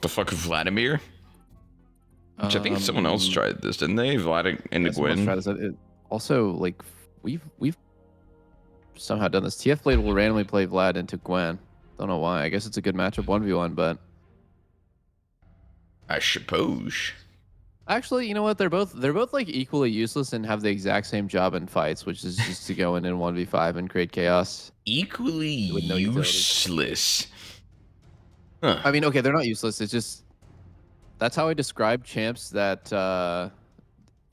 the fuck, Vladimir? Which I think someone else tried this, didn't they? Vlad and Gwen. Also, like we've somehow done this. TF Blade will randomly play Vlad into Gwen. Don't know why. I guess it's a good matchup 1v1, but I suppose. Actually, you know what? They're both like equally useless and have the exact same job in fights, which is just to go in 1v5 and create chaos. Equally No useless. Huh. I mean, okay, they're not useless. It's just that's how I describe champs that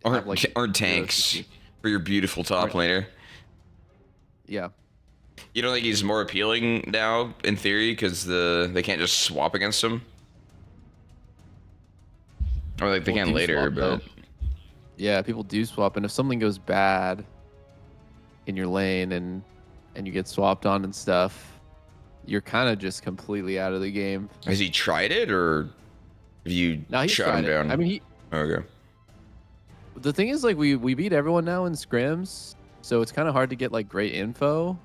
aren't tanks for your beautiful top laner. Yeah. You don't think he's more appealing now in theory because they can't just swap against him? Or like they can later, but yeah, people do swap, and if something goes bad in your lane and you get swapped on and stuff, you're kind of just completely out of the game. Has he tried it, or have you shot him down? I mean, okay. The thing is, like, we beat everyone now in scrims, so it's kind of hard to get like great info,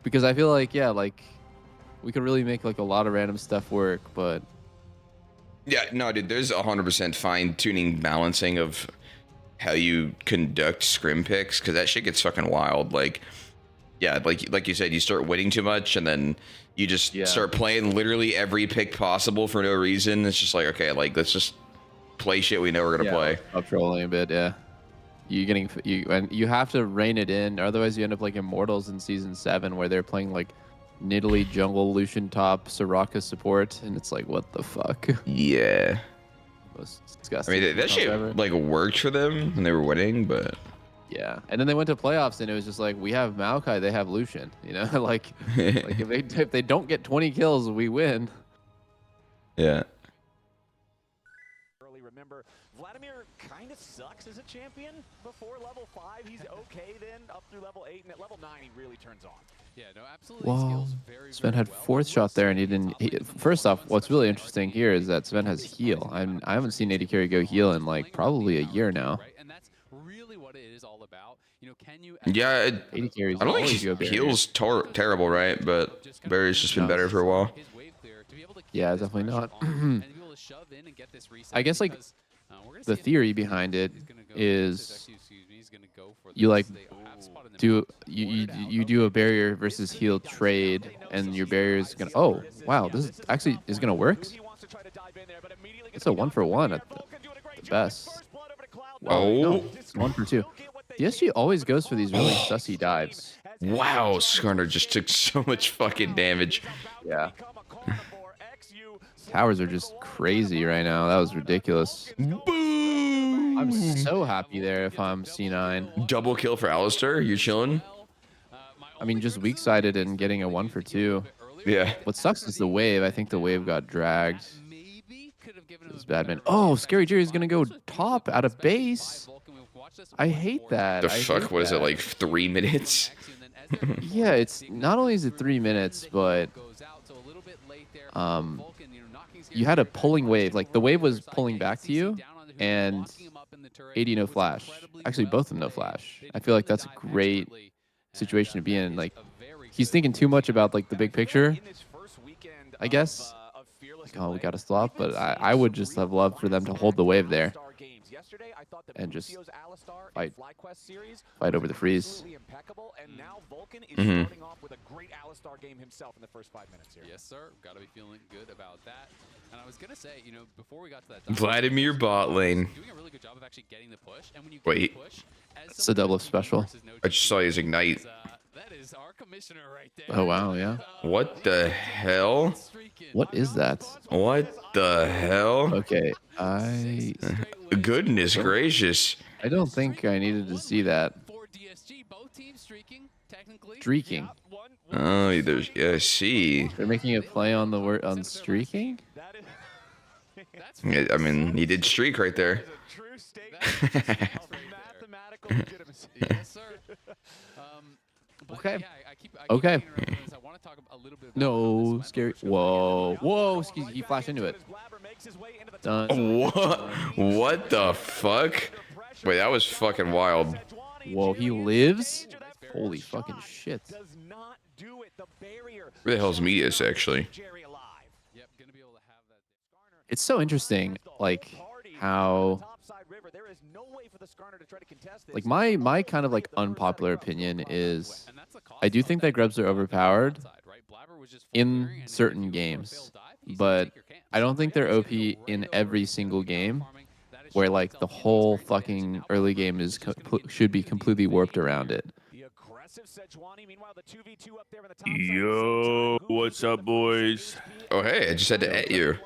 because I feel like like we could really make like a lot of random stuff work, but. Yeah, no, dude, there's 100% fine-tuning balancing of how you conduct scrim picks, because that shit gets fucking wild. Like, yeah, like you said, you start winning too much, and then you just start playing literally every pick possible for no reason. It's just like, okay, like, let's just play shit we know we're gonna play. Up trolling a bit, yeah. You have to rein it in, otherwise you end up like Immortals in Season 7, where they're playing like Nidalee jungle, Lucian top, Soraka support, and it's like, what the fuck? Yeah. Most disgusting. I mean, that shit ever. Like worked for them when they were winning, but yeah. And then they went to playoffs, and it was just like, we have Maokai, they have Lucian. You know, like if they don't get 20 kills, we win. Yeah. Remember, Vladimir kind of sucks as a champion before level 5. He's okay then up through level 8, and at level 9 he really turns on. Yeah, no, absolutely. Wow. Sven had fourth shot there, and he didn't. First off, what's really interesting here is that Sven has heal. I haven't seen AD carry go heal in like probably a year now. And that's really what it is all about. You know, can you? Yeah, I don't think heal's terrible, right? But Barry's just been better for a while. Yeah, definitely not. I guess like the theory behind it is you like you do a barrier versus heal trade, and your barrier is gonna. Oh wow, this is actually gonna work. It's a 1-for-1 at the best. Wow, no, 1-for-2. The SG always goes for these really sussy dives. Wow, Skarner just took so much fucking damage. Yeah. Towers are just crazy right now. That was ridiculous. Boom! I'm so happy there if I'm C9. Double kill for Alistair. You chilling? I mean, just weak-sided and getting a 1-for-2. Yeah. What sucks is the wave. I think the wave got dragged. It was bad, man. Oh, Scary Jerry's going to go top out of base. I hate that. The fuck? What is it, like 3 minutes? Yeah, it's not only is it 3 minutes, but you had a pulling wave. Like the wave was pulling back to you, and AD no flash. Actually, both of them no flash. I feel like that's a great situation to be in. Like he's thinking too much about like the big picture, I guess. Like, oh, we got to stop. But I would just have loved for them to hold the wave there and just fight over the freeze. And now Vulcan is starting off with a great Alistar game himself in the first 5 minutes here. Yes, sir. Got to be feeling good about that. And I was gonna say, you know, before we got to that, Vladimir bot lane. Doing a really good job of actually getting the push. And when you wait, push, it's a double special. I just saw his ignite. That is our commissioner right there. Oh wow, yeah. What the hell? What is that? What the hell? Okay, Goodness gracious. I don't think I needed to see that. Streaking. Oh, there's see. They're making a play on the word on streaking. Yeah, I mean, he did streak right there. Okay. Okay. No, scary. Whoa. Whoa. He flashed into it. Done. What the fuck? Wait, that was fucking wild. Whoa, he lives? Holy fucking shit. Where the hell's Meteos, actually? It's so interesting, like how like my kind of like unpopular opinion is I do think that grubs are overpowered in certain games, but I don't think they're OP in every single game where like the whole fucking early game is should be completely warped around it. Yo, what's up, boys? Oh, hey, I just had to at you.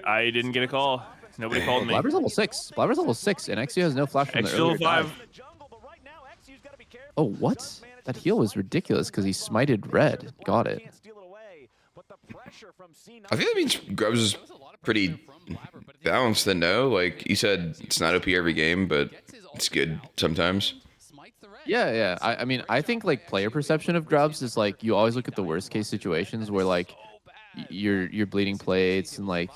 I didn't get a call. Nobody called me. Blabber's level 6. Blabber's level 6, and XU has no flash from the Extra earlier dive. 5. Oh, what? That heal was ridiculous because he smited red. Got it. I think that means Grubs is pretty balanced then, no? Like, you said it's not OP every game, but it's good sometimes. Yeah. I mean, I think like player perception of grubs is like you always look at the worst case situations where like you're bleeding plates and like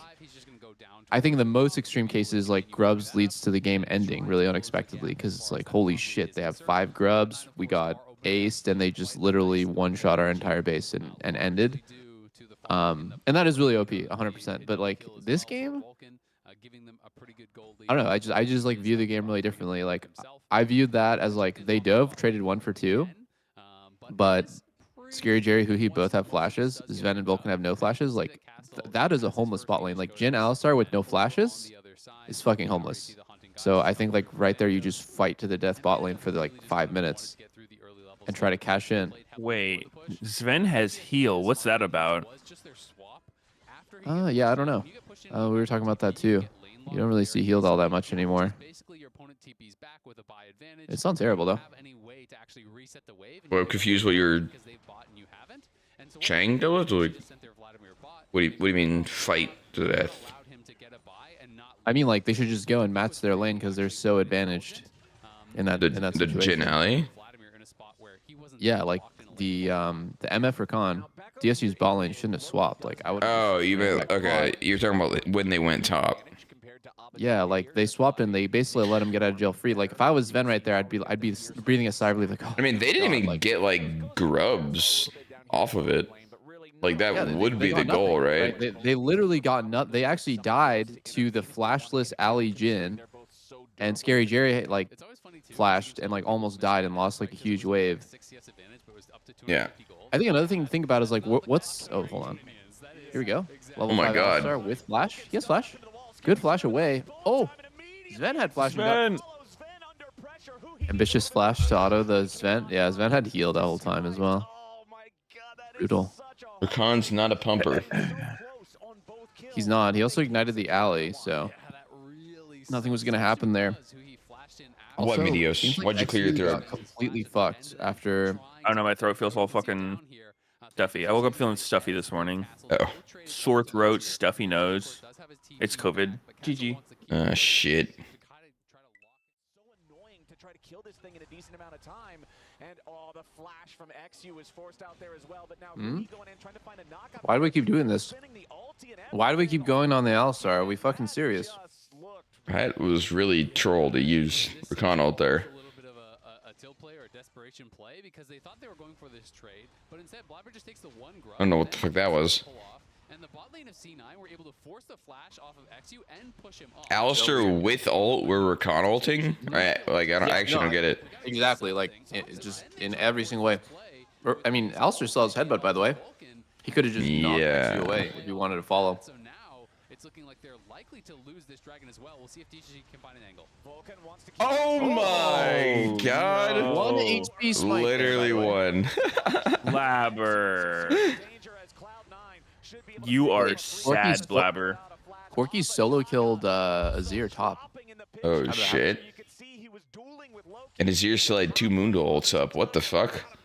I think the most extreme cases like grubs leads to the game ending really unexpectedly because it's like holy shit, they have 5 grubs, we got aced, and they just literally one shot our entire base and ended. And that is really OP 100%. But like this game, I don't know. I just like view the game really differently. Like I viewed that as like they dove traded 1 for 2, but Scary Jerry, who he both have flashes, Sven and Vulcan have no flashes. Like that is a homeless bot lane. Like Jin Alistar with no flashes is fucking homeless. So I think like right there you just fight to the death bot lane for like 5 minutes and try to cash in. Wait, Sven has heal. What's that about? Yeah, I don't know. We were talking about that too. You don't really see healed all that much anymore. It sounds terrible though. Well, I'm confused what you're Chang does? Like, what do you mean fight to death? I mean, like they should just go and match their lane because they're so advantaged in that The situation. Jin alley? Yeah, like the MF Rakan, DSU's bot lane shouldn't have swapped. Like I would. Oh, you meant okay. You're talking about when they went top. Yeah, like they swapped and they basically let him get out of jail free. Like if I was Sven right there, I'd be breathing a sigh of relief. Like, oh, I mean, they didn't God, even like, get like grubs off of it. Like that yeah, would be the got goal, nothing, right? They literally got nothing. They actually died to the flashless alley Jin, and Scary Jerry like flashed and like almost died and lost like a huge wave. Yeah. I think another thing to think about is like what's oh hold on, here we go. Level Oh my 5 God. All-Star with flash. He has flash. Good flash away. Oh, Sven had flash. Sven! Ambitious flash to auto the Sven. Yeah, Sven had heal the whole time as well. Brutal. Rakan's not a pumper. He's not. He also ignited the alley, so nothing was gonna happen there. What, Also, Meteos? seems like Why'd you clear your XU throat? got completely fucked after. I don't know, my throat feels all fucking stuffy. I woke up feeling stuffy this morning. Oh. Sore throat, stuffy nose. It's COVID. GG. Shit. Kill this thing in a decent amount of time, and the flash from XU is forced out there as well. But now going in trying to find a knockout. Why do we keep doing this? Why do we keep going on the Alistar? Are we fucking serious? That was really troll to use Rakan out there. Tilt play or a desperation play because they thought they were going for this trade, but instead Blabber just takes the 1 grub. I don't know what the fuck that was. And the bot lane of C9 were able to force the flash off of XU and push him off. Alistair with ult, where Rakan ulting? I actually don't get it. Exactly, like just in every single way. I mean, Alistair still has headbutt, by the way. He could have just knocked XU away if he wanted to follow. So now it's looking like they're likely to lose this dragon as well. We'll see if DG can find an angle. Oh my God! No. 1 HP smite. Literally one. Blabber. You are sad, Blabber. Corky solo killed Azir top. Oh shit! And his ear still had 2 Mundo ults up. What the fuck? Difficult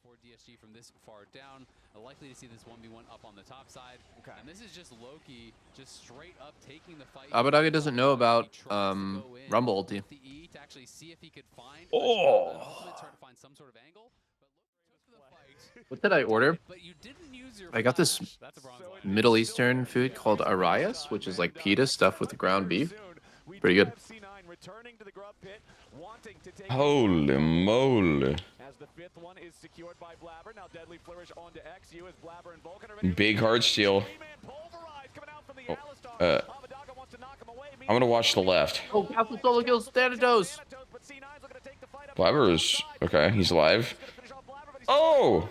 for DSG from this far down. Likely to see this 1v1 up on the top side. And this is just Loki just straight up taking the fight. Abadaga doesn't know about Rumble ulti. Oh. What did I order? I got this Middle Eastern food called Arias, which is like pita stuffed with ground beef. Pretty good. returning to the grub pit, wanting to take Holy moly. as the fifth one is secured by Blabber. Now Deadly Flourish onto XU as Blabber and Vulcan are ready. Big hard steal. I'm gonna watch the left. Oh, Castle solo kills Thanatos. Blabber is okay. He's alive. Oh.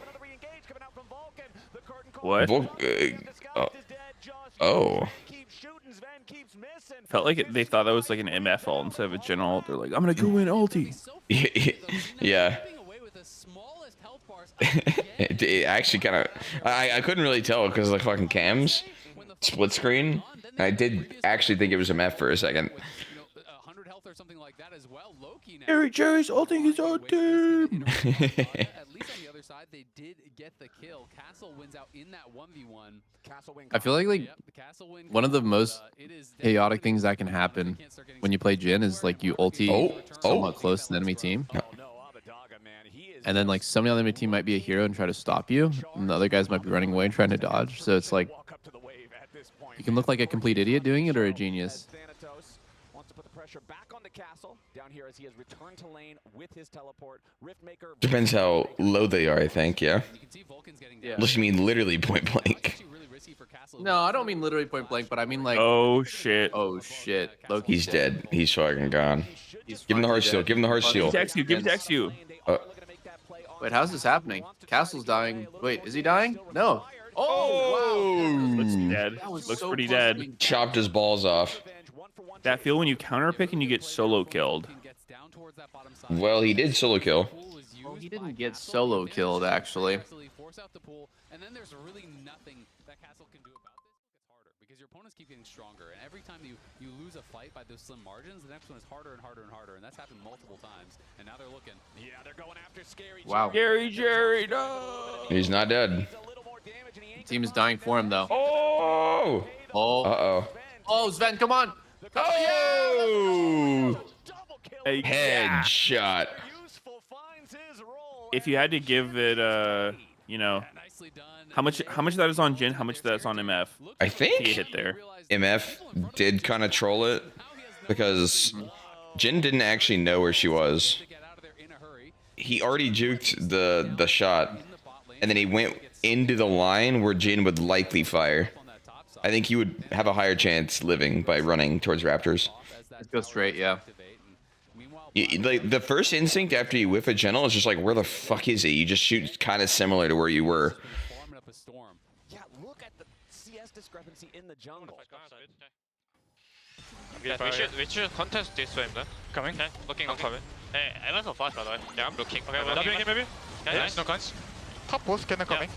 What? Oh. Felt like they thought that was like an MF ult instead of a gen ult. They're like, I'm gonna go in ulti. Yeah. It actually kind of. I couldn't really tell because of the fucking cams, split screen. I did actually think it was a meth for a second. Jerry's ulting his own team. At least on the other side, they did get the kill. Castle wins out in that 1v1. I feel like one of the most chaotic things that can happen when you play Jhin is like you ulti somewhat close to the enemy team. And then like somebody on the enemy team might be a hero and try to stop you, and the other guys might be running away and trying to dodge. So it's like you can look like a complete idiot doing it or a genius. Back on the Castle down here as he has returned to lane with his teleport. Riftmaker Depends how low they are, I think. Yeah. Yeah. Unless you mean literally point blank. No, I don't mean literally point blank, but I mean like. Oh shit. Oh shit. Loki's He's dead. He's fucking gone. Give him the hard steal. Give him the hard steal. Give it to XU. Wait, how's this happening? Castle's dying. Wait, is he dying? No. Oh, Looks dead. That was Looks so pretty close to dead. being chopped his balls off. That feel when you counter pick and you get solo killed. Well, he did solo kill. Well, he didn't get solo killed, actually. And then there's really nothing that Castle can do about this. It's harder because your opponents keep getting stronger, and every time you lose a fight by those slim margins, the next one is harder and harder and harder, and that's happened multiple times. And now they're looking. Yeah, they're going after Scary. Wow. Jerry, no. He's not dead. Team is dying for him though. Oh. Oh. Uh-oh. Oh, Sven, come on. Oh. Hey, Headshot. if you had to give it, you know, how much of that is on Jhin, how much of that's on MF? I He think hit there. MF did kind of troll it because Jhin didn't actually know where she was. He already juked the shot, and then he went into the line where Jhin would likely fire. I think he would have a higher chance living by running towards Raptors. Let's go straight, yeah. Like the first instinct after you whiff a gentle is just like, where the fuck is he? You just shoot kind of similar to where you were. Yeah, look at the CS discrepancy in the jungle. Yeah, we should contest this wave then. Coming. Okay, looking. Hey, I went so fast by the way. Yeah, I'm looking. Okay, we're looking maybe. Yeah, nice, no guns. Top both cannon coming.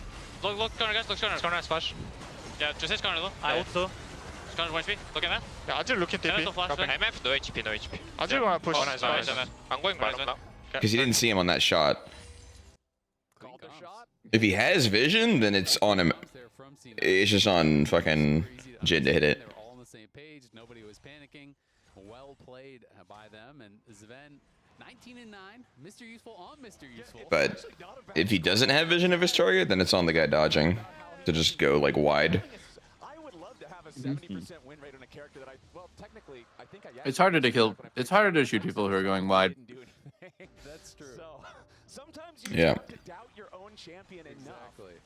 Look corner guys, look corner. Corner splash. Yeah, just his corner though. I also. Corner 1 HP. Looking at. Yeah, Agil looking Yeah, TP. so flash. MF, no HP, no HP. Agil wanna push. Oh, nice. I'm going bottom now. Because he didn't see him on that shot. Called the shot. If he has vision, then it's on him. It's just on fucking Jhin to hit it. They were all on the same page. Nobody was panicking. Well played by them, and Sven 19 and 9. Mr. Useful on Mr. Useful. But if he doesn't have vision of his target, then it's on the guy dodging to just go like wide. I would love to have a 70% win rate on a character that well, technically, I think I It's harder to kill. It's harder to shoot people who are going wide. That's true. So, sometimes you have to doubt your own champion enough.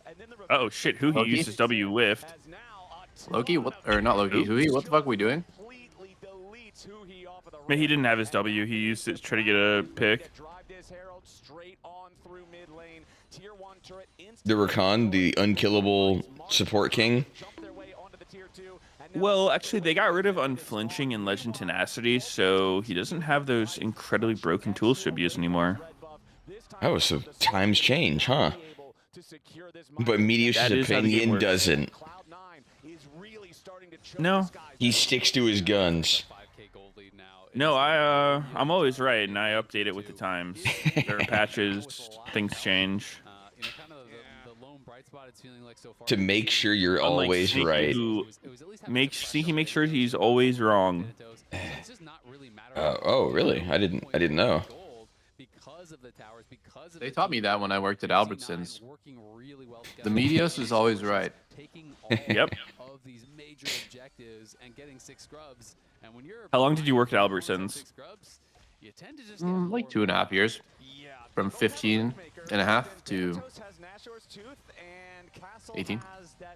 And then the Oh shit, who he Loki? uses W whiffed. has now Loki? What? Or not Loki. Hui? What the fuck are we doing? completely deletes who he off of the Man, he didn't have his W. He used it to try to get a pick. Drive this Herald straight on through mid lane. Tier 1 turret The Rakan, the unkillable support king. jump their way onto the tier 2. And now Well, actually, they got rid of Unflinching and Legend Tenacity, so he doesn't have those incredibly broken tools to abuse anymore. red buff. This time Oh, so times change, huh? able to secure this But mine. Meteos' That is how the game opinion works. doesn't. Cloud9 is really starting to choke No. the skies. He sticks to his guns. 5K gold lead now. No, I'm always right, and I update it with the times. There are patches, things change. You know, kind of the lone bright spot it's feeling like so far. To make sure you're Unlike always Sneaky, right. who It was at least Sneaky makes sure he's always wrong. It's just not really matter Oh, really? I didn't know. because of the towers, because of They the taught me that when I worked at Albertsons. working really well The together. Meteos is always right. Taking all Yep. of these major objectives and getting 6 scrubs And when you're How long did you work at Albertsons? big scrubs, you tend to just get Like more 2.5 years. From 15 and a half to 18.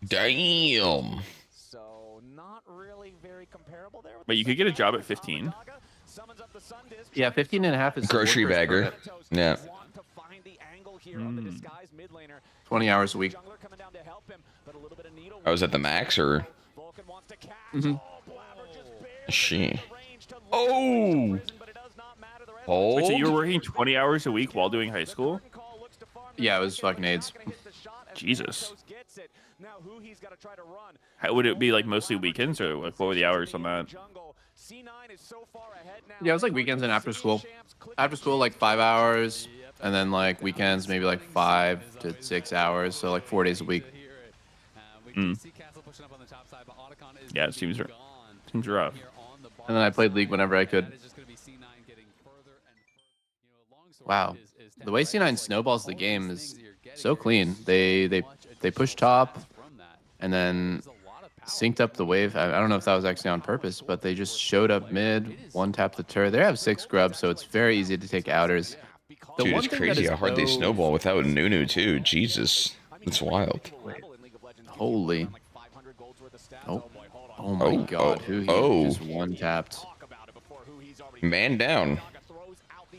Damn. So not really very comparable there. But you could get a job at 15. Yeah, 15 and a half is Grocery workers bagger. permit. Yeah. 20 hours a week. I was at the max or Mhm. she. Oh. Wait, so you were Hold. working 20 hours a week while doing high school? Yeah, it was fucking AIDS. Jesus. How would it be, like, mostly weekends, or like what were the hours on that? Yeah, it was like weekends and after school. After school, like 5 hours, and then like weekends, maybe like 5 to 6 hours. So like 4 days a week. Yeah, it seems rough. And then I played League whenever I could. Wow, the way C9 snowballs the game is so clean. They push top, and then synced up the wave. I don't know if that was actually on purpose, but they just showed up mid, one tap the turret. They have 6 grubs, so it's very easy to take outers. The Dude, one it's thing that crazy is how hard they so- snowball without Nunu too. Jesus, it's wild. Holy. Oh, oh my Oh, God, oh, who he oh. just one tapped. Man down.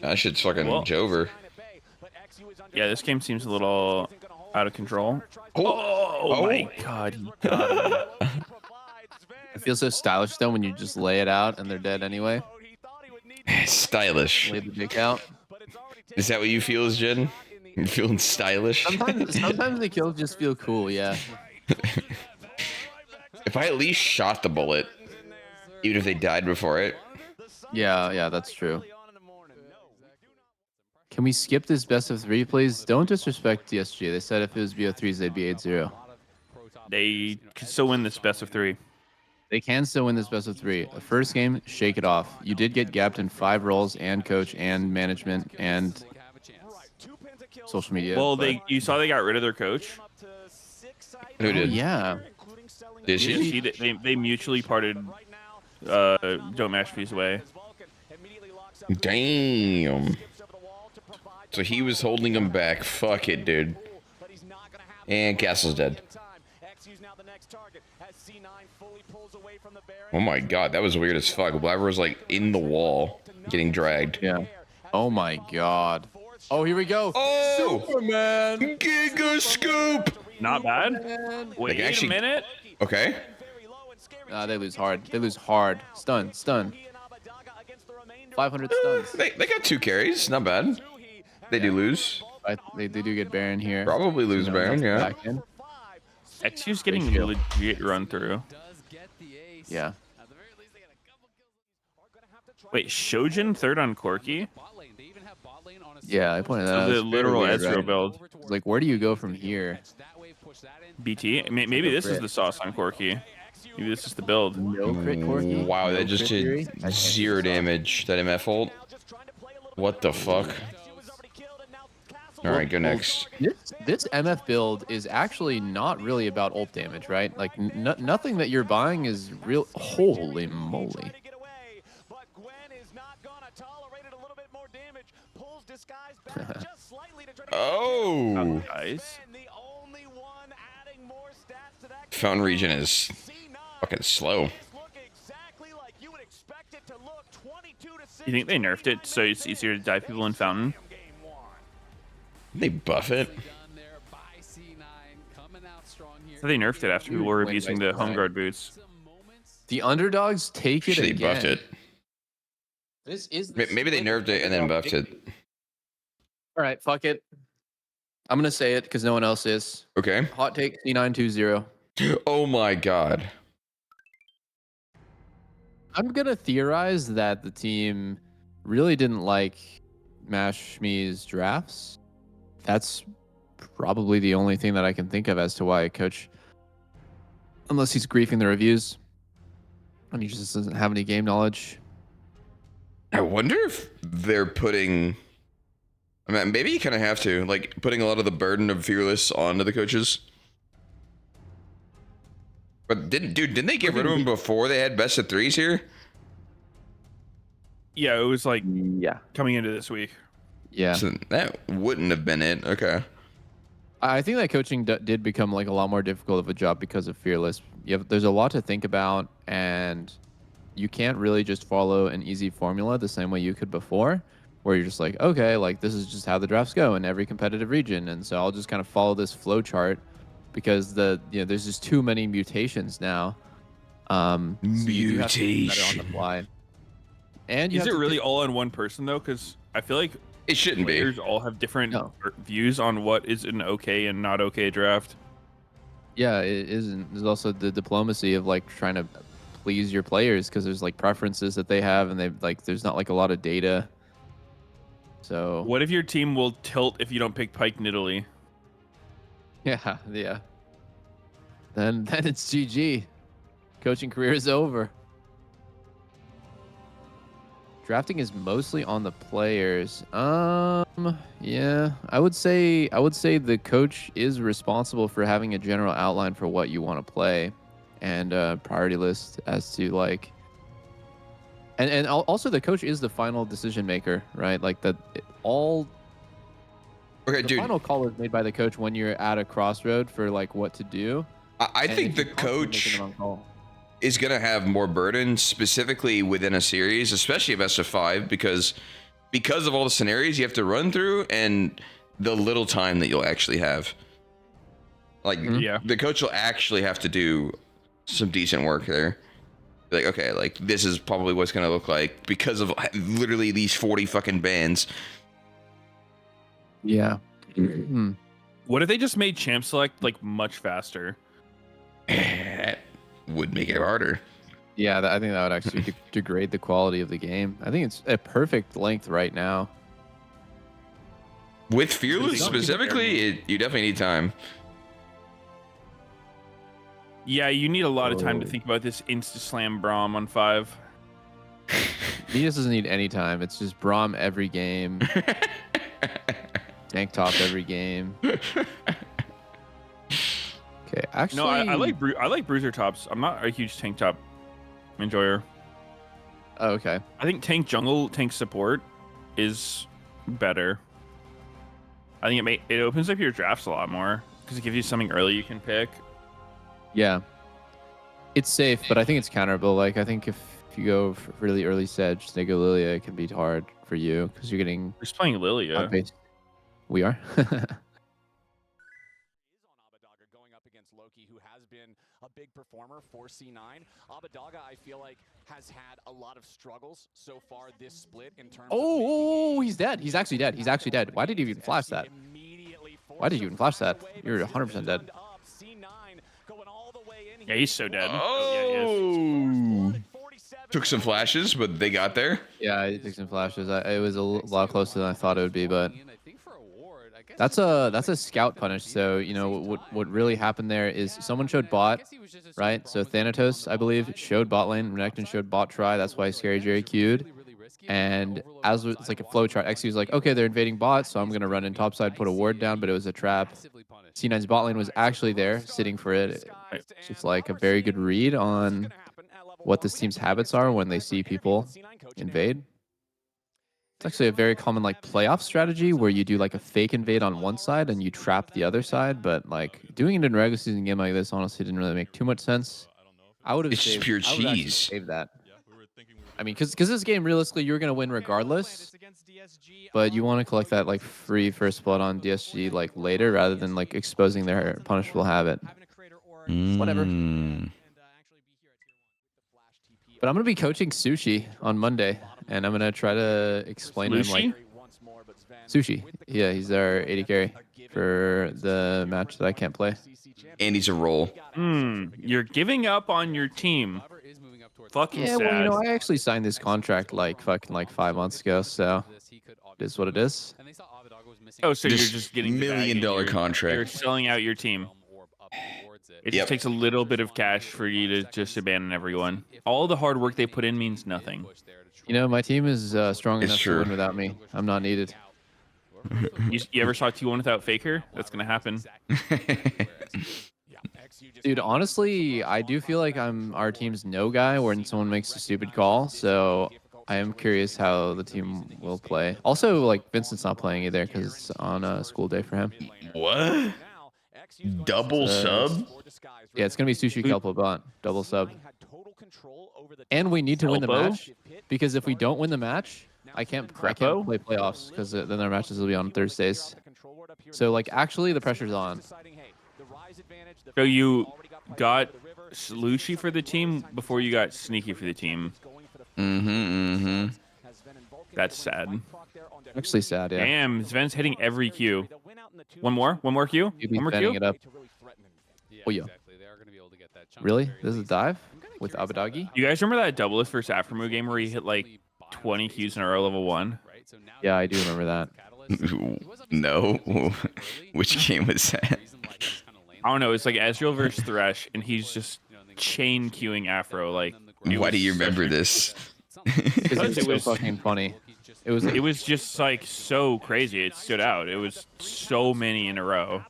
That shit's fucking Well- Jover. Yeah, this game seems a little out of control. Oh, Oh my God, he got him. It feels so stylish though when you just lay it out and they're dead anyway. Stylish. Lay the dick out. Is that what you feel, Jen? You feeling stylish? Sometimes the kills just feel cool, yeah. If I at least shot the bullet, even if they died before it. Yeah, that's true. Can we skip this best of 3, please? Don't disrespect DSG. They said if it was BO3s, they'd be 8-0. They could still win this best of 3. They can still win this best of 3. The first game, shake it off. You did get gapped in 5 roles and coach and management and social media. Well, but- you saw they got rid of their coach. Who did? Yeah. Did she? They mutually parted Don't Masterpiece away. Damn. So he was holding him back. Fuck it, dude. And Castle's dead. Oh my God, that was weird as fuck. Blabber was like in the wall, getting dragged. Yeah. Oh my God. Oh, here we go. Oh! Superman. Giga scoop! Not bad. Wait actually- a minute. Okay. They lose hard. They lose hard. Stun. 500 stuns. They got 2 carries. Not bad. They do lose. They do get Baron here. Probably lose Baron, yeah. Back in. XQ's getting Ratio. legit run through. Yeah. Wait, Shojin third on Corki? Yeah, I pointed that So out. the It's very literal weird, Ezreal right? build. It's like, where do you go from here? BT? Maybe this is the sauce on Corki. Maybe this is the build. No crit Corki? Wow, No that just crit theory? did 0 damage. That MF ult. What the fuck? All right, go next. This MF build is actually not really about ult damage, right? Like, nothing that you're buying is real. Holy moly. Oh! Guys. Fountain region is fucking slow. You think they nerfed it so it's easier to dive people in Fountain? They buff it. So they nerfed it after people were abusing the home guard boots. The underdogs take it They again. buffed it. This is Maybe they nerfed it and then buffed it. All right, fuck it. I'm gonna say it because no one else is. Okay. Hot take C920. Oh my God. I'm gonna theorize that the team really didn't like Mashme's drafts. That's probably the only thing that I can think of as to why a coach, unless he's griefing the reviews, and he just doesn't have any game knowledge. I wonder if they're putting. I mean, maybe you kind of have to, like, putting a lot of the burden of Fearless onto the coaches. But didn't they get rid of him before they had best of 3s here? Yeah, it was like Yeah. coming into this week. Yeah. So that wouldn't have been it. Okay. I think that coaching did become like a lot more difficult of a job because of Fearless. There's a lot to think about, and you can't really just follow an easy formula the same way you could before, where you're just like, okay, like this is just how the drafts go in every competitive region, and so I'll just kind of follow this flow chart because there's just too many mutations now. So you do have to be better on the fly. And Is it really all on one person though? Because I feel like It shouldn't be. players all have different views on what is an okay and not okay draft. Yeah, it isn't. There's also the diplomacy of like trying to please your players because there's like preferences that they have, and they like there's not like a lot of data. So What if your team will tilt if you don't pick Pike Nidalee? yeah. Then it's GG. Coaching career is over. Drafting is mostly on the players. Yeah, I would say the coach is responsible for having a general outline for what you want to play, and a priority list as to like. And also the coach is the final decision maker, right? Like all. Okay, The dude. final call is made by the coach when you're at a crossroad for like what to do. I And think if the you're constantly coach making the wrong call. is going to have more burden, specifically within a series, especially a best of 5, because of all the scenarios you have to run through and the little time that you'll actually have. Like, Yeah. the coach will actually have to do some decent work there. Like, okay, like this is probably what's going to look like because of literally these 40 fucking bands. Yeah. What if they just made champ select like much faster? That would make it harder. Yeah, I think that would actually degrade the quality of the game. I think it's a perfect length right now. With Fearless Don't think specifically, you definitely need time. Yeah, you need a lot of time to think about this insta slam Braum on 5. Meteos doesn't need any time. It's just Braum every game. Tank top every game. Okay, actually. No, I like bruiser tops. I'm not a huge tank top enjoyer. Oh, okay. I think tank jungle, tank support is better. I think it opens up your drafts a lot more because it gives you something early you can pick. Yeah. It's safe, but I think it's counterable. Like, I think if you go for really early sedge, Snego Lilia, it can be hard for you because you're getting. We're just playing Lilia. We are. Going up against Loki, who has been a big performer for C9. Abadaga, I feel like, has had a lot of struggles so far this split in terms Oh, he's dead. He's actually dead. He's actually dead. Why did you even flash that? Why did you even flash that? You're 100% dead. Yeah, he's so dead. Oh, took some flashes, but they got there. Yeah, I took some flashes. It was a lot closer than I thought it would be, but that's a scout punish. So what really happened there is someone showed bot, right? So Thanatos, I believe, showed bot lane. Renekton showed bot try. That's why Scary Jerry queued. And as it's like a flow chart, XC was like, okay, they're invading bot, so I'm gonna run in topside, put a ward down, but it was a trap. C9's bot lane was actually there, sitting for it. It's just like a very good read on what this team's habits are when they see people invade. It's actually a very common like playoff strategy where you do like a fake invade on one side and you trap the other side, but like doing it in a regular season game like this honestly didn't really make too much sense. I would have It's just pure cheese. Saved that. I mean, because this game, realistically, you're going to win regardless, but you want to collect that, like, free first blood on DSG, like, later, rather than, like, exposing their punishable habit. Whatever. But I'm going to be coaching Sushi on Monday, and I'm going to try to explain to him, like... Sushi. Yeah, he's our AD carry for the match that I can't play. And he's a roll. You're giving up on your team. Fucking sad. Well, I actually signed this contract like 5 months ago, so it is what it is. Oh, so you're This just getting $1 million contract. You're selling out your team. It just takes a little bit of cash for you to just abandon everyone. All the hard work they put in means nothing. My team is strong It's enough true. to win without me. I'm not needed. You ever saw 2-1 without Faker? That's gonna happen. Dude, honestly, I do feel like I'm our team's no guy when someone makes a stupid call. So I am curious how the team will play. Also, like Vincent's not playing either because it's on a school day for him. What? Double sub? Yeah, it's gonna be Sushi Kelpo bot, double sub. And we need to win the Kelpo? match because if we don't win the match, I can't play playoffs because then our matches will be on Thursdays. So like actually the pressure's on. So you got Lucy for the team before you got Sneaky for the team. That's sad. Actually sad, yeah. Damn, Sven's hitting every Q. One more Q? You'd be One more fanning Q? it up. Oh yeah. Really? This is a dive with Abadagi? You guys remember that Doublelift versus Aftermoo game where he hit like 20 Qs in a row level 1? Yeah, I do remember that. No. Which game was that? I don't know. It's like Ezreal versus Thresh, and he's just chain queuing Afro. Like, Why do you remember this? Because it was was- so fucking funny. It was just like so crazy. It stood out. It was so many in a row.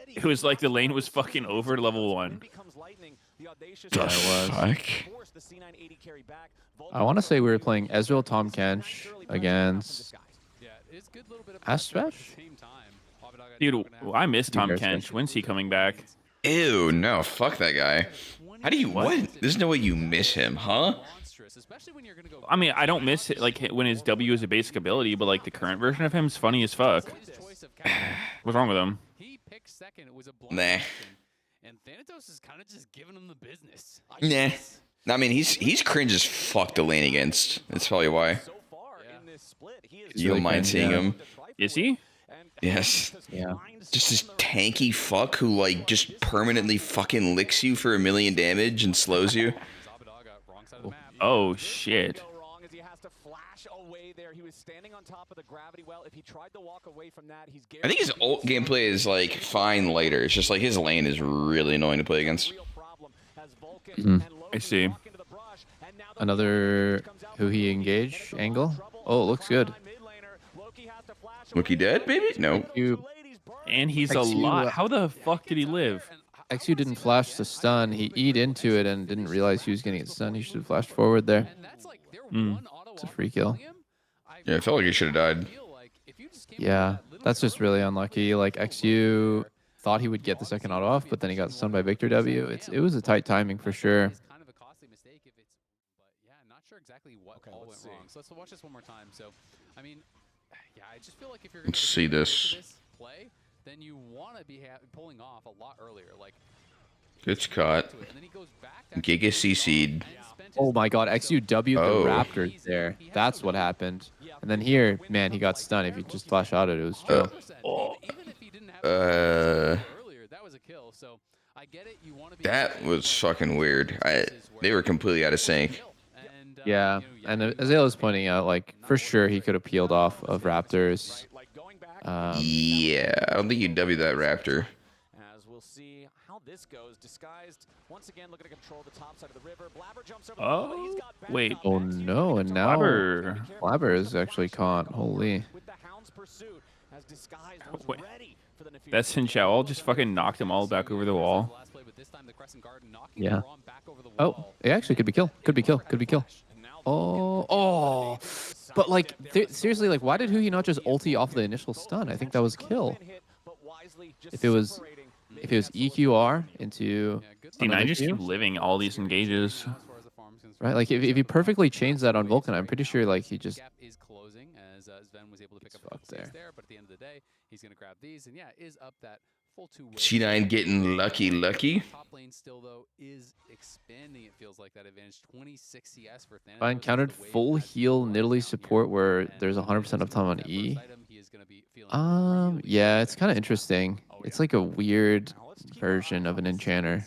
It was like the lane was fucking over level 1. Yeah, it was. Fuck. I want to say we were playing Ezreal Tom Kench against Aspesh? Dude, I miss Tom guys Kench. When's he coming back? Ew, no, fuck that guy. How do you what? There's no way you miss him, huh? I mean, I don't miss it like when his W is a basic ability, but like the current version of him is funny as fuck. What's wrong with him? Nah. And Thanatos is kind of just giving him the business. Nah. I mean, he's cringe as fuck to lane against. That's probably why. You don't mind seeing him? Is he? Yes. Yeah. Just this tanky fuck who like just permanently fucking licks you for 1,000,000 damage and slows you. Oh shit. I think his ult gameplay is like fine later. It's just like his lane is really annoying to play against. I see. Another who he engage angle. Oh, it looks good. Look, dead, maybe? No. And he's a XU, lot. How the fuck did he live? XU didn't flash the stun. He E'd into it and didn't realize he was getting it stunned. He should have flashed forward there. It's a free kill. Yeah, I felt like he should have died. Yeah, that's just really unlucky. Like XU thought he would get the second auto off, but then he got stunned by Victor W. It was a tight timing for sure. Kind of a costly mistake if it's, but yeah, not sure exactly what all went wrong. So let's watch this one more time. So, I mean, yeah, I just feel like if you're going Let's see this. play, then you want to be pulling off a lot earlier. Like, It's caught. and then he goes back Giga CC'd. Oh my god, XUW Oh. the Raptors there. That's what happened. And then here, man, he got stunned. If he just flash out it, was chill. that was a kill. So I get it. You want to be That was fucking weird. They were completely out of sync. Yeah, and as Ayla was pointing out, like, for sure he could have peeled off of Raptors. Yeah, I don't think you W that Raptor. As we'll see how this goes. Disguised once again, looking to control the top side of the river. Blabber jumps over the wall, he's got back wait. up Oh next. no, and now Blabber. Blabber is actually caught. Holy. With the Hound's pursuit, as Disguised was Wait. ready for the Nefiri. That Xin Chao just fucking knocked them all back over the wall. Yeah. Oh, it actually could be kill. Could be kill. Could be kill. Oh. But like, seriously, like, why did Huhi not just ulti off the initial stun? I think that was kill. If it was EQR into See, another I just Q, keep living all these engages. right? Like, if he perfectly changed that on Vulcan, I'm pretty sure like he just is closing as Sven was able to pick It's up a fucked few there. saves there, but at the end of the day, he's going to grab these and yeah, is up that full 2 waves. C9 getting lucky. Top lane still though is expanding. It feels like that advantage 26 CS for Thanatos. I encountered full heal Nidalee support where there's 100% uptime on E. Yeah, it's kind of interesting. It's like a weird version of an enchanter.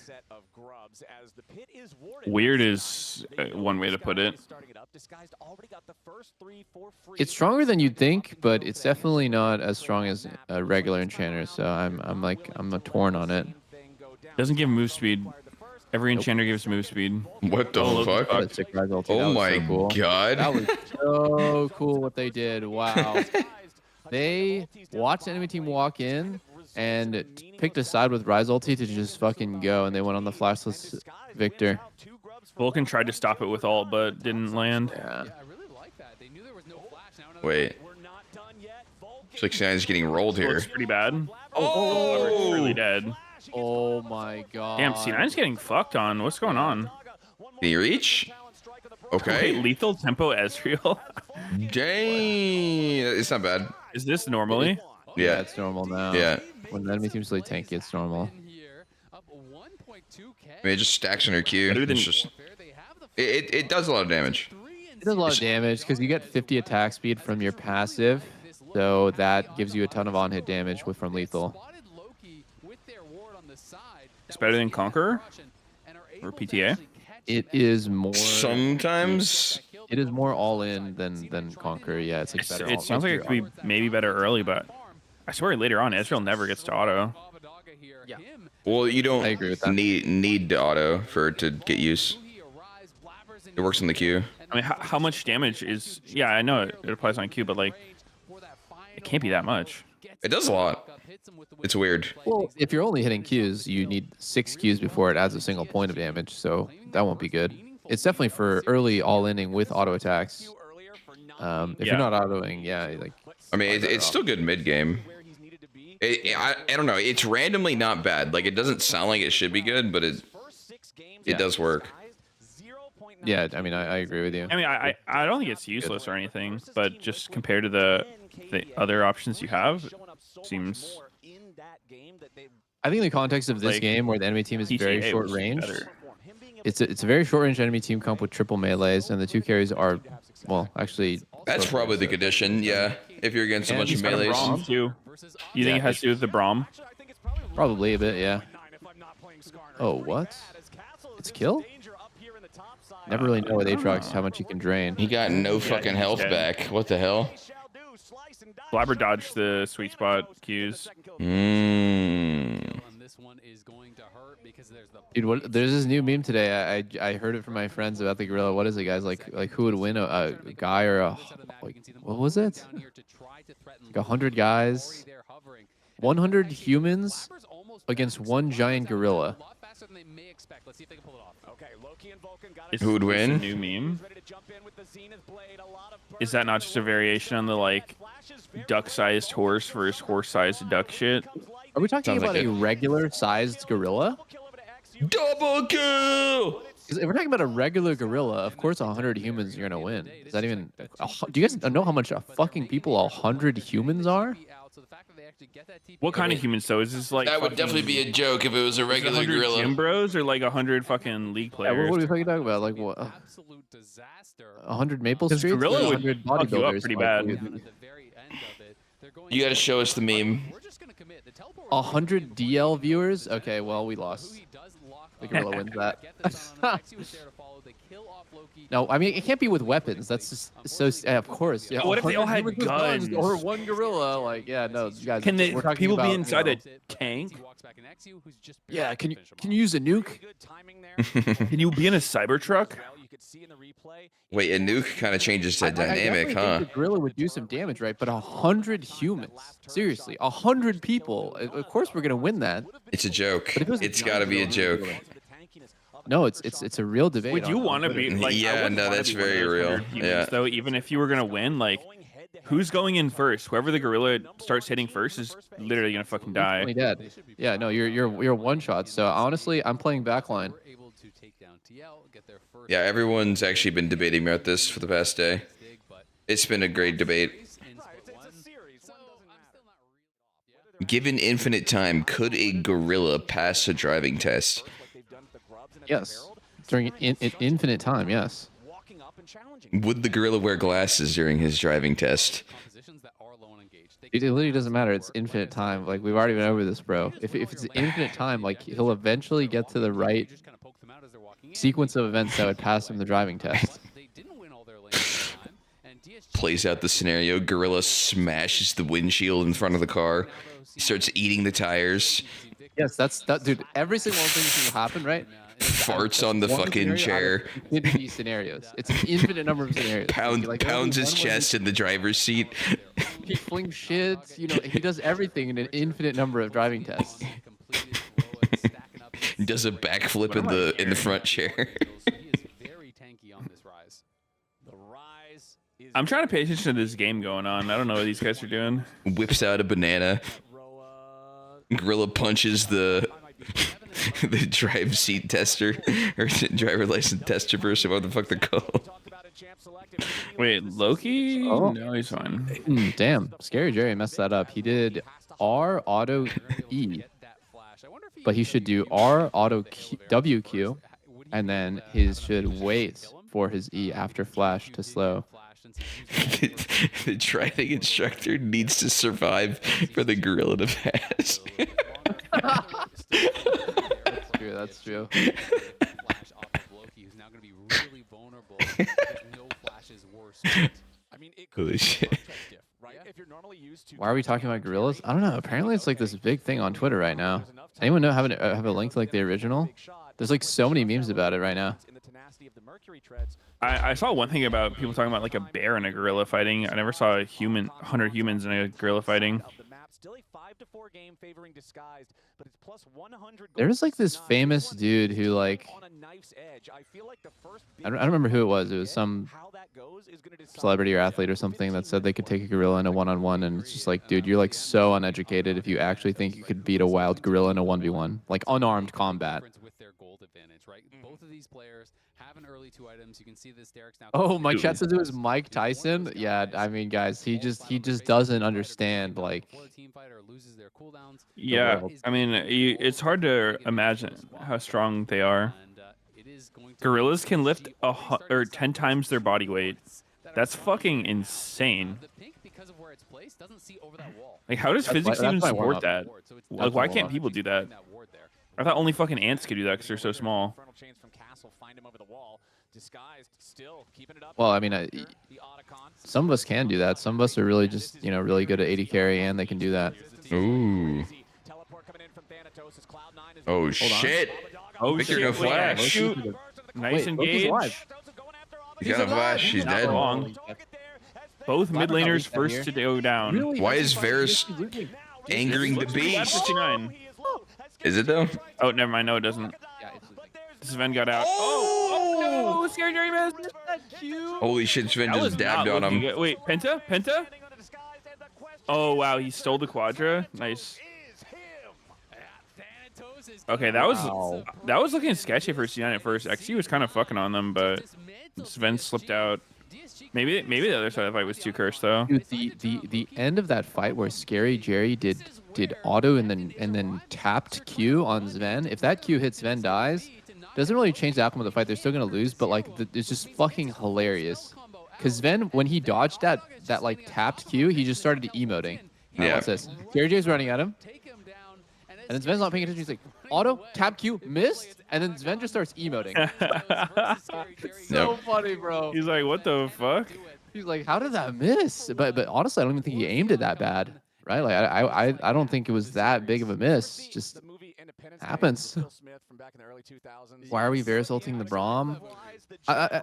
Weird is one way to put it. It's stronger than you'd think, but it's definitely not as strong as a regular enchanter. So I'm a torn on it. Doesn't give move speed. Every enchanter gives move speed. What the Oh, fuck? That sick rise ulti, that Oh was my so cool. god. That was so cool what they did. Wow. They watched enemy team walk in and picked a side with Rise ulti to just fucking go, and they went on the flashless Victor. Vulcan tried to stop it with ult, but didn't land. Yeah. I really like that. They knew there was no flash. Now another Wait. 69's getting rolled here. Looks pretty bad. Oh! Really dead. Oh my god. Damn, C9's getting fucked on. What's going on? Can you reach? Wait, Okay. lethal tempo Ezreal? Dang. It's not bad. Is this normally? Yeah, Yeah. it's normal now. Yeah. When the enemy team's really tanky, it's normal. I mean, it just stacks on her Q. Better than- It's just, it does a lot of damage. It does a lot of damage because you get 50 attack speed from your passive, so that gives you a ton of on-hit damage from lethal. It's better than Conqueror? Or PTA? It is more. Sometimes. It is more all-in than Conquer. Yeah, it's like better. It sounds like it could be maybe better early, but I swear later on, Ezreal never gets to auto. Yeah. Well, you don't I agree with that. need the auto for it to get use. It works on the Q. I mean, how much damage is... Yeah, I know it applies on Q, but like, it can't be that much. It does a lot. It's weird. Well, if you're only hitting Qs, you need 6 Qs before it adds a single point of damage, so that won't be good. It's definitely for early all-inning with auto attacks. If you're not autoing, yeah, like. I mean, it's still good mid game. I don't know. It's randomly not bad. Like, it doesn't sound like it should be good, but it does work. Yeah, I mean, I agree with you. I mean, I don't think it's useless or anything, but just compared to the other options you have, seems... I think in the context of this Like, game where the enemy team is very PTA short was range, better. it's a very short range enemy team comp with triple melees, and the 2 carries are, well, actually. That's probably the condition, yeah. If you're against a And bunch of he's got a melees. Braum, too. You think it has to do with the Braum? Probably a bit, yeah. Oh, what? It's kill? Never really know with Aatrox how much you can drain. He got no fucking health dead. back. What the hell? Blabber dodged the sweet spot Qs. Dude, there's this new meme today. I heard it from my friends about the gorilla. What is it, guys? Like who would win, a guy or a, like, what was it? Like 100 guys, 100 humans against one giant gorilla. Who would win? A new meme. Is that not just a variation on the like duck-sized horse versus horse-sized duck shit? Are we talking Sounds about like a regular-sized gorilla? Double kill! 'Cause if we're talking about a regular gorilla, of course 100 humans are gonna win. Is that even? Do you guys know how much fucking people 100 humans are? What kind of humans though? Is this like That would definitely be a joke if it was a regular 100 gorilla. gym bros or like 100 fucking league Yeah, players? what are we fucking talking about? Like what? 100 Maple This Streets? gorilla would 100 fuck you up bodybuilders. pretty Like, bad. You gotta show us the meme. 100 DL viewers? Okay, well, we lost. The gorilla wins that. No, I mean, it can't be with weapons. That's just so... of course. Yeah, What if they all 100 had humans with guns? guns? Or one gorilla? Like, yeah, no, you guys... Can they, we're talking people about, be inside you a know, tank? Yeah, can you use a nuke? Can you be in a Cybertruck? Wait, a nuke kind of changes the I dynamic, definitely huh? think the gorilla would do some damage, right? But 100 humans, seriously, 100 people. Of course, we're gonna win that. It's a joke. But if it was a It's gotta be a giant joke. gorilla- No, it's a real debate. Would you want to be like? I Yeah, wouldn't no, wanna that's be one of very those real. 100 humans, Yeah. Though, even if you were gonna win, like, who's going in first? Whoever the gorilla starts hitting first is literally gonna fucking die. dead? Yeah, no, you're one shot. So honestly, I'm playing backline. Yeah, everyone's actually been debating about this for the past day. It's been a great debate. Given infinite time, could a gorilla pass a driving test? Yes, during infinite time. Yes. Would the gorilla wear glasses during his driving test? It literally doesn't matter. It's infinite time. Like, we've already been over this, bro. If it's infinite time, like, he'll eventually get to the right sequence of events that would pass him the driving test. Plays out the scenario. Gorilla smashes the windshield in front of the car. He starts eating the tires. Yes, that, dude. Every single thing will happen, right? Farts on the One fucking scenario out chair. of infinity scenarios. It's an infinite number of scenarios. Pounds There'll be his one where chest in the driver's seat. He flings shit. You know, he does everything in an infinite number of driving tests. Does a backflip in the front chair. I'm trying to pay attention to this game going on. I don't know what these guys are doing. Whips out a banana. Gorilla punches the the drive seat tester or driver license tester person. What the fuck they're called? Wait, Loki? Oh. No, he's fine. Damn, Scary Jerry messed that up. He did R auto E, but he should do R auto Q, WQ, and then he should wait for his E after flash to slow. The driving instructor needs to survive for the gorilla to pass. That's true. That's true. Flash off of Loki, who's now going to be really vulnerable. No flash is worse. I mean, it Holy could shit. be a diff, right? If you're normally used to Why are we talking about gorillas? I don't know. Apparently, it's like this big thing on Twitter right now. Anyone know have a link to like the original? There's like so many memes about it right now. I saw one thing about people talking about like a bear and a gorilla fighting. I never saw a 100 humans in a gorilla fighting. There's like this famous dude who like I don't remember who it was. It was some celebrity or athlete or something that said they could take a gorilla in a one-on-one, and it's just like, dude, you're like so uneducated if you actually think you could beat a wild gorilla in a 1v1, like unarmed combat. With their gold advantage, right? Both of these players have an early 2 items. You can see this Derek's now. Oh, my chat says it was Mike Tyson. Yeah, I mean, guys, he just doesn't understand like. Yeah, I mean, it's hard to imagine how strong they are. Gorillas can lift 10 times their body weight. That's fucking insane. Like, how does physics even support that? Like, why can't people do that? I thought only fucking ants could do that because they're so small. Well, I mean, some of us can do that. Some of us are really just, really good at 80 carry, and they can do that. Ooh. Oh shit! Oh Victor shit! go Wait, flash. shoot! Nice engage. He's got a flash. He's Not dead. wrong. Both mid laners first to go down. Why is Varus angering the beast? 59. Is it though? Oh, never mind. No, it doesn't. Sven got out. Oh no! Scary Jerry missed. Holy shit! Sven That was just dabbed not on him. looking good. Wait, Penta? Penta? Oh wow, he stole the Quadra. Nice. Okay, that was looking sketchy for C9 at first. XC was kind of fucking on them, but Sven slipped out. Maybe the other side of the fight was too cursed though. Dude, the end of that fight where Scary Jerry did auto and then tapped Q on Sven. If that Q hits Sven dies, doesn't really change the outcome of the fight. They're still gonna lose, but like it's just fucking hilarious. Cause Sven, when he dodged that like tapped Q, he just started emoting. Yeah. What's this? Scary Jerry's running at him. And then Sven's not paying attention. He's like, auto, tap Q, missed. And then Sven just starts emoting. So funny, bro. He's like, what the fuck? He's like, how did that miss? But honestly, I don't even think he aimed it that bad, right? Like, I don't think it was that big of a miss. Just happens. Why are we Varus ulting the Braum?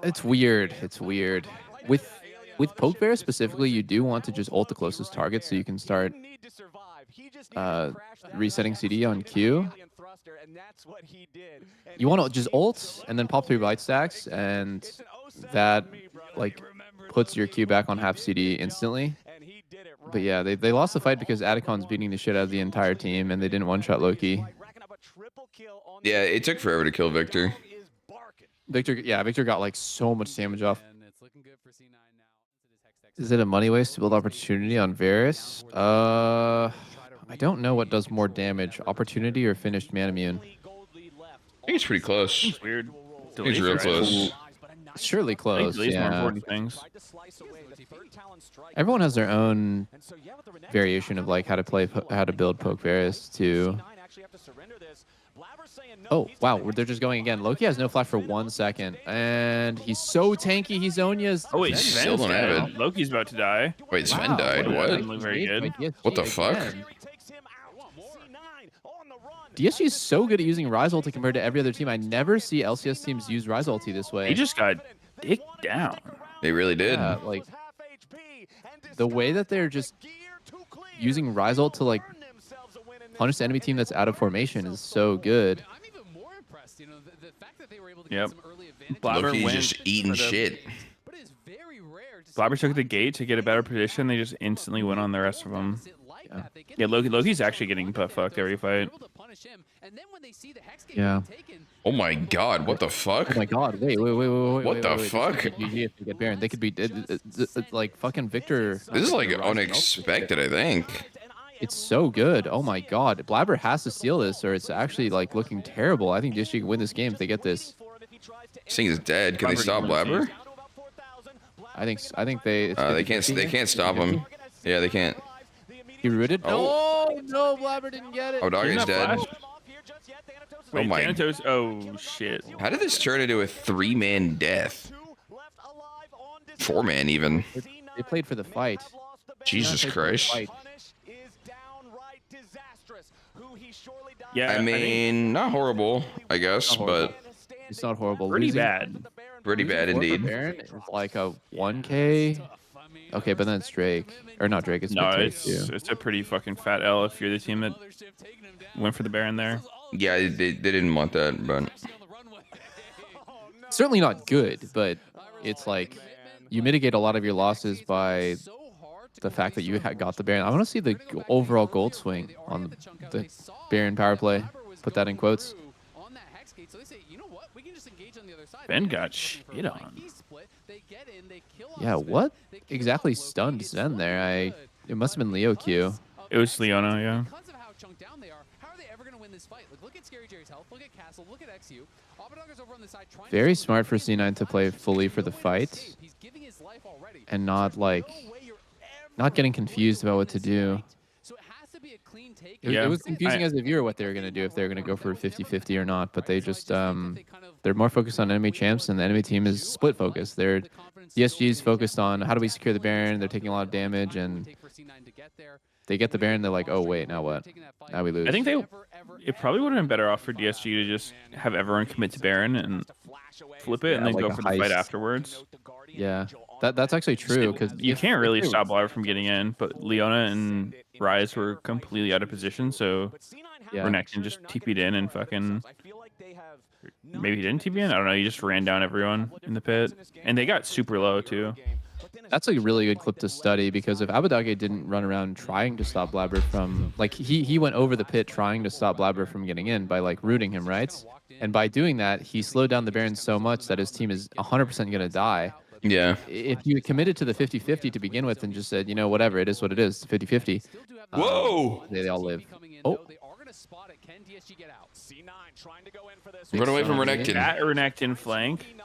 It's weird. It's weird. With poke Varus specifically, you do want to just ult the closest target so you can start resetting CD on Q. You want to just ult and then pop 3 bite stacks, and that like puts your Q back on half CD instantly. But yeah, they lost the fight because Atacon's beating the shit out of the entire team, and they didn't one-shot Loki. Yeah, it took forever to kill Victor. Victor got like so much damage off. Is it a money waste to build opportunity on Varus? I don't know what does more damage, opportunity or finished man immune. I think it's pretty close. It's weird. It's real close. Surely close. More Yeah. important things. Everyone has their own variation of like how to build poke Varus too. Oh wow, they're just going again. Loki has no flash for 1 second, and he's so tanky. He's Zonya's. Oh wait, He's still don't have it. Loki's about to die. Wait, Sven died. That What? doesn't look very good. What the fuck? DSG is so good at using Rise ulti compared to every other team. I never see LCS teams use Rise ulti this way. He just got dicked down. They really did. Yeah, like the way that they're just using Rise ult to like punish the enemy team that's out of formation is so good. I'm even more impressed. The fact that they were able to Yep. get some early advantage. Blabber Loki's went just eating for the- shit. But it's very rare to Blabber took the gate to get a better position. They just instantly went on the rest of them. Yeah, Loki's actually getting butt fucked every fight. Yeah. Oh my god, what the fuck? Oh my god, wait. What the fuck? GG if they get Baron. They could be like fucking Victor. This is like unexpected, I think. It's so good. Oh my god. Blabber has to steal this or it's actually like looking terrible. I think DSG can win this game if they get this. This thing is dead. Can they stop Blabber? I think they They can't stop him. Yeah, they can't. He rooted? Oh. No, Blabber didn't get it. Oh, dog is dead. Wait, Oh my. Thanatos? Oh shit. How did this turn into a 3-man death? 4-man even. They played for the fight. Jesus Christ. Yeah, I mean, not horrible, I guess, but It's not horrible. pretty Losing bad. pretty bad four for indeed. Baron is like a 1K. Okay, but then it's Drake. Or not Drake, it's No, Victor it's too. it's a pretty fucking fat L if you're the team that went for the Baron there. Yeah, they didn't want that, but Certainly not good, but it's like you mitigate a lot of your losses by the fact that you got the Baron. I want to see the overall gold swing on the Baron power play. Put that in quotes. Ben got shit on. Yeah, what exactly stunned Zen there? It must have been Leo Q. It was Leona, yeah. Because of how chunked down they are, how are they ever going to win this fight? Like, look at Scary Jerry's health, look at Castle, look at XU. Abadaga's over on the side trying Very to smart for C9 to play fully for the fight He's giving his life already. and not like not getting confused about what to do. So it has to be a clean take. Yeah. It was confusing as a viewer what they were going to do, if they were going to go for a 50-50 or not, but they just they're more focused on enemy champs, and the enemy team is split focused. They're DSG's focused on how do we secure the Baron. They're taking a lot of damage, and they get the Baron. They're like, oh wait, now what? Now we lose. I think it probably would have been better off for DSG to just have everyone commit to Baron and flip it, and then like go a for the fight heist. afterwards. Yeah, that's actually true because You can't really stop Blabber from getting in, but Leona and Rise were completely out of position, so Yeah. Renekton just TP'd in and fucking... Maybe he didn't TP in? I don't know, he just ran down everyone in the pit. And they got super low, too. That's a really good clip to study because if Abadage didn't run around trying to stop Blabber from like he went over the pit trying to stop Blabber from getting in by like rooting him, right? And by doing that, he slowed down the Baron so much that his team is 100% going to die. yeah. If you committed to the 50-50 to begin with and just said, you know, whatever, it is what it is, 50-50. Whoa! They all live. Oh. Run away from Renekton. That Renekton flank.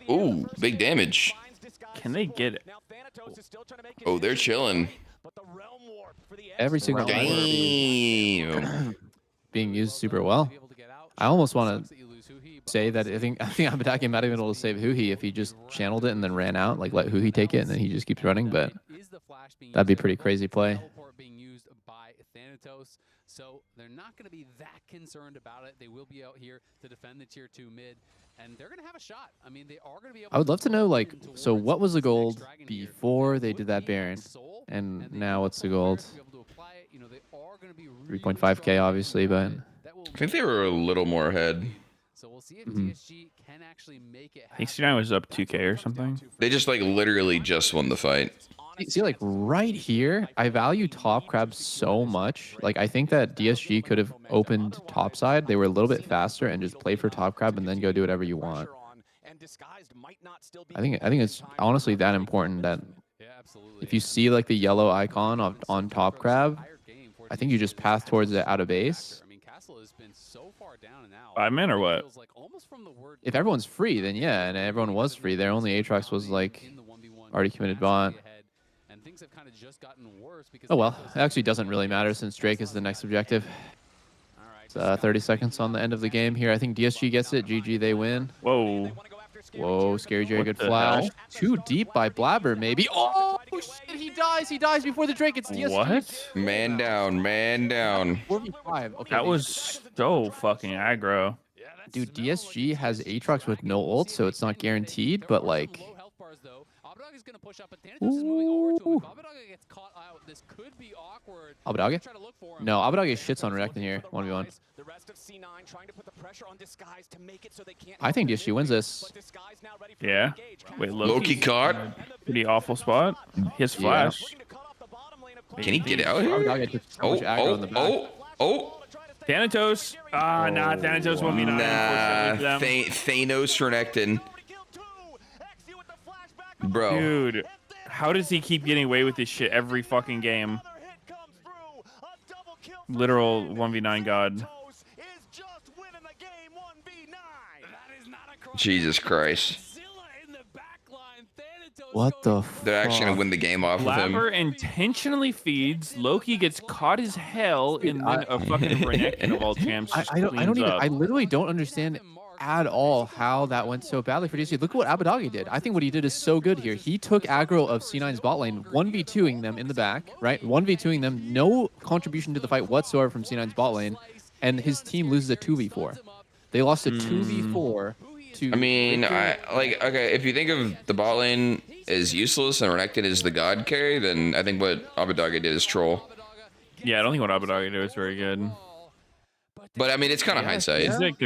Ooh, big damage. Can they get it? Oh, they're chilling. Every single one Damn. being used super well. I almost want to say that I think Abadake might have been able to save Huhi if he just channeled it and then ran out, like let Huhi take it and then he just keeps running, but that'd be a pretty crazy play. So they're not going to be that concerned about it. They will be out here to defend the tier 2 mid, and they're going to have a shot. I mean, they are going to be able I would love to know, like, so what was the gold before they did that Baron? And now what's the gold? 3.5k, obviously, but... I think they were a little more ahead. So we'll see if DSG can actually make it. I think C9 was up 2k or something. They just like literally just won the fight. See, like right here, I value top crab so much. Like, I think that DSG could have opened top side. They were a little bit faster and just play for top crab and then go do whatever you want. I think it's honestly that important that if you see like the yellow icon on top crab, I think you just path towards it out of base. 5 men or what? If everyone's free, then yeah, and everyone was free. Their only Aatrox was like already committed bot. Oh well, it actually doesn't really matter since Drake is the next objective. It's 30 seconds on the end of the game here. I think DSG gets it. GG, they win. Whoa. Whoa, Scary Jerry, What good the flash. hell? Too deep by Blabber, maybe. Oh, shit, he dies. He dies before the Drake. It's DSG. What? Man down, man down. 4v5. Okay, That was so fucking aggro. dude, DSG has Aatrox with no ult, so it's not guaranteed, but like... Is going to push up, but Thanatos is moving over to him. Abadage gets caught out. This could be awkward. Abadage? No, Abadage shits on Renekton here. 1v1. The rest of C9 trying to put the pressure on Disguise to make it so they can't. I think DSG wins this. Yeah. Wait, Loki caught. Pretty awful spot. He has Yeah. flash. Can he get out here? Abbedagge took so much aggro in the back. Thanatos. Nah, Thanatos won't be Nah, unfortunately for them. Thanos Renekton. Bro. Dude, how does he keep getting away with this shit every fucking game? Literal 1v9 god. Jesus Christ. What the They're actually going to win the game off of him. Blabber intentionally feeds. Loki gets caught as hell, and then a fucking Renekton of all champs just I don't cleans even, up. I literally don't understand at all how that went so badly for DC. Look at what Abbedagge did. I think what he did is so good here. He took aggro of C9's bot lane, 1v2ing them in the back, right? 1v2ing them, no contribution to the fight whatsoever from C9's bot lane, and his team loses a 2v4. They lost a 2v4 to... I mean, okay, if you think of the bot lane as useless and Renekton is the god carry, then I think what Abbedagge did is troll. Yeah, I don't think what Abbedagge did was very good. But I mean, it's kind of hindsight. He's like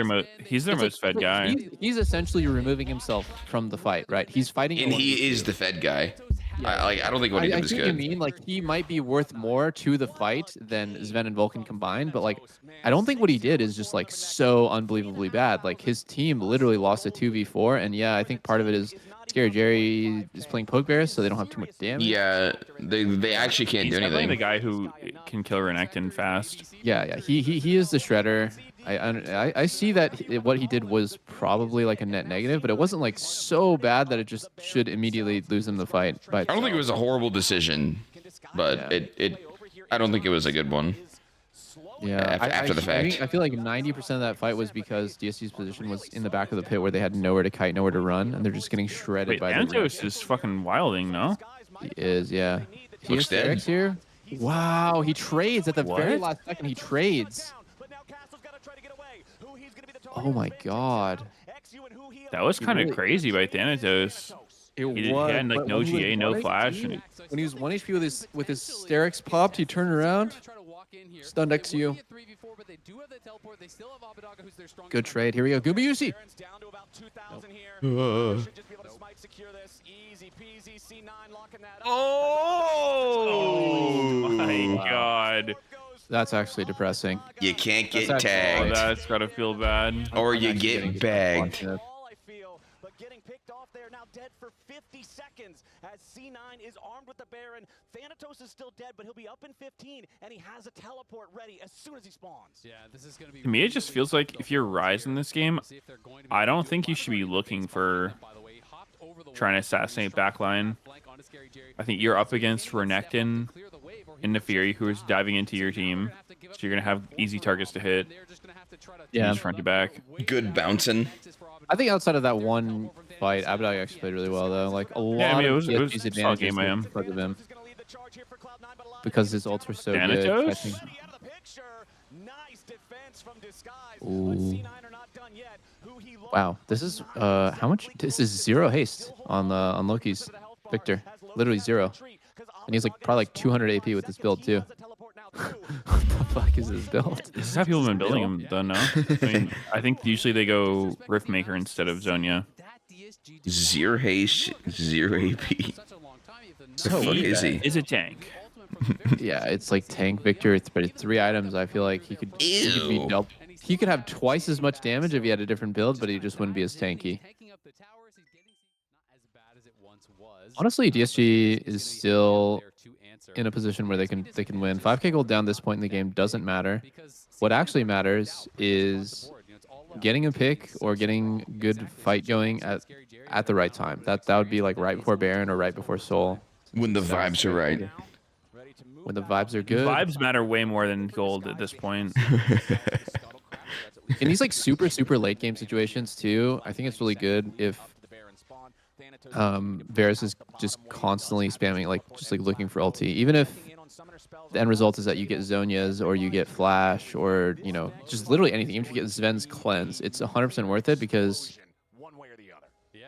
he's their most fed guy. He's essentially removing himself from the fight, right? He's fighting... And he is the fed guy. I don't think what he did was I see good. what you mean. Like, he might be worth more to the fight than Sven and Vulcan combined, but like, I don't think what he did is just like so unbelievably bad. Like, his team literally lost a 2v4, and yeah, I think part of it is Scary Jerry is playing Poke Bears, so they don't have too much damage. Yeah, they actually can't do anything. The guy who can kill Renekton fast. Yeah, he is the shredder. I see that what he did was probably like a net negative, but it wasn't like so bad that it just should immediately lose him the fight. But I don't think it was a horrible decision, but I don't think it was a good one. Yeah, after the fact. I feel like 90% of that fight was because DSG's position was in the back of the pit where they had nowhere to kite, nowhere to run, and they're just getting shredded by the... Meteos is fucking wilding, no? He is, yeah. He Looks has dead. Eric's here. Wow, he trades at the very last second. He trades. Oh my god. That was kind of crazy by Thanatos. It He had like no GA, no flash. And when he was 1 HP with his Sterix popped, he turned around. Stunned next to you. Good trade. Here we go. Gooby UC. Oh my god. That's actually depressing. You can't get That's actually- tagged, That's gotta feel bad. or you I'm actually get getting bagged. But getting picked off there, now dead for 50 seconds as C9 is armed with the Baron. Thanatos is still dead, but he'll be up in 15, and he has a teleport ready as soon as he spawns. Yeah, this is gonna be To me, it just feels like if you're Ryze in this game, I don't think you should be looking for trying to assassinate backline. I think you're up against Renekton and Nefiri, who is diving into your team, so you're gonna have easy targets to hit. Yeah. Just front to back. Good bouncing. I think outside of that one fight, Abbedagge actually played really well, though. Like, a lot I mean, of it was DSG's a solid advantages game by him. because of him. Because his ults were so Thanatos? good. Ooh. Wow, this is how much? This is 0 haste on Loki's Victor, literally 0, and he's like probably like 200 AP with this build too. What the fuck is this build? This is how people have been building him, though, no? I mean, I think usually they go Riftmaker instead of Zhonya. 0 haste, 0 AP. The fuck is he? Is a tank. Yeah, it's like tank Victor, but it's 3 items. I feel like he could be Ew. double. He could have twice as much damage if he had a different build, but he just wouldn't be as tanky. Honestly, DSG is still in a position where they can win. 5k gold down this point in the game doesn't matter. What actually matters is getting a pick or getting good fight going at the right time. That would be like right before Baron or right before Soul. When the vibes are right. When the vibes are good. Vibes matter way more than gold at this point. In these like super late game situations too, I think it's really good if Varus is just constantly spamming, like just like looking for ulti. Even if the end result is that you get Zhonya's or you get Flash or, you know, just literally anything. Even if you get Sven's Cleanse, it's 100% worth it because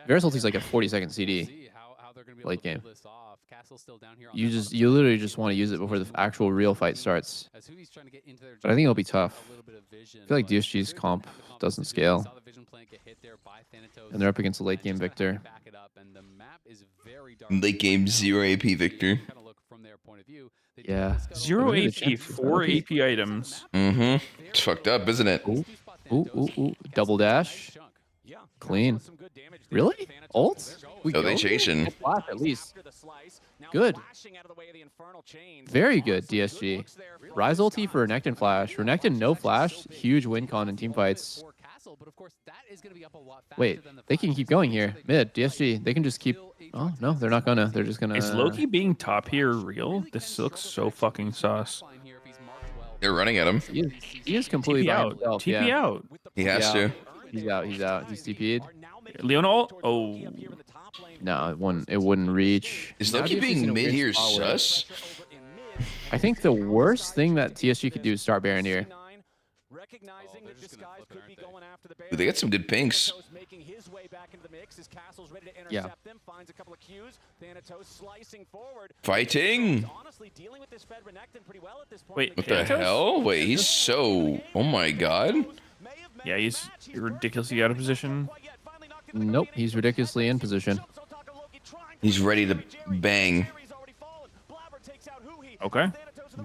Varus ulti is like a 40-second CD late game. You literally just want to use it before the actual real fight starts. But I think it'll be tough. I feel like DSG's comp doesn't scale. And they're up against a late game Victor. Late game 0 AP Victor. Yeah. 0 Maybe the AP, chance is 4 OP. AP items. Mm-hmm. It's fucked up, isn't it? Ooh. Double dash. Clean. Really? Ult? We Oh, they go? chasing. Flash at least. Good. Very good, DSG. Rise ulti for Renekton flash. Renekton no flash. Huge win con in team fights. Wait, they can keep going here. Mid, DSG. They can just keep... Oh, no, they're not gonna. They're just gonna... Is Loki being top here real? This looks so fucking sus. They're running at him. He is completely TP by out. himself. TP Yeah. out. He has to. He's out. He's TP'd. Leon ult? Oh. No, it wouldn't reach. Is Now Loki DSG's in being a mid weird here spot where- sus? I think the worst thing that TSG could do is start Baron here. Recognizing that this guy could be going after the They got some good pinks. making his way back into the mix. His Castle's ready to Yeah. intercept them, finds a couple of Qs. Thanatos slicing forward. Fighting. Honestly, dealing with this Fed Renekton pretty well at this point. Wait, What the Thanatos? hell? Wait, he's so... Oh my god. Yeah, he's ridiculously out of position. Nope, he's ridiculously in position. He's ready to bang. Okay.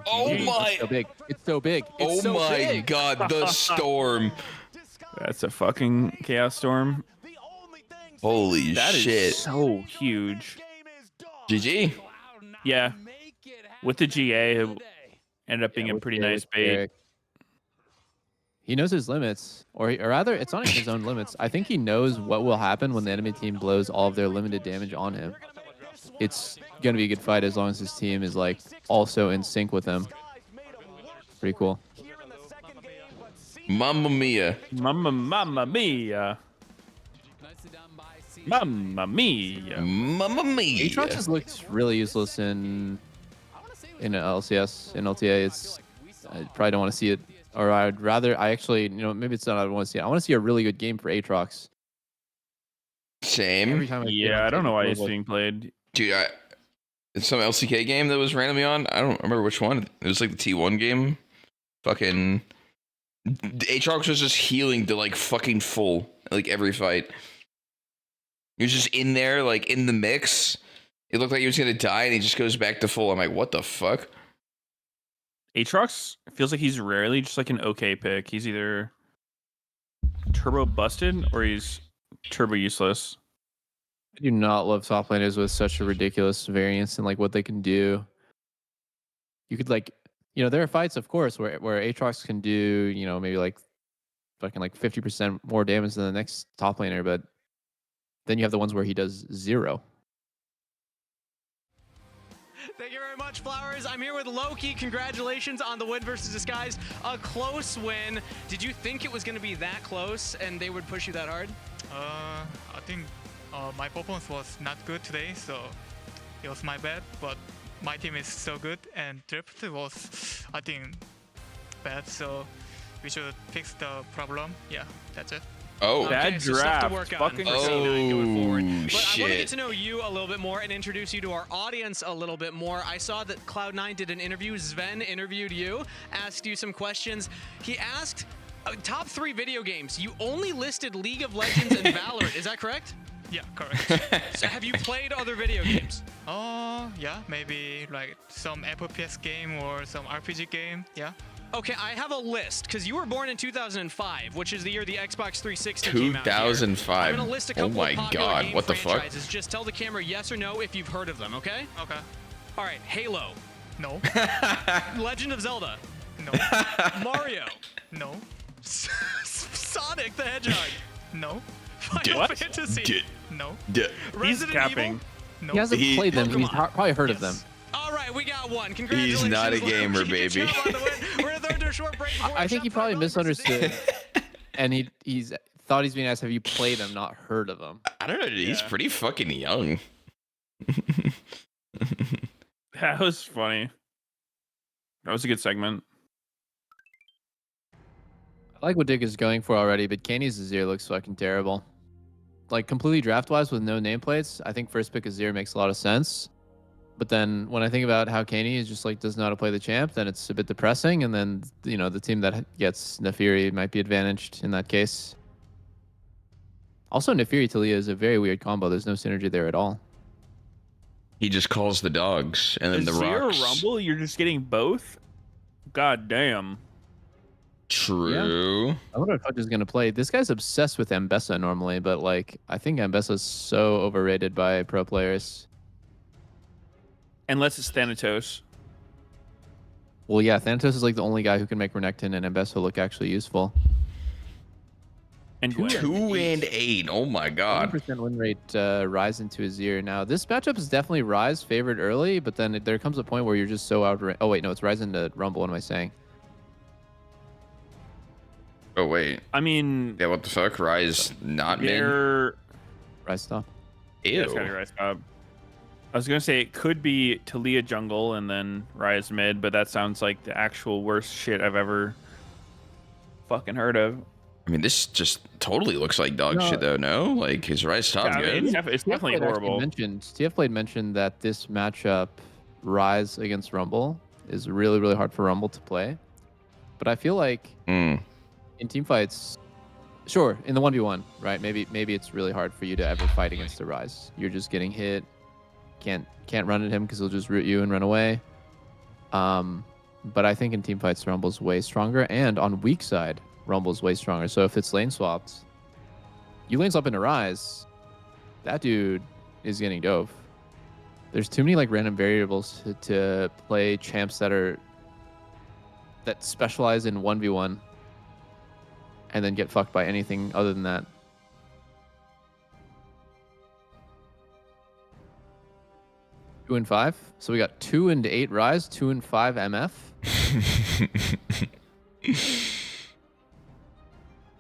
Oh my... So big. It's so big. Oh It's so my big. god, the storm. That's a fucking Chaos Storm. Holy That is shit. so huge. GG. Yeah. With the GA, it ended up being a with pretty Derek, nice bait. Derek. He knows his limits, or rather, it's not even his own limits. I think he knows what will happen when the enemy team blows all of their limited damage on him. It's gonna be a good fight as long as his team is like also in sync with him. Pretty cool. Mamma mia. Mamma mia. Mamma mia. Mamma mia. Aatrox has looked really useless in LCS. In LTA, I probably don't want to see it. Or I'd rather, maybe it's not I want to see it. I want to see a really good game for Aatrox. Same. Every time see Yeah, him, I don't know why it's he's being played. Dude, it's some LCK game that was randomly on. I don't remember which one. It was like the T1 game. Fucking... Aatrox was just healing to like fucking full. Like every fight. He was just in there, like in the mix. It looked like he was gonna die and he just goes back to full. I'm like, what the fuck? Aatrox feels like he's rarely just like an okay pick. He's either turbo busted or he's turbo useless. I do not love top laners with such a ridiculous variance in like what they can do. You could like, there are fights, of course, where Aatrox can do, maybe like fucking like 50% more damage than the next top laner, but then you have the ones where he does 0. Thank you very much, Flowers. I'm here with Loki. Congratulations on the win versus Disguise. A close win. Did you think it was going to be that close and they would push you that hard? I think my performance was not good today, so it was my bad. But my team is so good, and drift was, I think, bad. So we should fix the problem. Yeah, that's it. Oh. Bad so stuff to draft. work on Fucking for C9 going forward. Oh, But I want to get shit. to know you a little bit more and introduce you to our audience a little bit more. I saw that Cloud9 did an interview. Sven interviewed you, asked you some questions. He asked top 3 video games. You only listed League of Legends and Valorant. Is that correct? Yeah, correct. So have you played other video games? Yeah, maybe like some FPS game or some RPG game. Yeah. Okay, I have a list, because you were born in 2005, which is the year the Xbox 360 came out here. 2005. I'm going to list a Oh couple my of popular god, game what the fuck? franchises. Just tell the camera yes or no if you've heard of them, okay? Okay. All right, Halo, No. Legend of Zelda, No. Mario, No. Sonic the Hedgehog, No. Final What? Fantasy, No. He's Resident capping. Evil. No. He hasn't He- played them, but he's Pokemon. probably heard of them. All right, we got one. Congratulations. He's not a Loki. gamer, Good baby. job on the win. We're going to throw it to a short break. before I our think he shot probably fight versus misunderstood. And he's thought he's being asked, have you played them, not heard of them? I don't know, dude. He's Yeah. pretty fucking young. That was funny. That was a good segment. I like what Dick is going for already, but Candy's Azir looks fucking terrible. Like, completely draft-wise with no nameplates, I think first pick Azir makes a lot of sense. But then when I think about how Candy is just like does not know how to play the champ, then it's a bit depressing. And then, the team that gets Nefiri might be advantaged in that case. Also, Nefiri Talia is a very weird combo. There's no synergy there at all. He just calls the dogs and then the Azir rocks. Rumble, you're just getting both? God damn. True. I wonder if Fudge is going to play. This guy's obsessed with Ambessa normally, but like I think Ambessa's so overrated by pro players. Unless it's Thanatos. Well, yeah, Thanatos is like the only guy who can make Renekton and Ambessa look actually useful. And 2 and 8. Oh my god. 100% win rate Rise into Azir. Now, this matchup is definitely Rise favored early, but then there comes a point where you're just so out. Oh, wait, no, it's Rise into Rumble. What am I saying? Oh wait. I mean, Yeah, what the fuck? Rise not mid. they're... Rise stop. Yeah, it's Ew. gotta be Rise top. I was gonna say it could be Talia jungle and then Rise mid, but that sounds like the actual worst shit I've ever fucking heard of. I mean, this just totally looks like dog shit, though. No, like his Rise top Yeah, I good. mean, it's definitely horrible. TF Blade mentioned that this matchup, Rise against Rumble, is really, really hard for Rumble to play. But I feel like in team fights, sure, in the 1v1, right? Maybe it's really hard for you to ever fight against a Rise. You're just getting hit. Can't run at him because he'll just root you and run away. But I think in team fights, Rumble's way stronger, and on weak side, Rumble's way stronger. So if it's lane swapped, you lane swap into Rise, that dude is getting dove. There's too many like random variables to play champs that specialize in 1v1 and then get fucked by anything other than that. Two and 5. So we got 2 and 8 Rise, 2 and 5 MF.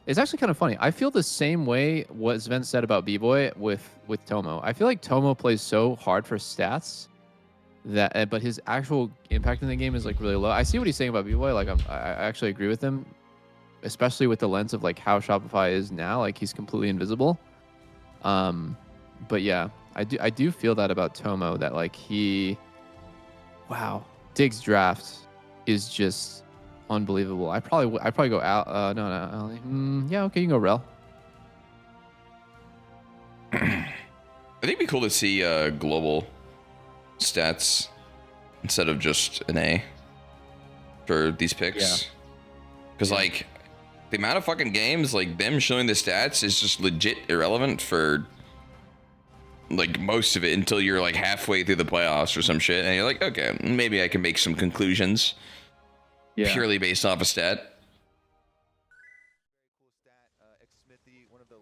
It's actually kind of funny. I feel the same way what Sven said about B-Boy with Tomo. I feel like Tomo plays so hard for stats that, but his actual impact in the game is like really low. I see what he's saying about B-Boy. Like I actually agree with him, especially with the lens of like how Shopify is now. Like he's completely invisible. But yeah, I do feel that about Tomo, that like Dig's draft is just unbelievable. I probably go out. No. Yeah, okay, you can go Rel. I think it'd be cool to see global stats instead of just an A for these picks. Because like the amount of fucking games, like them showing the stats is just legit irrelevant for like most of it until you're like halfway through the playoffs or some shit, and you're like, okay, maybe I can make some conclusions purely based off a stat.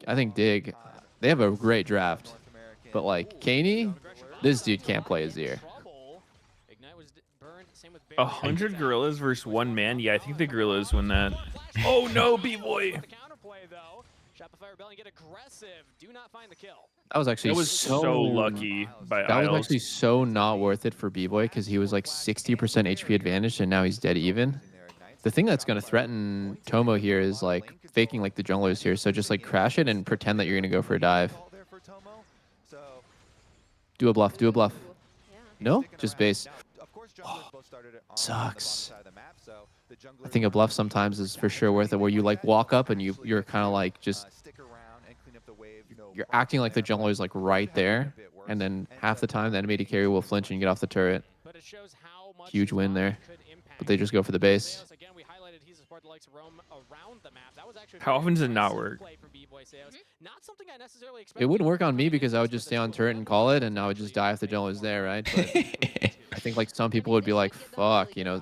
I think Dig, they have a great draft, but like Kaney, this dude can't play Azir. 100 gorillas versus 1 man. Yeah, I think the gorillas win that. Oh no, B-Boy. That was actually so lucky by That was Isles. actually so not worth it for B-Boy because he was like 60% HP advantage and now he's dead even. The thing that's going to threaten Tomo here is like faking like the junglers here. So just like crash it and pretend that you're going to go for a dive. Do a bluff. No? Just base. Oh, sucks. I think a bluff sometimes is for sure worth it, where you like walk up and you're kind of like just you're acting like the jungler is like right there, and then half the time the enemy carry will flinch and get off the turret. Huge win there, but they just go for the base. How often does it not work? It wouldn't work on me because I would just stay on turret and call it, and I would just die if the jungler is there, right? But I think like some people would be like, fuck, you know,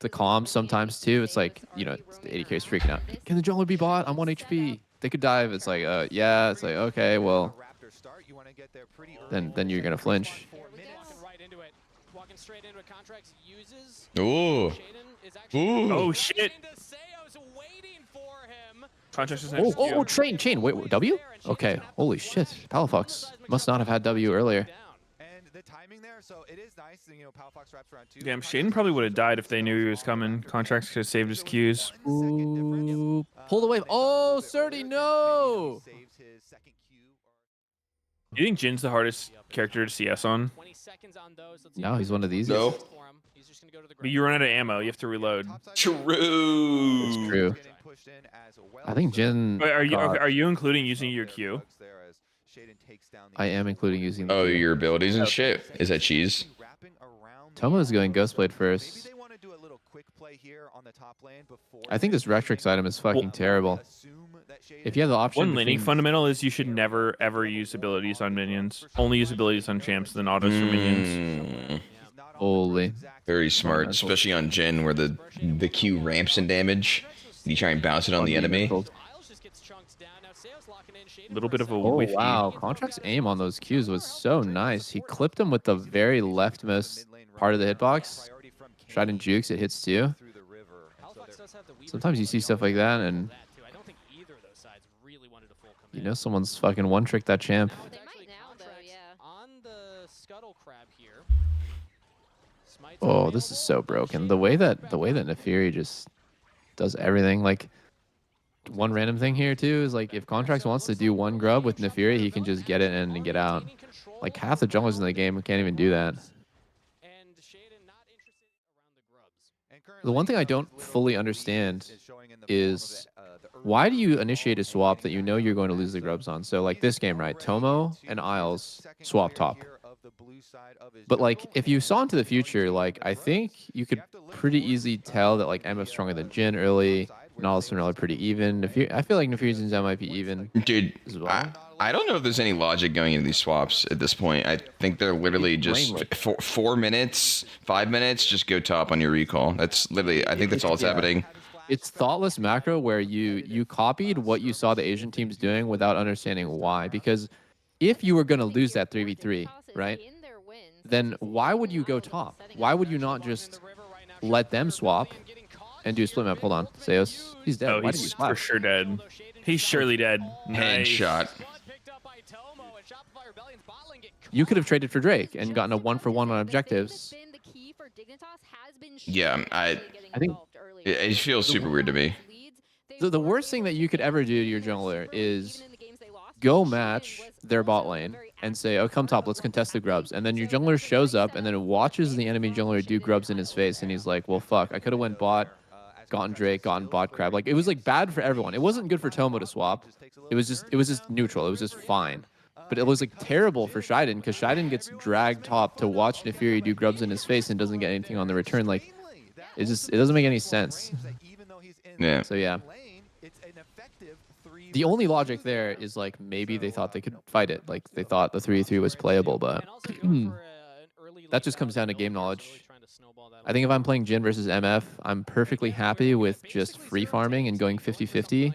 the comms sometimes too. It's like, you know, the AD carry's freaking out. Can the jungler be bought? I'm 1 HP. They could dive. It's like, yeah. It's like, okay, well, then you're gonna flinch. Ooh. Oh shit. Contracts is next. Oh, chain. Wait, W? Okay, holy shit. Palafox must not have had W earlier. Damn, Shaden probably would have died if they knew he was coming. Contracts could have saved his Qs. Ooh, pull the wave. Oh, Surdy, no! Do you think Jin's the hardest character to CS on? No, he's one of these. No. But you run out of ammo, you have to reload. True. It's true. I think Jin. Wait, are you including using your Q? I am including using the Oh, Q. your abilities and shit. Is that cheese? Tomo's going Ghostblade first. I think this Rectrix item is fucking terrible. If you have the option One laning between... fundamental is you should never ever use abilities on minions. Only use abilities on champs, then autos for minions. Holy. Very smart, especially on Jhin where the Q ramps in damage. You try and bounce it on the enemy. A little bit of a Oh, whiffy. wow. Contract's aim on those Qs was so nice. He clipped him with the very leftmost part of the hitbox. Shot in jukes, it hits too. Sometimes you see stuff like that, and you know someone's fucking one-trick that champ. They might now, though, yeah. On the scuttle crab here. Oh, this is so broken. The way that Nefiri just does everything, like one random thing here too is like if Contracts wants to do one grub with Nefiri, he can just get it in and get out. Like half the junglers in the game can't even do that. The one thing I don't fully understand is why do you initiate a swap that you know you're going to lose the grubs on? So like this game, right? Tomo and Isles swap top. But like if you saw into the future, like I think you could pretty easily tell that like MF's stronger than Jhin early. Nautilus and Rel are pretty even. I feel like Nefiri's and Zen might be even. Dude, as well. I don't know if there's any logic going into these swaps at this point. I think they're literally just 4 minutes, 5 minutes, just go top on your recall. That's literally, I think that's all that's happening. It's thoughtless macro where you copied what you saw the Asian teams doing without understanding why. Because if you were going to lose that 3v3, right, then why would you go top? Why would you not just let them swap and do a split map? Hold on. Seos, he's dead. Oh, Why did you he's flash? for sure dead. He's surely dead. Nice. Headshot. You could have traded for Drake and gotten a 1-for-1 on objectives. Yeah, I think it feels super weird to me. The worst thing that you could ever do to your jungler is go match their bot lane and say, oh, come top, let's contest the grubs. And then your jungler shows up and then watches the enemy jungler do grubs in his face. And he's like, well, fuck, I could have went bot, gotten Drake, gotten bot crab. Like, it was like bad for everyone. It wasn't good for Tomo to swap. It was just neutral. It was just fine. But it was like terrible for Shiden because Shiden gets dragged top to watch Nefiri do grubs in his face and doesn't get anything on the return. Like, it doesn't make any sense. Yeah. So yeah. The only logic there is like maybe they thought they could fight it. Like they thought the 3v3 was playable, but that just comes down to game knowledge. I think if I'm playing Jhin versus MF, I'm perfectly happy with just free farming and going 50-50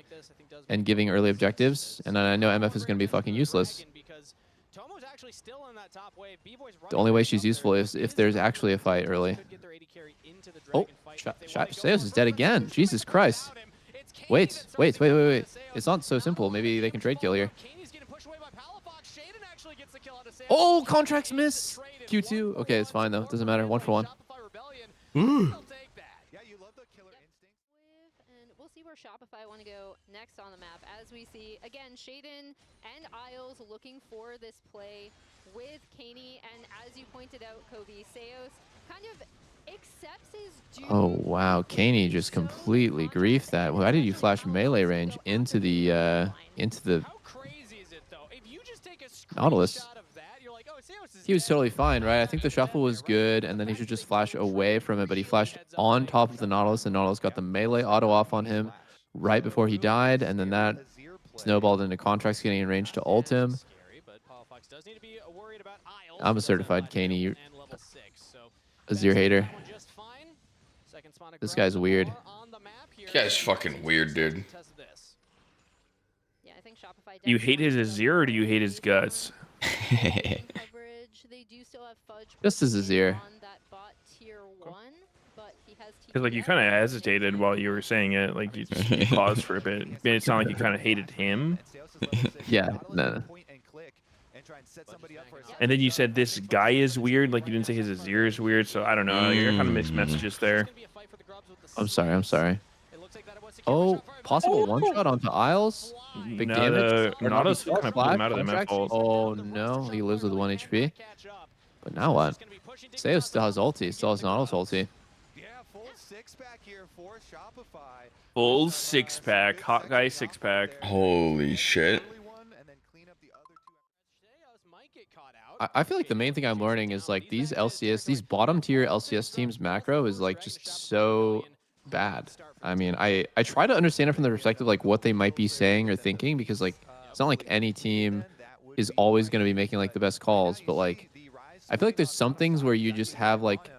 and giving early objectives. And then I know MF is going to be fucking useless. The only way she's useful is if there's actually a fight early. Oh, Seos is dead again. Jesus Christ. Wait. It's not so simple. Maybe they can trade kill here. Oh, Contracts miss. Q2. Okay, it's fine though. Doesn't matter. 1-for-1. And we'll see where Shopify want to go next on the map. As we see, again, Shaden and Isles looking for this play with Kaney. And as you pointed out, Kobe, Seos kind of accepts his doom. Oh, wow. Kaney just completely griefed that. Why did you flash melee range into the Nautilus? He was totally fine, right? I think the shuffle was good, and then he should just flash away from it, but he flashed on top of the Nautilus, and Nautilus got the melee auto off on him right before he died, and then that snowballed into Contracts getting in range to ult him. I'm a certified Kaney Azir hater. This guy's weird. This guy's fucking weird, dude. Yeah, I think Shopify You hate his Azir or do you hate his guts? They do still have Fudge Just as Azir. on that bot tier 1, but he has Because like you kind of hesitated while you were saying it, like you paused for a bit. It made it sound like you kind of hated him. Yeah, no. And then you said this guy is weird, like you didn't say his Azir is weird. So I don't know. You're kind of mixed messages there. I'm sorry. Oh, possible one-shot onto Isles? Big damage? Nautilus kind of put him out of the map ult. Oh no, he lives with 1 HP. But now what? Seos still has ulti, still has Nautilus ulti. Full 6-pack, hot guy 6-pack. Holy shit. I feel like the main thing I'm learning is like these LCS, these bottom tier LCS teams macro is like just so bad. I mean, I try to understand it from the perspective like what they might be saying or thinking, because like it's not like any team is always going to be making like the best calls, but like I feel like there's some things where you just have like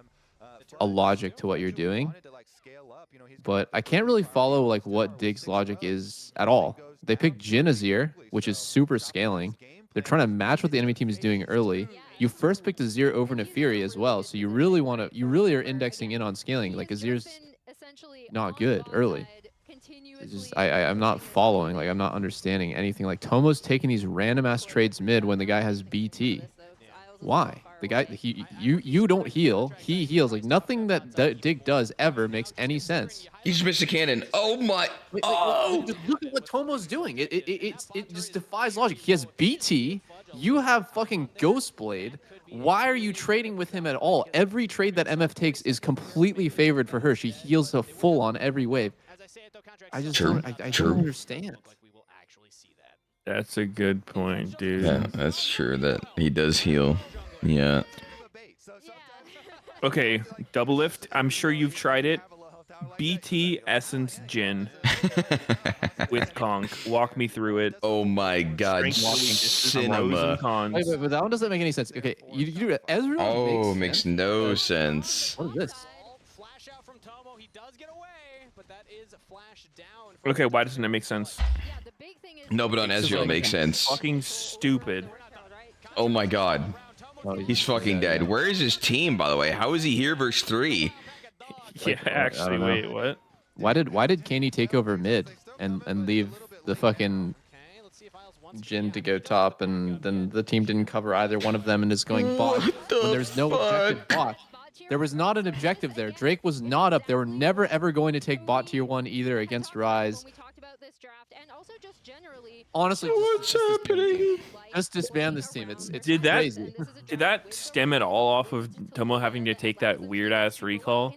a logic to what you're doing, but I can't really follow like what Dig's logic is at all. They pick Jhin Azir, which is super scaling. They're trying to match what the enemy team is doing early. You first picked Azir over Nefiri as well, so you really are indexing in on scaling. Like Azir's not good early. It's just I'm not following. Like I'm not understanding anything. Like Tomo's taking these random ass trades mid when the guy has BT. Why? The guy you don't heal. He heals. Like nothing that Dig does ever makes any sense. He just missed a cannon. Oh my! Just look at what Tomo's doing. It just defies logic. He has BT. You have fucking Ghostblade. Why are you trading with him at all? Every trade that MF takes is completely favored for her. She heals a full on every wave. I just don't understand. That's a good point, dude. Yeah, that's true that he does heal. Yeah. Okay, Doublelift. I'm sure you've tried it. BT Essence Gin with Conk. Walk me through it. Oh my God, cinema. Wait, but that one doesn't make any sense. Okay, you do it. Ezreal. Oh, makes no sense. What is this? Flash out from Tomo. He does get away, but that is a flash down. Okay, why doesn't it make sense? No, but on Ezreal it makes sense. Fucking stupid. Oh my God. He's fucking dead. Where is his team, by the way? How is he here versus 3? Yeah, actually, wait, what? Why did Caney take over mid and leave the fucking Jhin to go top, and then the team didn't cover either one of them and is going bot when there's no objective bot? There was not an objective there. Drake was not up. They were never ever going to take bot tier 1 either against Ryze. Honestly, what's happening? Just disband this team. It's Did crazy. that stem at all off of Tomo having to take that weird ass recall?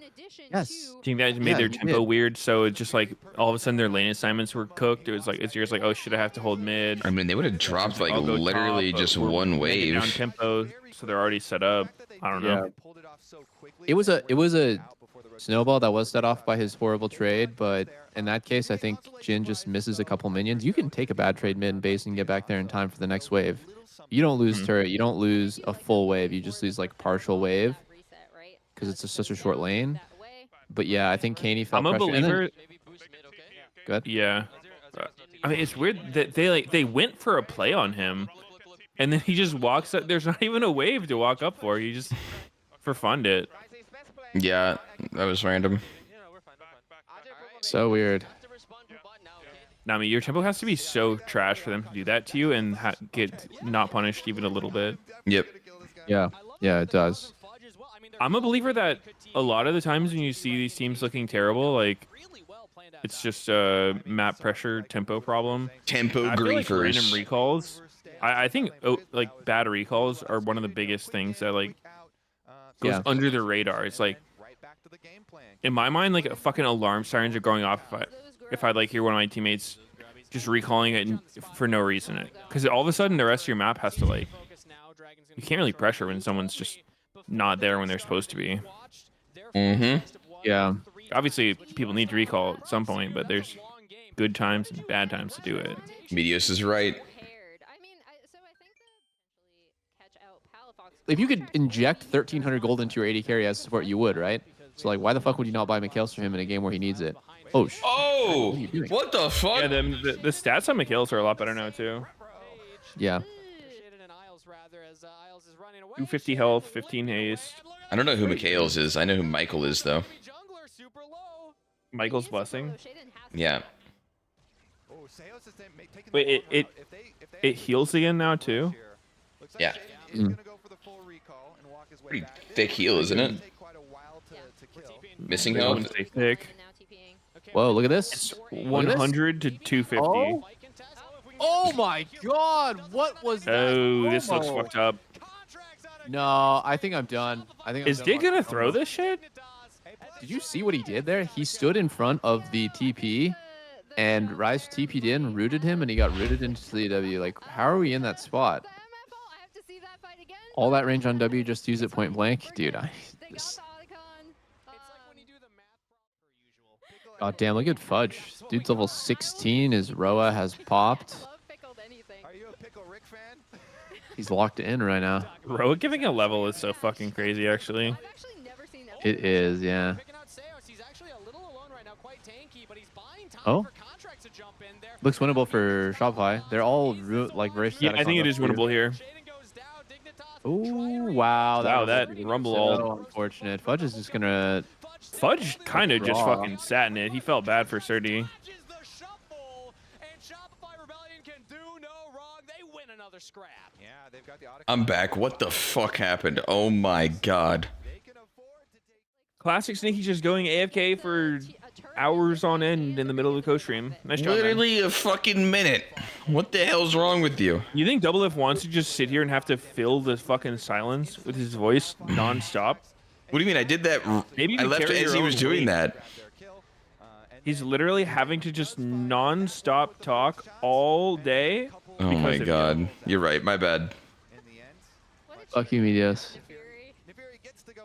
Yes. Do you think that made their tempo weird? So it just like all of a sudden their lane assignments were cooked. It was like it's like, oh shit, I have to hold mid. I mean, they would have dropped like I'll go literally top, just but we're one making down wave. tempo, so they're already set up. I don't know. It was a snowball that was set off by his horrible trade, but in that case, I think Jhin just misses a couple minions. You can take a bad trade mid and base and get back there in time for the next wave. You don't lose turret. You don't lose a full wave. You just lose like partial wave because it's such a short lane. But yeah, I think Caney felt I'm a pressure. believer. Good. Yeah. I mean, it's weird that they went for a play on him, and then he just walks up. There's not even a wave to walk up for. He just for fun it. Yeah, that was random. So weird. Now, I mean, your tempo has to be so trash for them to do that to you and get not punished even a little bit. Yep. Yeah, it does. I'm a believer that a lot of the times when you see these teams looking terrible, like it's just a map pressure tempo problem. Tempo I feel like griefers. random recalls. I think like bad recalls are one of the biggest things that like goes under the radar. It's like in my mind, like fucking alarm sirens are going off if I like hear one of my teammates just recalling it for no reason. Because all of a sudden the rest of your map has to like you can't really pressure when someone's just not there when they're supposed to be. Yeah. Obviously, people need to recall at some point, but there's good times and bad times to do it. Meteos is right. If you could inject 1,300 gold into your AD carry as support, you would, right? So like, why the fuck would you not buy Meteos for him in a game where he needs it? Oh, what the fuck? Yeah, the stats on Meteos are a lot better now too. Yeah. 250 health, 15 haste. I don't know who Mikhails is. I know who Michael is though. Michael's blessing. Yeah. Wait, it heals again now too. Yeah. Pretty thick heal, isn't it? Missing I health. wouldn't say thick. Whoa, look at this. It's 100 to 250. Oh my god, what was that? Oh, this looks fucked up. No, I think I'm done. Is Dig gonna throw this shit? Did you see what he did there? He stood in front of the TP, and Ryze TP'd in, rooted him, and he got rooted into the W. Like, how are we in that spot? All that range on W, just use it point blank, dude. God damn, look at Fudge. Dude's level 16. His Roa has popped. Are you a Pickle Rick fan? He's locked in right now. Roa giving a level is so fucking crazy, actually. It is, yeah. Oh, looks winnable for Shopify. They're all like very Yeah, static I think on it is the winnable here. Ooh, wow. Wow, was that really rumble so ult. unfortunate. Fudge is just gonna. Fudge kind of just Draw. fucking sat in it. He felt bad for Surdy. I'm back. What the fuck happened? Oh my god. Classic Sneaky just going AFK for hours on end in the middle of the co-stream. Nice job, man. Literally a fucking minute. What the hell's wrong with you? You think Doublelift wants to just sit here and have to fill the fucking silence with his voice nonstop? What do you mean? I did that. Maybe I you left carry as your he own was doing weight. that. He's literally having to just nonstop talk all day. Oh my because of god. you. You're right. My bad. Fuck you, Meteos.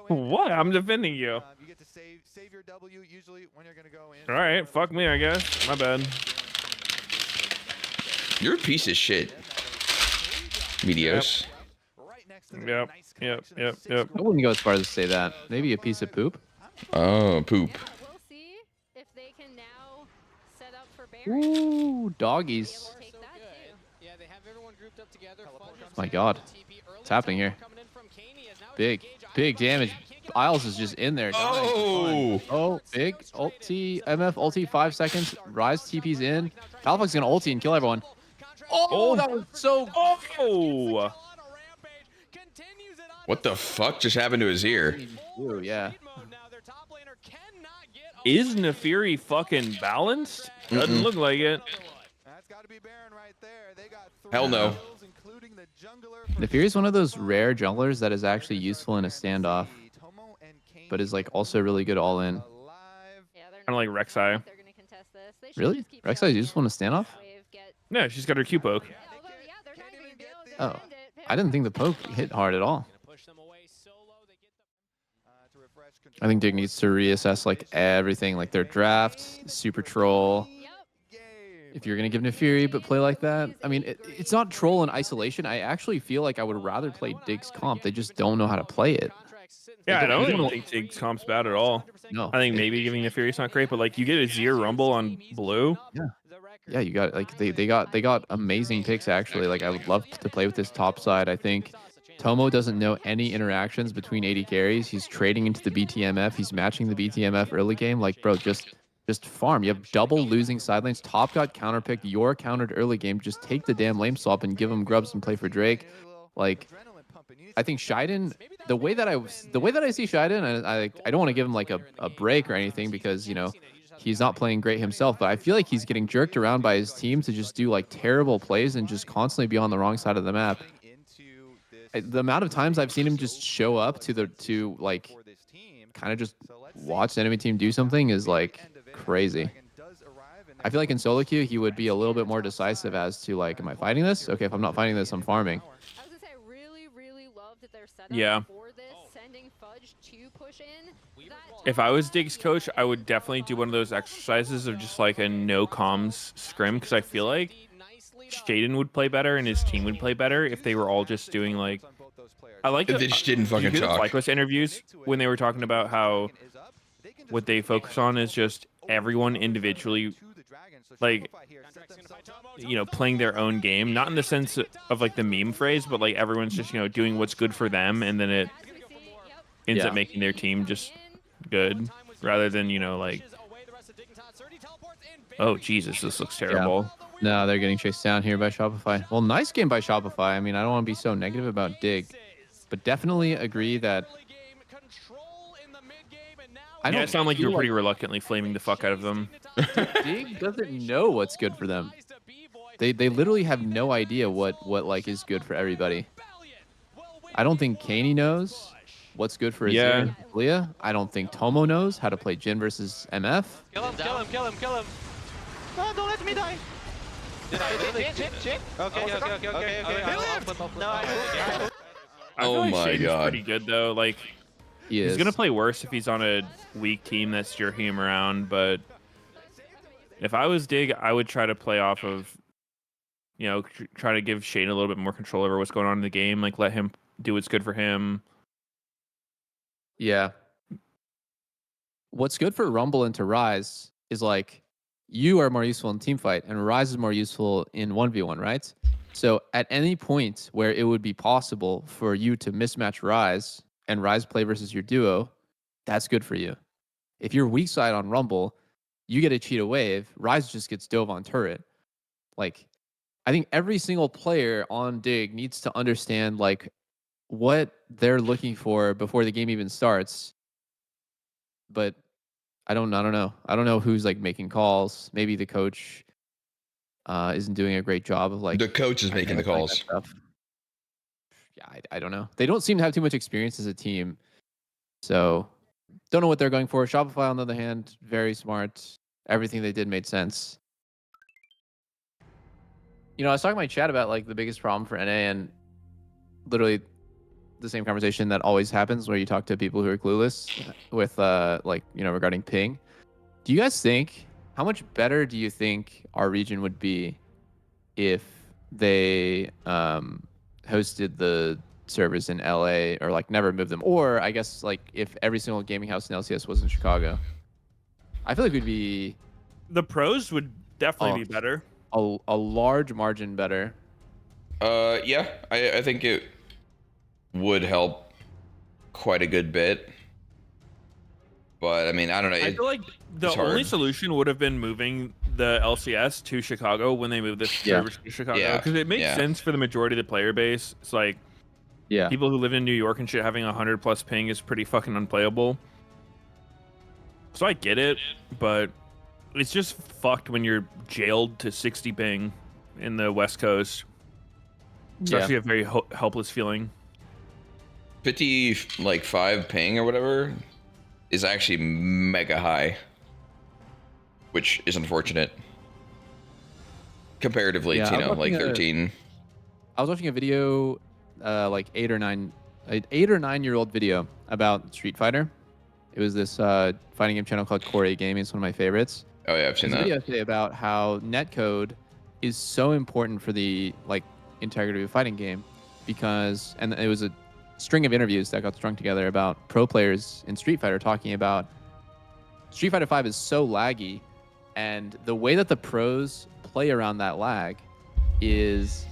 What? I'm defending you. You get to save your W usually when you're gonna go in. All right, fuck me, I guess. My bad. You're a piece of shit. Meteos. Yep. I wouldn't go as far as to say that. Maybe a piece of poop. Oh, poop. We'll see if they can now set up for Baron. Ooh, doggies. Take that too. My god. What's happening here? Big damage. Isles is just in there. Oh! Oh, big ulti. MF ulti, 5 seconds. Rise TP's in. Falfoc's gonna ulti and kill everyone. Oh, that was so. Oh! What the fuck just happened to his ear? Ooh, yeah. Is Nefiri fucking balanced? Doesn't look like it. That's got to be Baron right there. They got Hell no. kills, including the jungler. Nefiri is one of those rare junglers that is actually useful in a standoff, but is like also really good all in. Kind of like Rek'Sai. Really? Rek'Sai is useful in a standoff? No, she's got her Q poke. Oh, I didn't think the poke hit hard at all. I think Dig needs to reassess like everything, like their draft, super troll. If you're gonna give Nefiri but play like that, I mean, it's not troll in isolation. I actually feel like I would rather play Dig's comp. They just don't know how to play it. Yeah, I don't don't- even think Dig's comp's bad at all. No, I think maybe giving Nefiri's not great, but like you get a Zir Rumble on blue. yeah, you got like they got amazing picks actually. Like I would love to play with this top side. I think Tomo doesn't know any interactions between 80 carries. He's trading into the BTMF. He's matching the BTMF early game. Like, bro, just farm. You have double losing side lanes. Top got counterpicked. You're countered early game. Just take the damn lane swap and give him grubs and play for Drake. Like, I think Shiden, the way that I see Shiden, I don't want to give him like a break or anything because, you know, he's not playing great himself, but I feel like he's getting jerked around by his team to just do like terrible plays and just constantly be on the wrong side of the map. The amount of times I've seen him just show up to like kind of just watch the enemy team do something is like crazy. I feel like in solo queue he would be a little bit more decisive as to like, am I fighting this? Okay, if I'm not fighting this, I'm farming. I was gonna say, I really love that they're set up Yeah. for this, sending Fudge to push in. If I was Dig's coach, I would definitely do one of those exercises of just like a no comms scrim because I feel like Shaden would play better and his team would play better if they were all just doing like. I like If they just didn't fucking talk. Lycos interviews when they were talking about how what they focus on is just everyone individually, like, you know, playing their own game, not in the sense of like the meme phrase, but like everyone's just, you know, doing what's good for them, and then it ends Yeah. up making their team just good rather than, you know, like, oh Jesus, this looks terrible. No, they're getting chased down here by Shopify. Well, nice game by Shopify. I mean, I don't want to be so negative about Dig, but definitely agree that. Yeah, it sounded like you were pretty reluctantly flaming the fuck out of them. Dig doesn't know what's good for them. They literally have no idea what like is good for everybody. I don't think Kaney knows what's good for Azir and Leah. I don't think Tomo knows how to play Jhin versus MF. Kill him. No, don't let me die. Okay. I feel Oh like my Shaden's God. pretty good though. Like he's gonna play worse if he's on a weak team that's jerking him around. But if I was Dig, I would try to play off of, you know, try to give Shaden a little bit more control over what's going on in the game. Like let him do what's good for him. Yeah. What's good for Rumble and to Rise is like you are more useful in team fight and Rise is more useful in 1v1, right? So at any point where it would be possible for you to mismatch Rise and Rise play versus your duo, that's good for you. If you're weak side on Rumble, you get a cheetah wave, Rise just gets dove on turret. Like, I think every single player on Dig needs to understand like what they're looking for before the game even starts. But I don't know. I don't know who's like making calls. Maybe the coach isn't doing a great job of like The coach is making the calls. Stuff. Yeah, I don't know. They don't seem to have too much experience as a team. So don't know what they're going for. Shopify, on the other hand, very smart. Everything they did made sense. You know, I was talking to my chat about like the biggest problem for NA and literally the same conversation that always happens where you talk to people who are clueless with like, you know, regarding ping. Do you guys think, how much better do you think our region would be if they hosted the servers in LA or like never moved them? Or I guess like if every single gaming house in LCS was in Chicago? I feel like we'd be... The pros would definitely be better. A large margin better. Yeah, I think it would help quite a good bit. But I mean, I don't know. I feel like the only solution would have been moving the LCS to Chicago when they moved this server to Chicago, because it makes sense for the majority of the player base. It's like people who live in New York and shit having 100+ ping is pretty fucking unplayable. So I get it, but it's just fucked when you're jailed to 60 ping in the West Coast. It's actually a very helpless feeling. 55 ping or whatever is actually mega high, which is unfortunate comparatively to, you know, like 13. I was watching a video, like 8 or 9-year-old video about Street Fighter. It was this fighting game channel called Core 8 Gaming. It's one of my favorites. Oh yeah, I've seen that. Video today about how netcode is so important for the like integrity of a fighting game, because, and it was a string of interviews that got strung together about pro players in Street Fighter talking about Street Fighter 5 is so laggy, and the way that the pros play around that lag is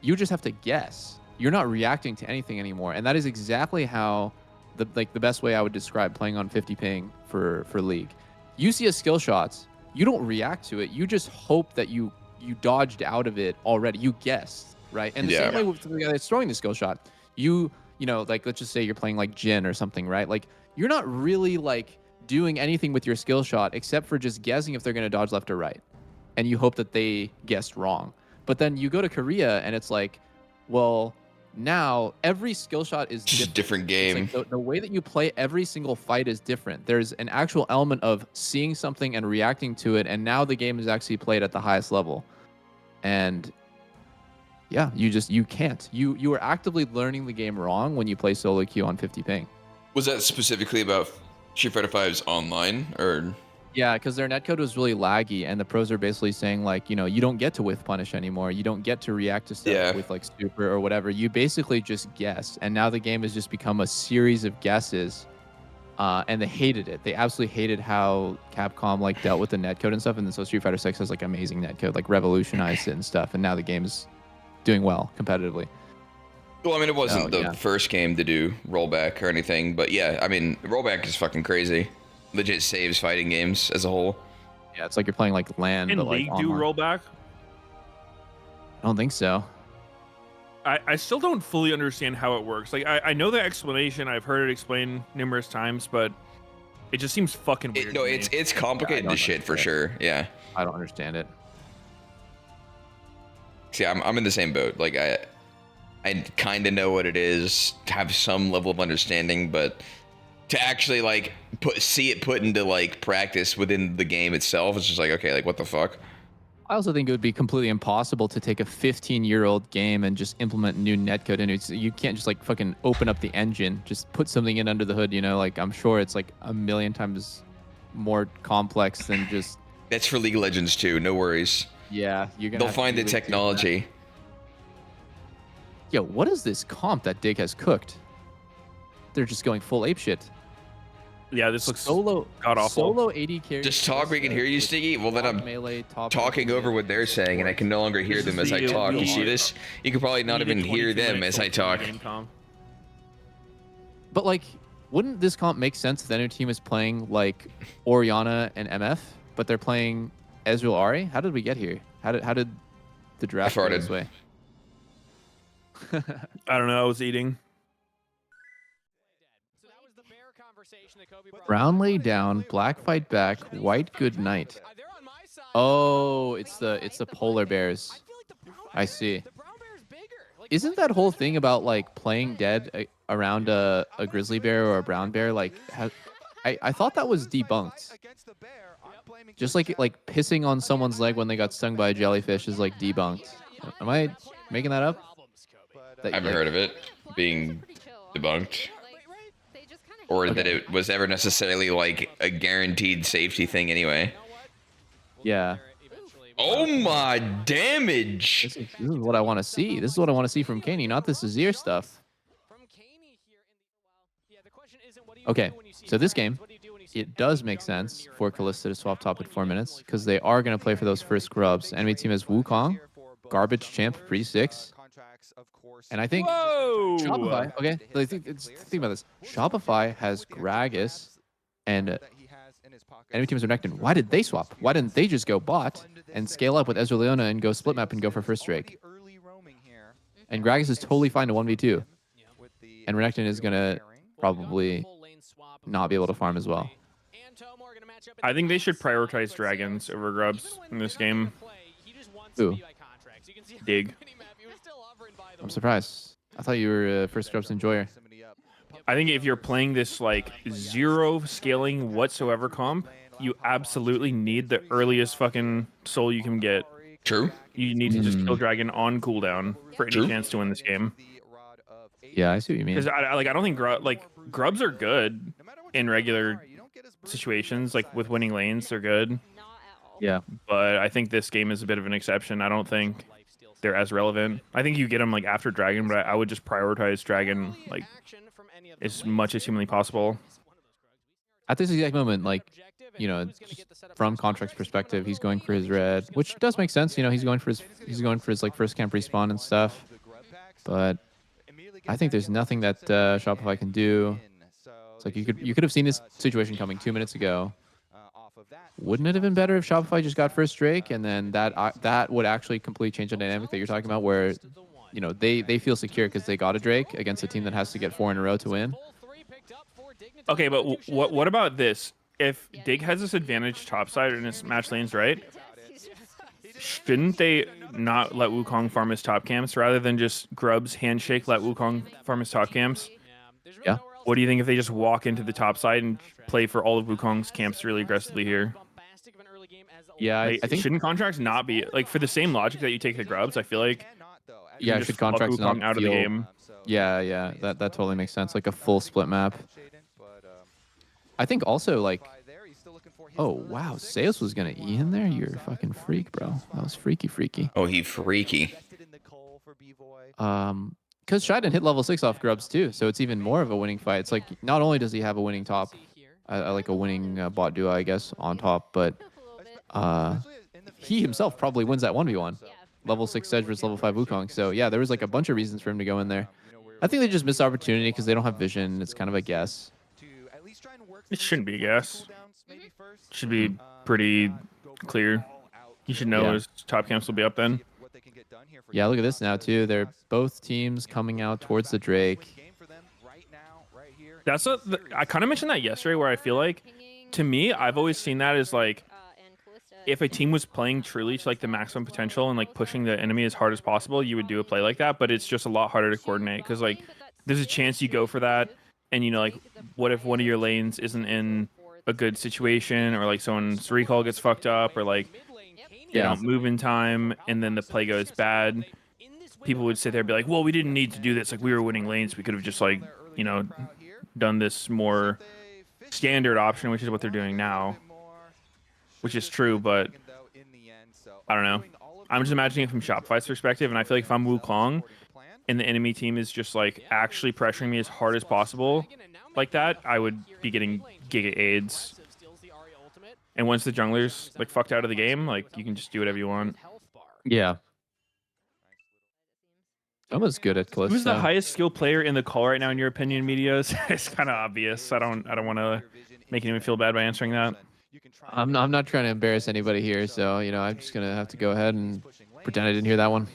you just have to guess. You're not reacting to anything anymore, and that is exactly how the best way I would describe playing on 50 ping for League. You see a skill shot, you don't react to it. You just hope that you dodged out of it already. You guessed, right? And the same way with the guy that's throwing the skill shot. You know, like let's just say you're playing like Jin or something, right? Like you're not really like doing anything with your skill shot except for just guessing if they're going to dodge left or right. And you hope that they guessed wrong. But then you go to Korea and it's like, well, now every skill shot is just a different game. Like the way that you play every single fight is different. There's an actual element of seeing something and reacting to it, and now the game is actually played at the highest level. And yeah, you can't. You are actively learning the game wrong when you play solo queue on 50 ping. Was that specifically about Street Fighter 5's online, or? Yeah, because their netcode was really laggy, and the pros are basically saying like, you know, you don't get to whiff punish anymore. You don't get to react to stuff with like super or whatever. You basically just guess, and now the game has just become a series of guesses. And they hated it. They absolutely hated how Capcom like dealt with the netcode and stuff. And then so Street Fighter 6 has like amazing netcode, like revolutionized it and stuff. And now the game is doing well competitively. Well, I mean, it wasn't the first game to do rollback or anything, but yeah, I mean, rollback is fucking crazy. Legit saves fighting games as a whole. Yeah, it's like you're playing like LAN. Can but, like, League do rollback? I don't think so. I still don't fully understand how it works. Like, I know the explanation. I've heard it explained numerous times, but it just seems fucking weird. It's complicated as shit for sure. Yeah. I don't understand it. See, I'm in the same boat. Like, I kind of know what it is, have some level of understanding, but to actually like see it put into like practice within the game itself, it's just like, okay, like what the fuck? I also think it would be completely impossible to take a 15-year-old game and just implement new netcode in it. You can't just like fucking open up the engine, just put something in under the hood, you know? Like, I'm sure it's like a million times more complex than just... That's for League of Legends too, no worries. Yeah, you're gonna They'll have to find the really do technology. that. Yo, what is this comp that Dig has cooked? They're just going full apeshit. Yeah, this looks solo god-awful. Solo 80 carries. Just talk, we can hear you, Sneaky. Well, then I'm melee, talking over what they're saying, and I can no longer hear them as I talk. You see this? You can probably not even hear them as I talk. But like, wouldn't this comp make sense if the other team is playing like Orianna and MF, but they're playing Ezreal Ahri? How did we get here? How did the draft go this way? I don't know. I was eating. Brown laid down, black fight back, white good night. Oh, it's the polar bears. I see. Isn't that whole thing about like playing dead around a grizzly bear or a brown bear like I thought that was debunked. Just like pissing on someone's leg when they got stung by a jellyfish is like debunked. Am I making that up? I haven't heard of it being debunked. Or that it was ever necessarily like a guaranteed safety thing anyway. Yeah. Oh my damage! This is what I want to see. This is what I want to see from Kaney, not this Azir stuff. Okay, so this game, it does make sense for Kalista to swap top at 4 minutes because they are going to play for those first grubs. Enemy team has Wukong, Garbage Champ, pre-6. And I think Shopify, okay, think about this. Shopify has Gragas and enemy teams are Renekton. Why did they swap? Why didn't they just go bot and scale up with Ezreal Leona and go split map and go for first Drake? And Gragas is totally fine to 1v2. And Renekton is going to probably not be able to farm as well. I think they should prioritize dragons over grubs in this game. Ooh. Dig. I'm surprised. I thought you were a first grubs enjoyer. I think if you're playing this like 0 scaling whatsoever comp, you absolutely need the earliest fucking soul you can get. True. You need to just kill dragon on cooldown for any chance to win this game. Yeah, I see what you mean. Because I don't think grubs are good in regular situations, like with winning lanes, they're good. Yeah. But I think this game is a bit of an exception. I don't think they're as relevant. I think you get them like after dragon, but I would just prioritize dragon like as much as humanly possible. At this exact moment, like, you know, from Contract's perspective, he's going for his red, which does make sense. You know, he's going for his like first camp respawn and stuff. But I think there's nothing that Shopify can do. It's like you could have seen this situation coming 2 minutes ago. Wouldn't it have been better if Shopify just got first Drake, and then that would actually completely change the dynamic that you're talking about, where, you know, they feel secure because they got a Drake against a team that has to get 4 in a row to win. Okay, but what about this? If Dig has this advantage topside in his match lanes, right? Shouldn't they not let Wukong farm his top camps rather than just grubs handshake let Wukong farm his top camps? Yeah. What do you think if they just walk into the top side and play for all of Wukong's camps really aggressively here? Yeah, I think shouldn't contracts not be like for the same logic that you take the grubs? I feel like should contracts not out of the game? Yeah, that totally makes sense. Like a full split map. I think also like, oh wow, Seos was gonna E in there. You're a fucking freak, bro. That was freaky. Oh, he freaky. Because Shiden hit level 6 off grubs too, so it's even more of a winning fight. It's like not only does he have a winning top, like a winning bot duo, I guess, on top, but he himself probably wins that 1v1. Level 6 Sedge versus level 5 Wukong. So yeah, there was like a bunch of reasons for him to go in there. I think they just missed opportunity because they don't have vision. It's kind of a guess. It shouldn't be a guess. It should be pretty clear. You should know his top camps will be up then. Yeah, look at this now too. They're both teams coming out towards the Drake. That's I kind of mentioned that yesterday, where I feel like, to me, I've always seen that as like, if a team was playing truly to like the maximum potential and like pushing the enemy as hard as possible, you would do a play like that. But it's just a lot harder to coordinate because like there's a chance you go for that, and you know, like, what if one of your lanes isn't in a good situation, or like someone's recall gets fucked up, or like they don't move in time, and then the play goes bad, people would sit there and be like, well, we didn't need to do this. Like, we were winning lanes. We could have just, like, you know, done this more standard option, which is what they're doing now, which is true, but I don't know. I'm just imagining it from Shopify's perspective, and I feel like if I'm Wukong and the enemy team is just, like, actually pressuring me as hard as possible like that, I would be getting Giga AIDS. And once the jungler's, like, fucked out of the game, like, you can just do whatever you want. Yeah. Almost good at Callisto. Who's the highest skill player in the call right now, in your opinion, Meteos? It's kind of obvious. I don't want to make anyone feel bad by answering that. I'm not trying to embarrass anybody here, so you know I'm just gonna have to go ahead and pretend I didn't hear that one.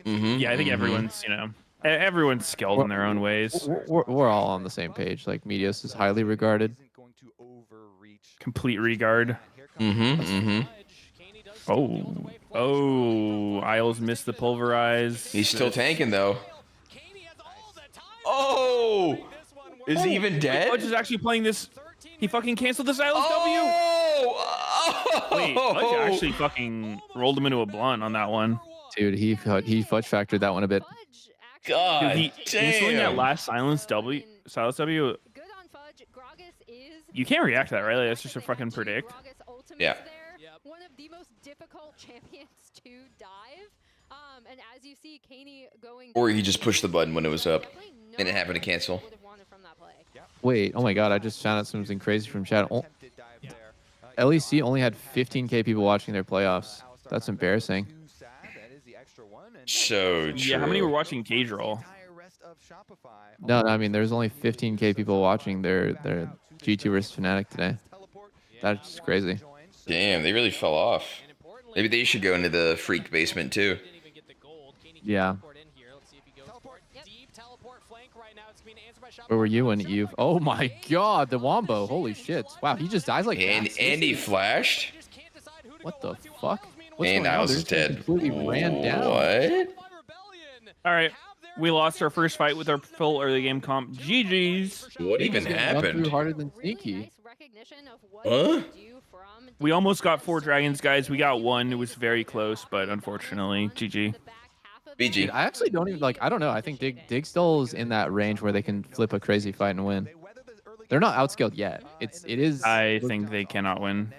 Yeah, I think everyone's, you know, everyone's skilled in their own ways. We're all on the same page. Like Meteos is highly regarded. Complete regard. Oh, Isles missed the pulverize. He's still tanking though. Oh, is he even dead? Fudge is actually playing this. He fucking canceled this Isles W. Wait, Fudge actually fucking rolled him into a blunt on that one. Dude, he fudge factored that one a bit. God, dude, canceling that last silence W. You can't react to that, right? Like, that's just a fucking predict. Yeah. One of the most difficult champions to dive. And as you see, Caney going. Or he just pushed the button when it was up, and it happened to cancel. Wait, oh my god, I just found out something crazy from chat. LEC only had 15k people watching their playoffs. That's embarrassing. So true. Yeah, how many were watching Cage Roll? No, I mean there's only 15k people watching their G2 vs Fnatic today. That's just crazy. Damn, they really fell off. Maybe they should go into the freak basement too. Yeah. Where were you when you? Oh my god, the Wombo! Holy shit! Wow, he just dies like. And he flashed. What the fuck? What's And going on? Isles is dead. Completely ran down. What? All right, we lost our first fight with our full early game comp. GG's. What even happened? Harder than Sneaky. Huh? We almost got 4 dragons, guys. We got 1. It was very close, but unfortunately, GG. BG. Dude, I actually don't even like. I don't know. I think Dig still is in that range where they can flip a crazy fight and win. They're not outscaled yet. It is. I think they cannot win.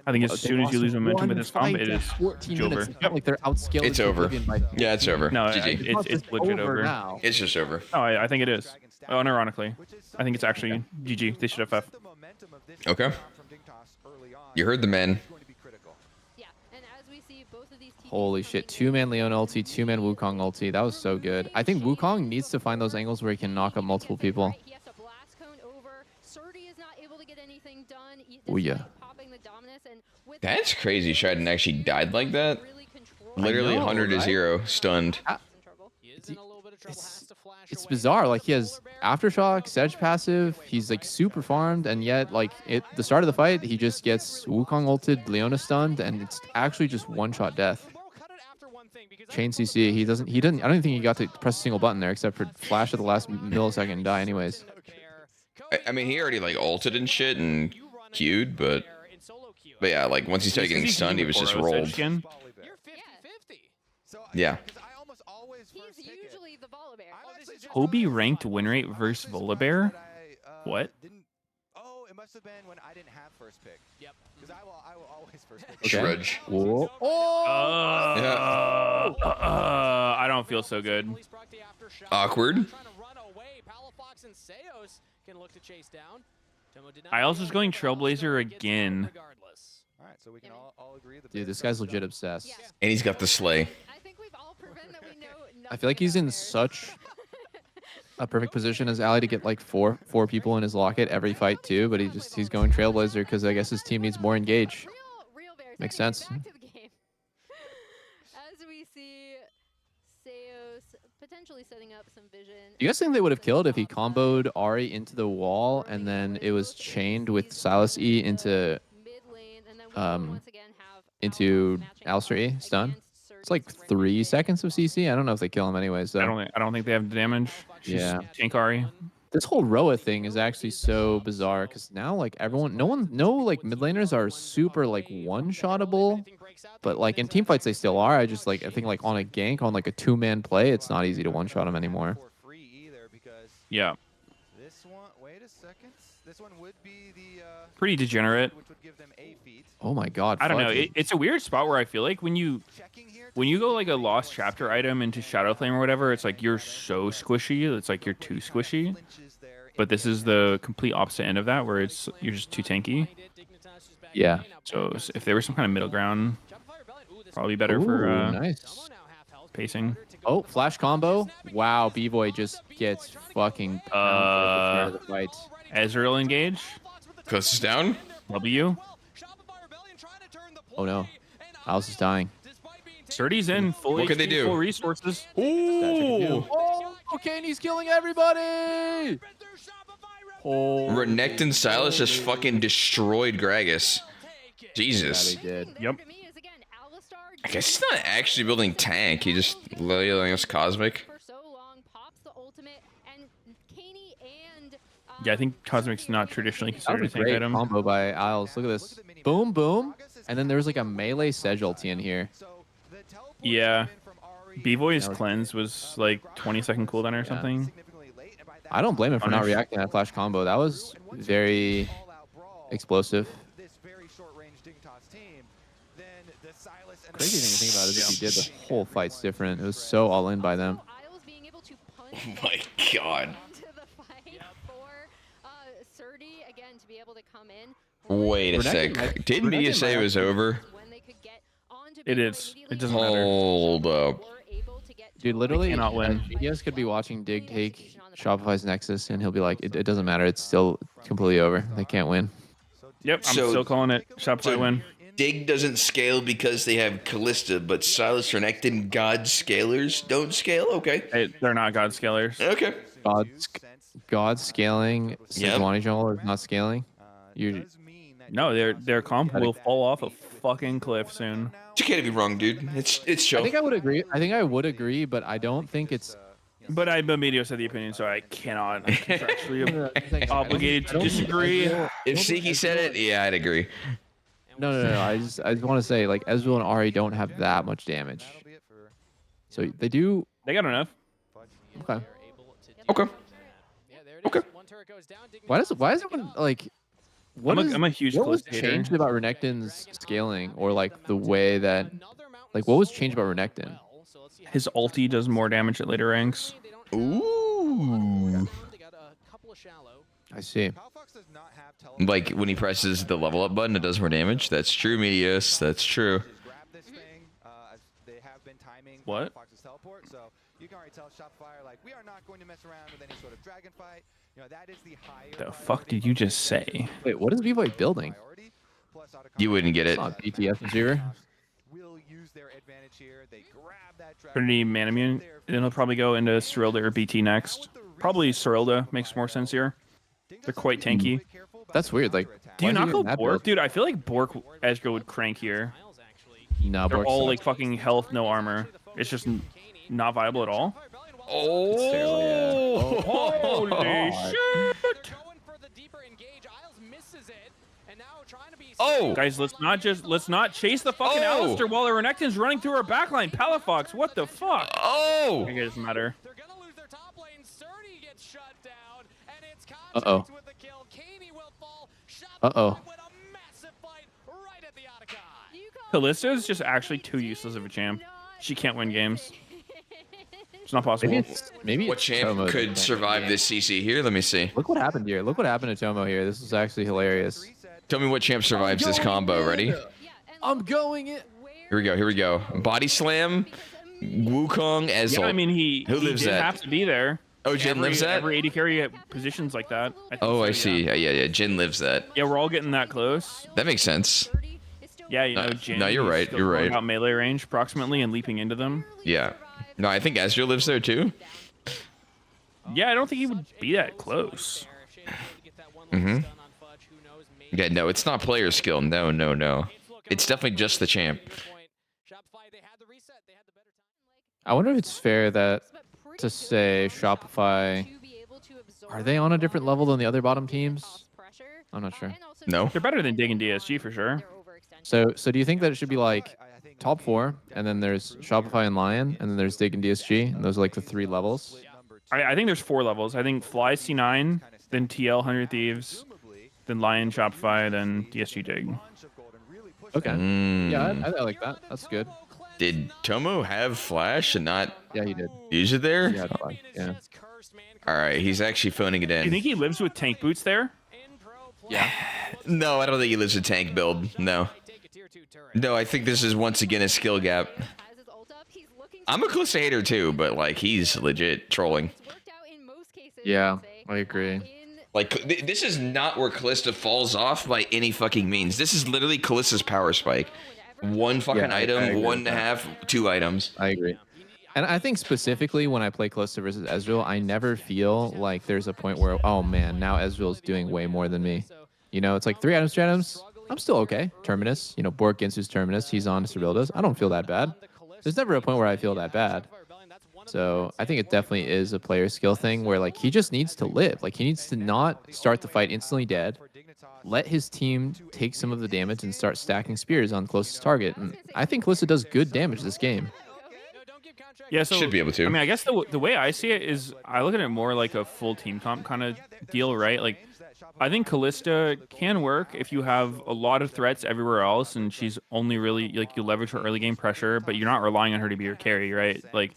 I think as soon as you lose momentum with this comp, it is over. It's not like they're outscaled. It's over. Yeah, it's over. No, GG. it's legit over. Now. It's just over. No, I think it is. Unironically, I think it's actually GG. They should have F. Okay. You heard the men. Holy shit. 2-man Leon ulti, 2-man Wukong ulti. That was so good. I think Wukong needs to find those angles where he can knock up multiple people. Oh yeah. That's crazy. Shredden actually died like that. Literally 100 to 0, stunned. It's bizarre. Like he has Aftershock, Sedge passive. He's like super farmed, and yet like at the start of the fight, he just gets Wukong ulted, Leona stunned, and it's actually just one-shot death. Chain CC. He didn't. I don't even think he got to press a single button there, except for flash at the last millisecond and die anyways. I mean, he already like ulted and shit and queued, but yeah, like once he started getting stunned, he was just rolled. Yeah. Hobie ranked win rate versus Volibear? What? Oh, it must have been when I didn't have first pick. Yep. Because I will always first pick. Trudge. I don't feel so good. Awkward. I also was going Trailblazer again. Dude, this guy's legit obsessed. And he's got the slay. I feel like he's in such a perfect position as Ali to get like four people in his locket every fight too, but he's going Trailblazer because I guess his team needs more engage. Makes sense. As we see Seos potentially setting up some vision. Do you guys think they would have killed if he comboed Ahri into the wall and then it was chained with Silas E into Alistair E stun? It's like 3 seconds of CC. I don't know if they kill him anyways. Though. I don't think they have the damage. Yeah. Tank Ahri. This whole Roa thing is actually so bizarre because now like everyone, no like mid laners are super like one-shottable But like in team fights, they still are. I just like I think like on a gank, on like a 2-man play, it's not easy to one-shot them anymore. Yeah. This one, wait a second. This one would be the Pretty degenerate. which would give them a feat. Oh my god. I don't know. Fudge. It's a weird spot where I feel like when you go like a lost chapter item into Shadow Flame or whatever, it's like you're so squishy. It's like you're too squishy. But this is the complete opposite end of that, where you're just too tanky. Yeah. So if there was some kind of middle ground, probably better for Ooh, nice. pacing. Oh, flash combo. Wow, B-Boy just gets fucking pounded at the fight. Ezreal engage. Close is down. W. Oh no. Alice is dying. Sturdy's in. Full What HP, could they do? full resources. Ooh. Oh, okay, he's killing everybody. Oh. Renekton Silas just fucking destroyed Gragas. Jesus. Yeah, they did. Yep. I guess he's not actually building tank. He just literally us Cosmic. Yeah, I think Cosmic's not traditionally That considered a was a tank great item. combo by Isles. Look at this. Boom, boom. And then there's like a melee Sedge ulti in here. Yeah. B-Boy's cleanse was like 20-second cooldown or something. I don't blame him for not Punish. reacting to that flash combo. That was very explosive. Crazy thing to think about is if he did, the whole fight's different. It was so all in by them. Oh my god. Wait a Renekton sec. might- Didn't Renekton Meteos say might it was over? It is. It doesn't matter. Hold up. Dude, literally, cannot win. Meteos could be watching Dig take Shopify's Nexus, and he'll be like, it doesn't matter. It's still completely over. They can't win. Yep, I'm So- still calling it. Shopify win. Dig doesn't scale because they have Callista, but Silas Renekton God Scalers don't scale? Okay. Hey, they're not god scalers. Okay. God scaling, Yep. Sejuani Jungle is not scaling. You No, their comp will fall off a fucking cliff soon. You can't be wrong, dude. It's I chill. think I would agree. I think I would agree, but I don't think it's But Meteos had the opinion, so I cannot. I'm contractually obligated to I don't think disagree. Ezreal- If Siki said it, yeah, I'd agree. No. I just want to say, like, Ezreal and Ahri don't have that much damage. So they do. They got enough. Okay. Okay. Okay. Why is everyone like? What I'm a huge what was Callista hater. changed about Renekton's scaling, or like the way that, like, what was changed about Renekton? His ulti does more damage at later ranks. Ooh. I see. Like when he presses the level up button, it does more damage. That's true, Meteos. That's true. What? You can already tell Shopify, like, we are not going to mess around with any sort of dragon fight. You know, that is the higher The fuck did you just say? Wait, what is B-Boy building? You wouldn't get it. It's not BTS receiver. will use their advantage here. They grab that dragon. Trinity Manamune. Then he'll probably go into Cyrilda or BT next. Probably Cyrilda makes more sense here. They're quite tanky. That's weird. Like, Do you why is not he go doing that Bork? build? Dude, I feel like Bork Ezreal would crank here. No, They're Bork all sucks. like fucking health, no armor. It's just not viable at all. Oh. Holy shit! Oh. Guys, let's not chase the fucking Oh. Alistair while the Renekton's running through our backline. Palafox, what the fuck? Oh. I think it doesn't matter. Uh-oh. Uh-oh. Kalista is just actually too useless of a champ. She can't win games. It's not possible. Maybe What it's champ Tomo that could can't survive win. this CC here? Let me see. Look what happened here. Look what happened to Tomo here. This is actually hilarious. Tell me what champ survives this combo. Ready? I'm going in. Here we go. Here we go. Body slam. Wukong Ezreal. Yeah, I mean he Who lives did that? have to be there. Oh, Jin lives that? Every AD carry at positions like that. think Oh, so, I yeah. see. Yeah. Jin lives that. Yeah, we're all getting that close. That makes sense. Yeah, you know, No, Jin. no, you're he's right, still you're going right. About melee range approximately and leaping into them. Yeah. No, I think Ezreal lives there too. Yeah, I don't think he would be that close. Mm-hmm. Yeah, no, it's not player skill. No. It's definitely just the champ. I wonder if it's fair that to say Shopify, are they on a different level than the other bottom teams? I'm not sure. No. They're better than Dig and DSG for sure. So do you think that it should be like top 4, and then there's Shopify and Lion, and then there's Dig and DSG, and those are like the 3 levels? I think there's 4 levels. I think Fly C9, then TL 100 Thieves, then Lion Shopify, then DSG Dig. Okay. Yeah, I like that. That's good. Did Tomo have Flash and not Yeah, he did. use it there? He had Flash. Yeah. All right, he's actually phoning it Do you in. think he lives with tank boots there? Yeah. No, I don't think he lives a tank build. No. No, I think this is once again a skill gap. I'm a Kalista hater too, but like he's legit trolling. Yeah, I agree. Like this is not where Kalista falls off by any fucking means. This is literally Kalista's power spike. One fucking Yeah, I item, agree one with and a that. half, 2 items. I agree. And I think specifically when I play Kalista versus Ezreal, I never feel like there's a point where, oh man, now Ezreal's doing way more than me. You know, it's like 3 items, 3 items. I'm still okay. Terminus, you know, Bork Ginsu's Terminus. He's on Serbilda's. I don't feel that bad. There's never a point where I feel that bad. So I think it definitely is a player skill thing where like he just needs to live. Like he needs to not start the fight instantly dead. Let his team take some of the damage and start stacking spears on closest target. And I think Kalista does good damage this game. Yeah, so Should be able to. I mean, I guess the way I see it is I look at it more like a full team comp kind of deal, right? Like, I think Kalista can work if you have a lot of threats everywhere else, and she's only really like you leverage her early game pressure, but you're not relying on her to be your carry, right? Like,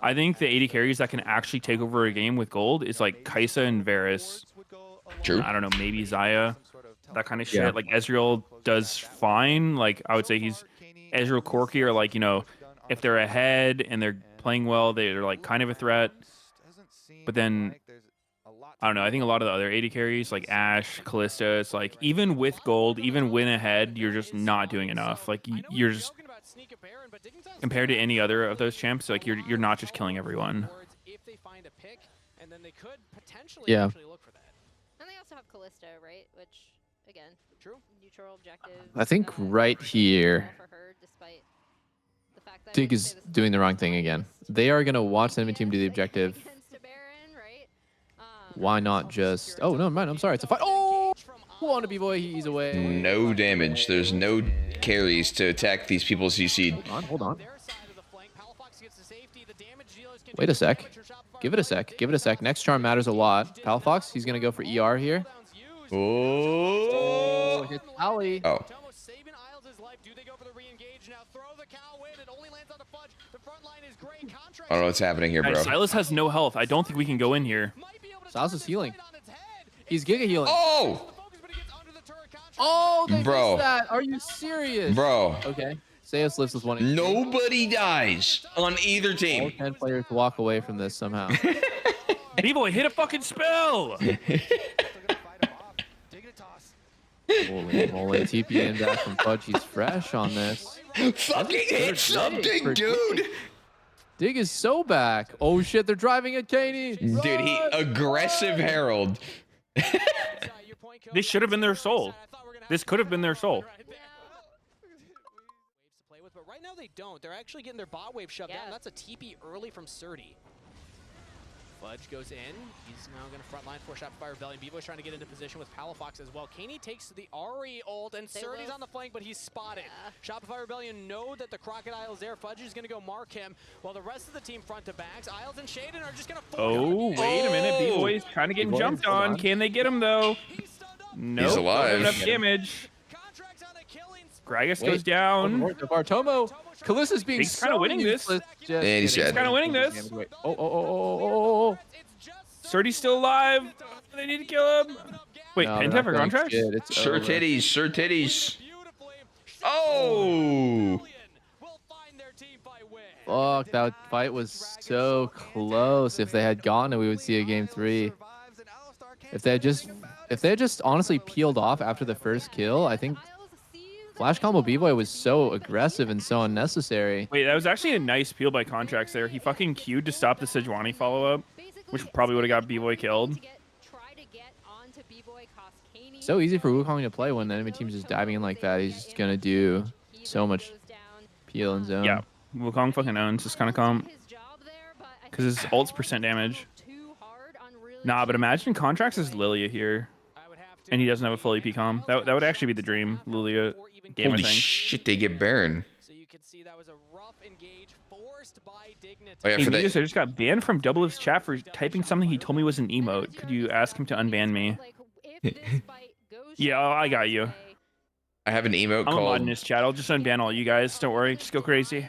I think the 80 carries that can actually take over a game with gold is like Kai'Sa and Varus. True. I don't know, maybe Xayah, that kind of shit. Yeah. Like Ezreal does fine. Like I would say he's Ezreal, Corki are like, you know, if they're ahead and they're playing well, they're like kind of a threat. But then I don't know. I think a lot of the other 80 carries like Ashe, Kalista, it's like even with gold, even win ahead, you're just not doing enough. Like you're just compared to any other of those champs, like you're not just killing everyone. Yeah. And they also have Kalista, right? Which, again, neutral objective. I think right here, Dig is doing the wrong thing again. They are going to watch the enemy team do the objective. Why not just... Oh, no, man, I'm sorry. It's a fight. Oh! Hold on to B-Boy. He's away. No damage. There's no carries to attack these people CC'd. Hold on. Wait a sec. Give it a sec. Give it a sec. Next charm matters a lot. Palafox, he's going to go for ER here. Oh. Hit Ali. Oh. I don't know what's happening here, bro. Guys, Silas has no health. I don't think we can go in here. Silas is healing. He's Giga healing. Oh! Oh, they Bro. missed that. Are you serious? Bro. Okay. Zeus lives with 1 HP. Nobody dies on either All team. 10 players walk away from this somehow. B-Boy, hit a fucking spell! Holy moly. TP in back from Fudge. He's fresh on this. Fucking hit something, dude! Dig is so back. Oh shit, they're driving at Kaney. Dude, he aggressive Herald. This should have been their soul. This could have been their soul. But right now they don't. They're actually getting their bot wave shoved down. That's a TP early from Surdy. Fudge goes in. He's now going to frontline for Shopify Rebellion. B-Boy's trying to get into position with Palafox as well. Kaney takes the Ahri ult, and Surdy's on the flank, but he's spotted. Shopify Rebellion know that the Crocodile is there. Fudge is going to go mark him, while the rest of the team front to backs. Isles and Shaden are just going to... Oh, wait a minute. B-Boy's trying to get B-Boy, jumped hold on. on. Can they get him, though? No. He's alive. Enough damage. Gragas goes down. Bartomo. Kalista's being He's kinda winning this. And he's dead. Kinda winning this. Oh. Surdy's still alive. They need to kill him. Wait, No, Penta for contract? Sure titties, sure titties. Oh! Fuck, that fight was so close. If they had gotten it, we would see a game 3. If they had just honestly peeled off after the first kill, I think Flash Combo B-Boy was so aggressive and so unnecessary. Wait, that was actually a nice peel by Contracts there. He fucking queued to stop the Sejuani follow-up, which probably would have got B-Boy killed. So easy for Wukong to play when the enemy team's just diving in like that. He's just gonna do so much peel and zone. Yeah, Wukong fucking owns this kind of comp. Because his ult's percent damage. Nah, but imagine Contracts as Lilia here. and he doesn't have a full EP com. That would actually be the dream, Lulia game, Holy I think. shit, they get Baron. So you can see that was a rough engage forced by Dignitas. Oh, yeah, Hey, for that. Meteos, I just got banned from Doublelift's chat for typing something he told me was an emote. Could you ask him to unban me? Yeah, I got you. I have an emote I'm a mod called. in this chat. I'll just unban all you guys. Don't worry. Just go crazy.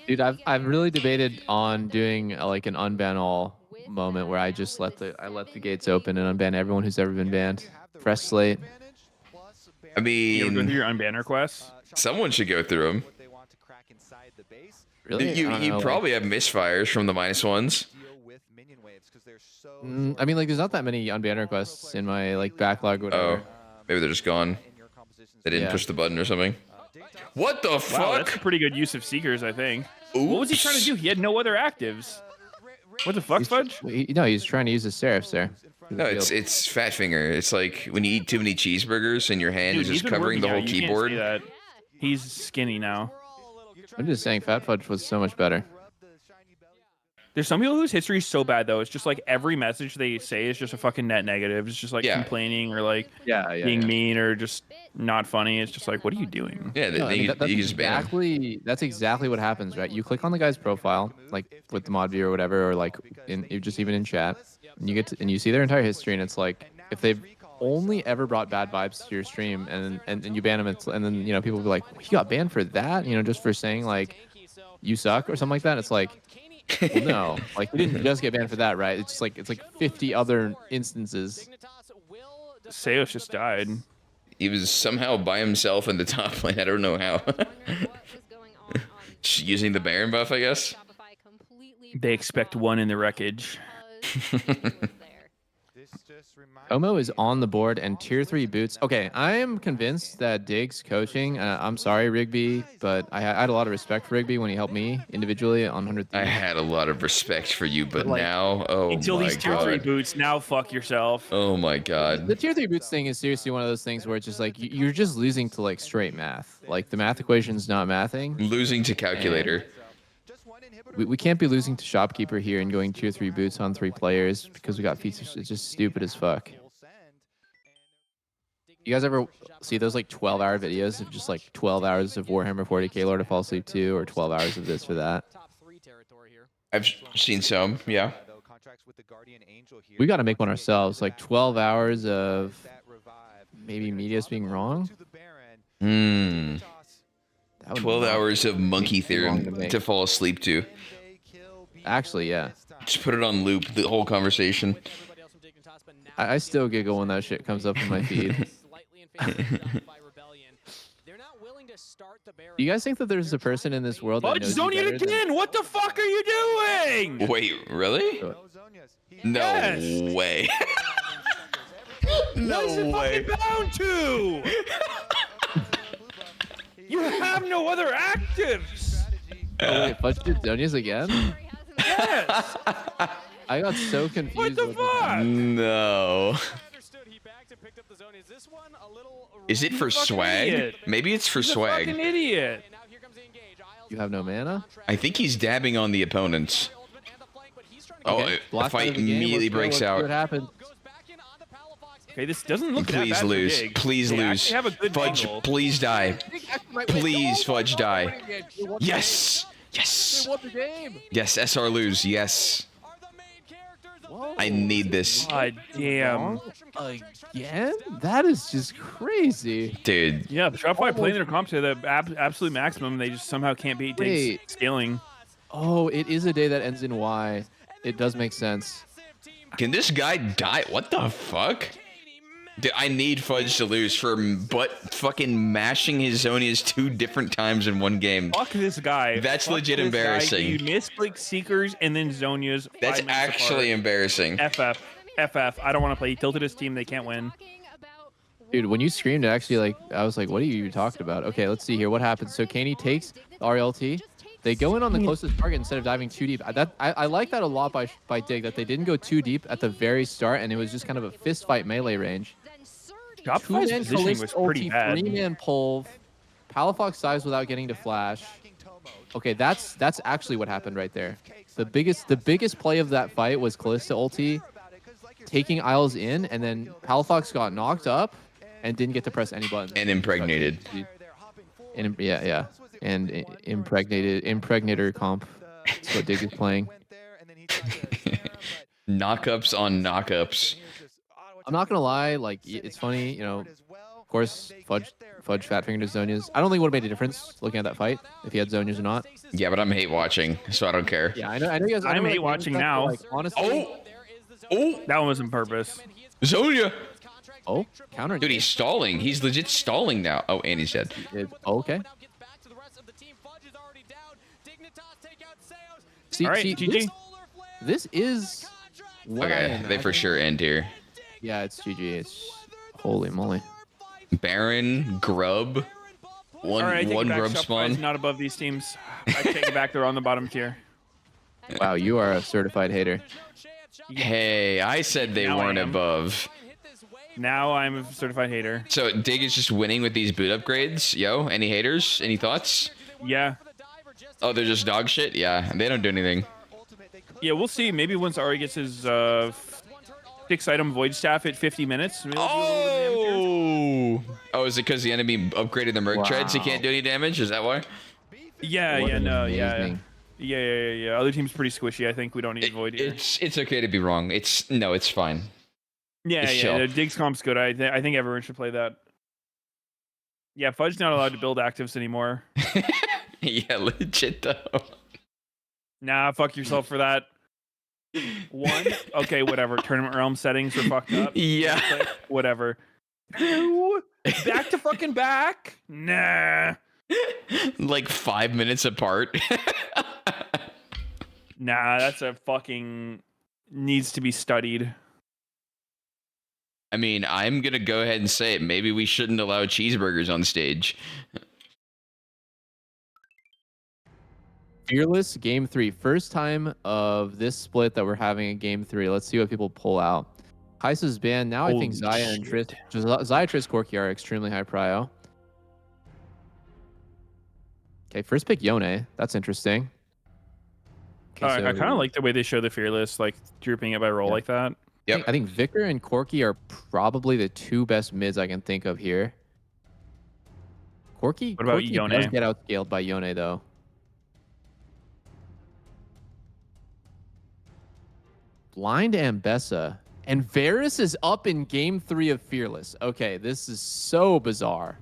Dude, I've really debated on doing like an unban all moment where I just let the gates open and unban everyone who's ever been banned. Fresh slate. I You ever go through mean, your unban requests? someone should go through them. Really? You probably have misfires from the -1s. I mean, like, there's not that many unban requests in my like backlog. Or whatever. Oh, maybe they're just gone. They didn't Yeah. push the button or something. What the Wow, fuck? that's a pretty good use of Seekers, I think. What was he trying to do? He had no other actives. What the fuck, Fudge? No, he's trying to use the Seraphs there. No, it's fat finger. It's like when you eat too many cheeseburgers and your hand Dude, is he's just been covering the working whole out. You can't keyboard. say that. He's skinny now. I'm just saying, Fat Fudge was so much better. There's some people whose history is so bad though. It's just like every message they say is just a fucking net negative. It's just like Yeah. complaining or like Yeah, being mean or just not funny. It's just like, what are you doing? Yeah, No, I mean, you that's just ban 'em. that's exactly what happens, right? You click on the guy's profile, like with the mod view or whatever, or like just even in chat, and you get and you see their entire history, and it's like if they've only ever brought bad vibes to your stream, and you ban them, and then people will be like, you got banned for that, just for saying like you suck or something like that. It's like, well, no, like you didn't just get banned for that, right? It's like 50 other instances. Seos just died. He was somehow by himself in the top lane. I don't know how. Just using the Baron buff, I guess. They expect one in the wreckage. Omo is on the board and tier 3 boots. Okay, I am convinced that Diggs coaching. I'm sorry, Rigby, but I had a lot of respect for Rigby when he helped me individually on 100. I had a lot of respect for you, but Like, now, oh Until my these tier 3 god. boots, now fuck yourself. Oh my god. The tier 3 boots thing is seriously one of those things where it's just like you're just losing to like straight math. Like the math equation's not mathing. Losing to calculator. We can't be losing to shopkeeper here and going tier 3 boots on 3 players because we got feats. It's just stupid as fuck. You guys ever see those like 12-hour videos of just like 12 hours of Warhammer 40k Lord of Fall Asleep 2 or 12 hours of this or that? I've seen some, yeah. We got to make one ourselves. Like 12 hours of maybe Meteos being wrong. 12 hours of monkey theorem to fall asleep to. Actually, yeah. Just put it on loop, the whole conversation. I still giggle when that shit comes up in my feed. Do you guys think that there's a person in this world that Fudge knows you Zhonya better than- again! What the fuck are you doing? Wait, really? No Yes. way. What is it fucking bound to? You have no other actives. Oh, wait, Fudge did Zhonya's again? Yes. I got so confused. What the fuck? No. Is it for Fucking swag? idiot. Maybe it's for He's a swag. fucking idiot. You have no mana? I think he's dabbing on the opponents. Oh, Okay, the block fight out of the game. immediately Let's go, breaks let's see out. what happened? Okay, this doesn't look that Please bad for lose. Dig. Please They lose. actually have a good Fudge, angle. please die. Please, Fudge, die. Yes. Yes. They won the game. Yes, SR lose. Yes. I need this. God damn. Again? That is just crazy. Dude. Yeah, Shopify playing their comp to the absolute maximum. They just somehow can't beat Dig's Wait. scaling. Oh, it is a day that ends in Y. It does make sense. Can this guy die? What the fuck? Dude, I need Fudge to lose for fucking mashing his Zhonyas 2 different times in one game. Fuck this guy. That's Fuck legit this embarrassing. Guy. You missed like Seekers and then Zhonya's. That's 5 minutes actually apart. embarrassing. FF. I don't want to play. He tilted his team. They can't win. Dude, when you screamed, actually, like, I was like, what are you talking about? Okay, let's see here. What happens? So Kaney takes RLT. They go in on the closest target instead of diving too deep. I like that a lot by Dig, that they didn't go too deep at the very start, and it was just kind of a fist fight melee range. Shopify's Two-man positioning was Callisto pretty ulti, bad. 3-man pull. Palafox dives without getting to flash. Okay, that's actually what happened right there. The biggest play of that fight was Callisto ulti, taking Isles in, and then Palafox got knocked up and didn't get to press any buttons. And impregnated. And impregnator comp. That's what Dig is playing. Knockups on knockups. I'm not gonna lie, like it's funny, you know. Of course, Fudge fat fingered his Zhonya's. I don't think it would have made a difference looking at that fight if he had Zhonya's or not. Yeah, but I'm hate watching, so I don't care. Yeah, I know you guys. I'm hate watching now. Like, honestly, Oh, That one was on purpose. Zhonya. oh, counter. Dude, he's stalling. He's legit stalling now. Oh, and he's dead. Okay. See, All right, see, GG. this is. What I Okay, they for imagine. sure end here. Yeah, it's GG. It's holy moly. Baron, Grub. All right, I take One it back. grub Shopify spawn. is not above these teams. I take it back. They're on the bottom tier. Wow, you are a certified hater. Hey, I said they Now I weren't am. above. Now I'm a certified hater. So Dig is just winning with these boot upgrades. Yo, any haters? Any thoughts? Yeah. Oh, they're just dog shit? Yeah, they don't do anything. Yeah, we'll see. Maybe once Ari gets his 6-item Void Staff at 50 minutes. Maybe we'll do a little bit of damage here. Oh, is it because the enemy upgraded the Merc Treads? He can't do any damage? Is that why? Yeah, What yeah, an no, yeah. amazing- Yeah. Other team's pretty squishy. I think we don't need Void here. It's okay to be wrong. It's fine. Yeah, it's yeah. chill. The Diggs comp's good. I think everyone should play that. Yeah, Fudge's not allowed to build actives anymore. Yeah, legit though. Nah, fuck yourself for that. One, okay, whatever. Tournament realm settings are fucked up. Yeah. Whatever. Two, back to fucking back. Nah. Like 5 minutes apart. Nah, that's a fucking needs to be studied. I mean, I'm gonna go ahead and say it. Maybe we shouldn't allow cheeseburgers on stage. Fearless game 3. First time of this split that we're having a game 3. Let's see what people pull out. Kaisa's banned. Now I think Holy Xayah and shit. Xayah, Triss, Corki are extremely high prio. Okay, first pick Yone. That's interesting. Okay, I kind of like the way they show the Fearless, like drooping it by roll Yeah. like that. Yep. I think Victor and Corki are probably the two best mids I can think of here. Corki, What about Corki Yone? does get outscaled by Yone though. Blind Ambessa. And Varus is up in game 3 of Fearless. Okay, this is so bizarre.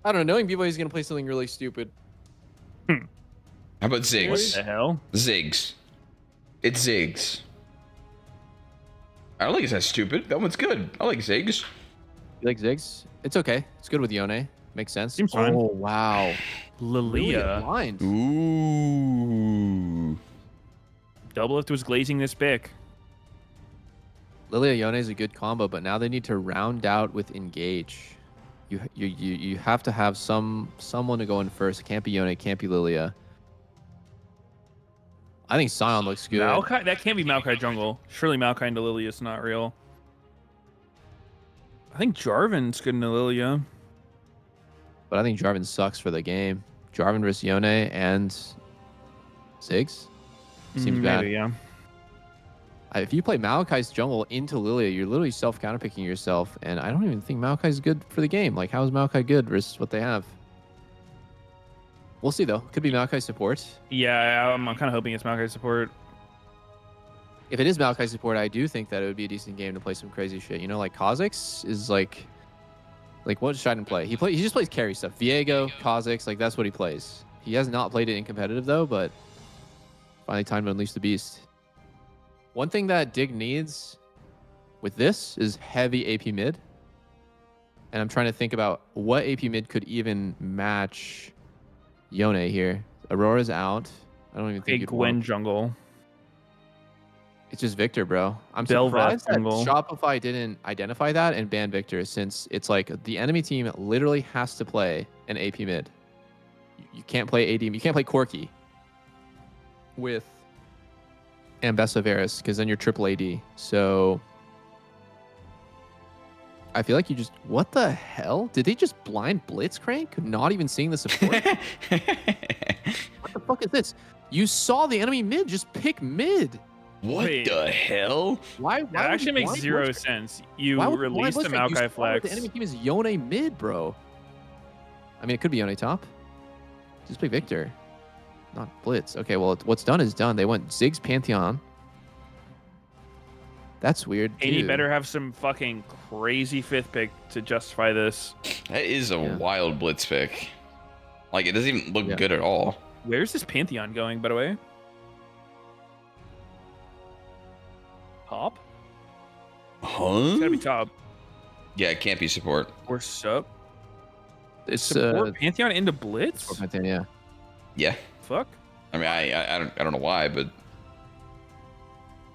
I don't know, knowing B-Boy is going to play something really stupid. How about What Ziggs? the hell? Ziggs. It's Ziggs. I don't think it's that stupid. That one's good. I like Ziggs. You like Ziggs? It's okay. It's good with Yone. Makes sense. Seems fine. Oh, wow. Lilia. Blind. Ooh. Doublelift was glazing this pick. Lilia Yone is a good combo, but now they need to round out with Engage. You have to have someone to go in first. It can't be Yone. It can't be Lilia. I think Sion looks good. Maokai? That can't be Maokai jungle. Surely Maokai into Lilia is not real. I think Jarvan's good into Lilia. But I think Jarvan sucks for the game. Jarvan versus Yone and Ziggs? Seems bad. Maybe, yeah. If you play Maokai's jungle into Lilia, you're literally self-counterpicking yourself, and I don't even think Maokai's good for the game. Like, how is Maokai good versus what they have? We'll see, though. Could be Maokai support. Yeah, I'm kind of hoping it's Maokai support. If it is Maokai support, I do think that it would be a decent game to play some crazy shit. You know, like Kha'Zix is like what does Shiden play? He just plays carry stuff. Viego, Kha'Zix, like that's what he plays. He has not played it in competitive though, but finally time to unleash the beast. One thing that Dig needs with this is heavy AP mid. And I'm trying to think about what AP mid could even match Yone here. Aurora's out. I don't even think Big you'd Gwen want- jungle. It's just Victor, bro. I'm Bel'Veth surprised that jungle. Shopify didn't identify that and ban Victor, since it's like the enemy team literally has to play an AP mid. You can't play AD. You can't play Corki with Ambessa Varus, because then you're triple AD. So I feel like you just... What the hell? Did they just blind Blitzcrank? Not even seeing the support? What the fuck is this? You saw the enemy mid just pick mid. What Wait. the hell? Why? That Why would actually you makes blind zero blitzcrank? sense. You Why would release the blind blitzcrank? You Maokai spawn with flex. The enemy team is Yone mid, bro. I mean, it could be Yone top. Just play Victor, not Blitz. Okay, well, what's done is done. They went Ziggs Pantheon. That's weird. Katie too. better have some fucking crazy 5th pick to justify this. That is a wild blitz pick. Like, it doesn't even look Yeah. good at all. Where's this Pantheon going, by the way? Top? Huh? It's gotta be top. Yeah, it can't be support. Or sub. It's Support Pantheon into Blitz? Pantheon, yeah. Yeah. Fuck. I mean, I don't know why, but it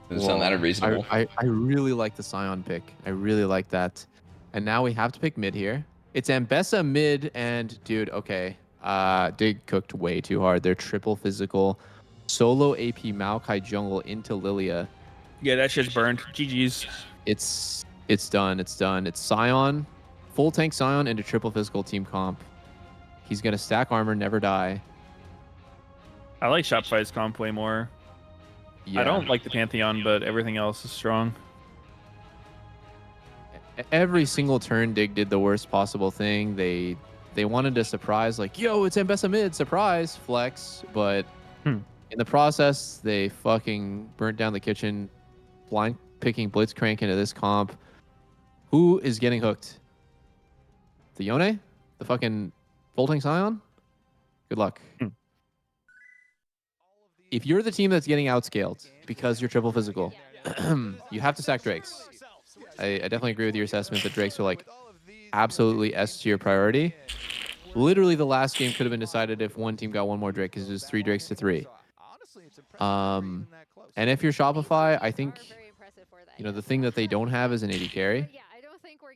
doesn't sound that unreasonable. I really like the Scion pick. I really like that. And now we have to pick mid here. It's Ambessa mid and dude, okay. Dig cooked way too hard. They're triple physical. Solo AP Maokai jungle into Lilia. Yeah, that shit's burned. GG's. It's done. It's done. It's Scion. Full tank Scion into triple physical team comp. He's gonna stack armor, never die. I like Shopify's comp way more. Yeah. I don't like the Pantheon, but everything else is strong. Every single turn Dig did the worst possible thing. They wanted to surprise, like, yo, it's Ambessa mid, surprise, flex. But in the process, they fucking burnt down the kitchen, blind picking Blitzcrank into this comp. Who is getting hooked? The Yone? The fucking Volting Scion? Good luck. If you're the team that's getting outscaled because you're triple physical, you have to stack Drakes. I definitely agree with your assessment that Drakes are like absolutely S tier priority. Literally, the last game could have been decided if one team got one more Drake because it was 3 Drakes to 3. And if you're Shopify, I think the thing that they don't have is an AD carry,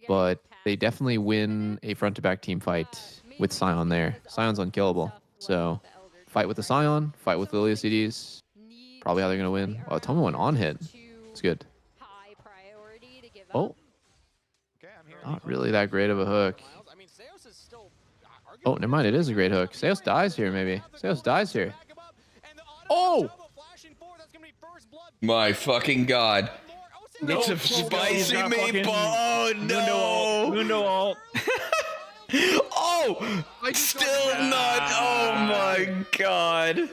but they definitely win a front to back team fight with Scion there. Scion's unkillable, so fight with the Scion, fight with Lilia CDs. Probably how they're gonna win. Oh, Tomo went on hit. It's good. Oh, not really that great of a hook. Oh, never mind. It is a great hook. Seos dies here, maybe. Seos dies here. Oh! My fucking god. No, It's a spicy meatball. Oh no. Mundo ult. Oh! Still not. Oh my god.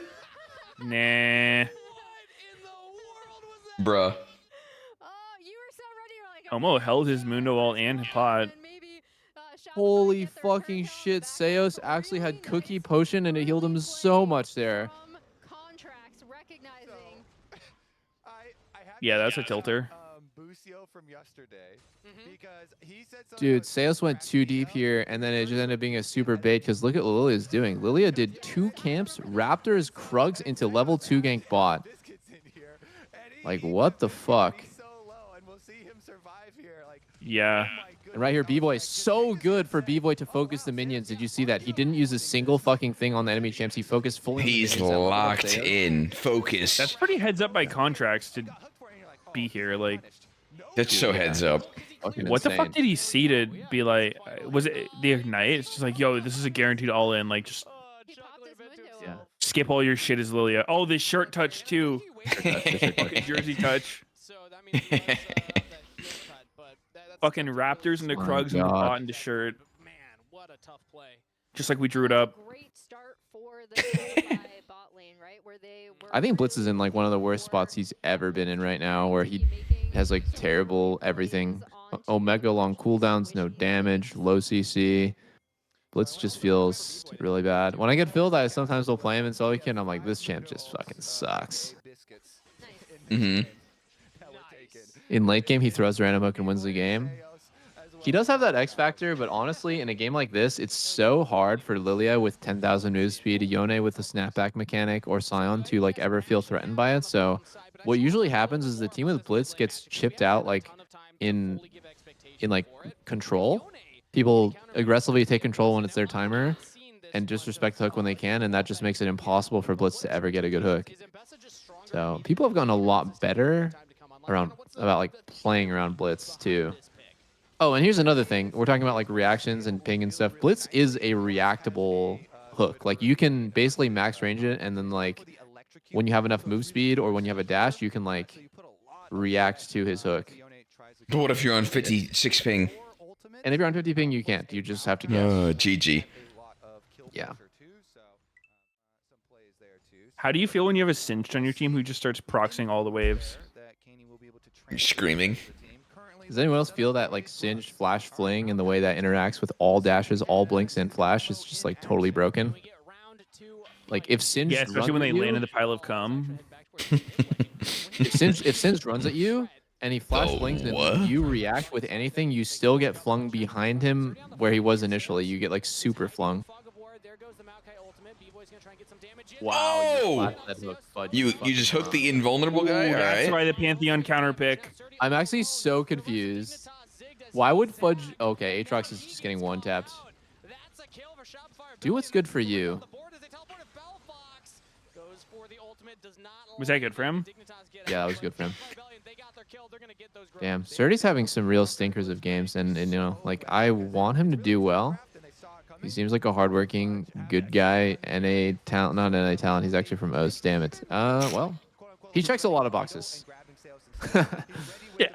Nah. Bruh. Tomo held his Mundo ult and pot. Holy fucking shit. Seos actually had Cookie Potion and it healed him so much there. Yeah, that's a tilter. Dude, Seos went too deep here, and then it just ended up being a super bait, because look at what Lilia's doing. Lilia did 2 camps, Raptors, Krugs into level 2 gank bot. Like, what the fuck? Yeah. And right here, B-Boy, so good for B-Boy to focus the minions. Did you see that? He didn't use a single fucking thing on the enemy champs. He focused fully on the He's minions. locked in. Focus. That's pretty heads up by contracts to be here. Like, That's so heads up. Fucking what the insane. fuck did he see to be like? Was it the Ignite? It's just like, yo, this is a guaranteed all in. Like, just skip all your shit as Lilia. Oh, this shirt touch too. Fucking jersey touch. Fucking Raptors into Krugs and the bot into shirt. Just like we drew it up. I think Blitz is in like one of the worst spots he's ever been in right now, where he has like terrible everything. Omega long cooldowns, no damage, low CC. Blitz just feels really bad. When I get filled, I sometimes will play him in solo weekend. I'm like, this champ just fucking sucks. Mm-hmm. In late game, he throws random hook and wins the game. He does have that X factor, but honestly, in a game like this, it's so hard for Lilia with 10,000 move speed, Yone with the snapback mechanic, or Scion to like ever feel threatened by it. So what usually happens is the team with Blitz gets chipped out like in like control. People aggressively take control when it's their timer and disrespect the hook when they can, and that just makes it impossible for Blitz to ever get a good hook. So people have gotten a lot better about like playing around Blitz too. Oh, and here's another thing. We're talking about like reactions and ping and stuff. Blitz is a reactable hook. Like you can basically max range it and then like when you have enough move speed or when you have a dash, you can like react to his hook. But what if you're on 56 ping? And if you're on 50 ping, you can't. You just have to guess. GG. Yeah. How do you feel when you have a Singed on your team who just starts proxying all the waves? You're screaming. Does anyone else feel that like Singed flash fling and the way that interacts with all dashes, all blinks, and flash is just like totally broken? Like if Singed Yeah, especially when they runs at land in you, the pile of cum. if Singed runs at you and he flash flings and you react with anything, you still get flung behind him where he was initially. You get like super flung. Wow. You just hooked the invulnerable guy? Ooh, All that's right. why the Pantheon counter pick. I'm actually so confused. Why would Fudge... Okay, Aatrox is just getting one-tapped. Do what's good for you. Was that good for him? Yeah, that was good for him. Damn, Surdy's having some real stinkers of games, and you know, like, I want him to do well. He seems like a hardworking, good guy, NA talent, not NA talent, he's actually from OS, damn it. Well, he checks a lot of boxes. Yeah.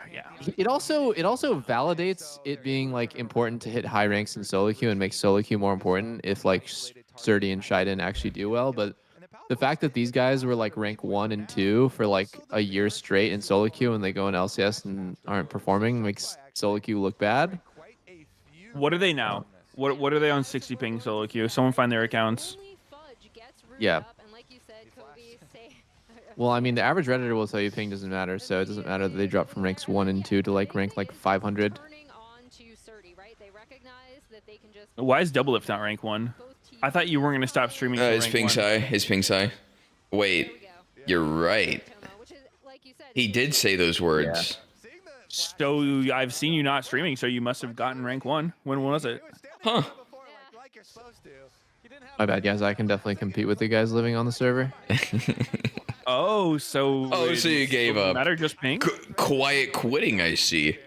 It also validates it being like important to hit high ranks in solo queue and make solo queue more important if like Surdy and Shiden actually do well, but the fact that these guys were like rank 1 and 2 for like a year straight in solo queue and they go in LCS and aren't performing makes solo queue look bad. What are they now? What are they on 60 ping solo queue? Someone find their accounts. Yeah. Well, I mean, the average Redditor will tell you ping doesn't matter, so it doesn't matter that they drop from ranks 1 and 2 to like rank like 500. Why is Doublelift not rank 1? I thought you weren't going to stop streaming. His ping's high. His ping's high. Wait, you're right. He did say those words. Yeah. So I've seen you not streaming, so you must have gotten rank 1. When was it? Huh. My bad, guys. I can definitely compete with the guys living on the server. Oh, so you gave up. Matter just ping? Quiet quitting, I see.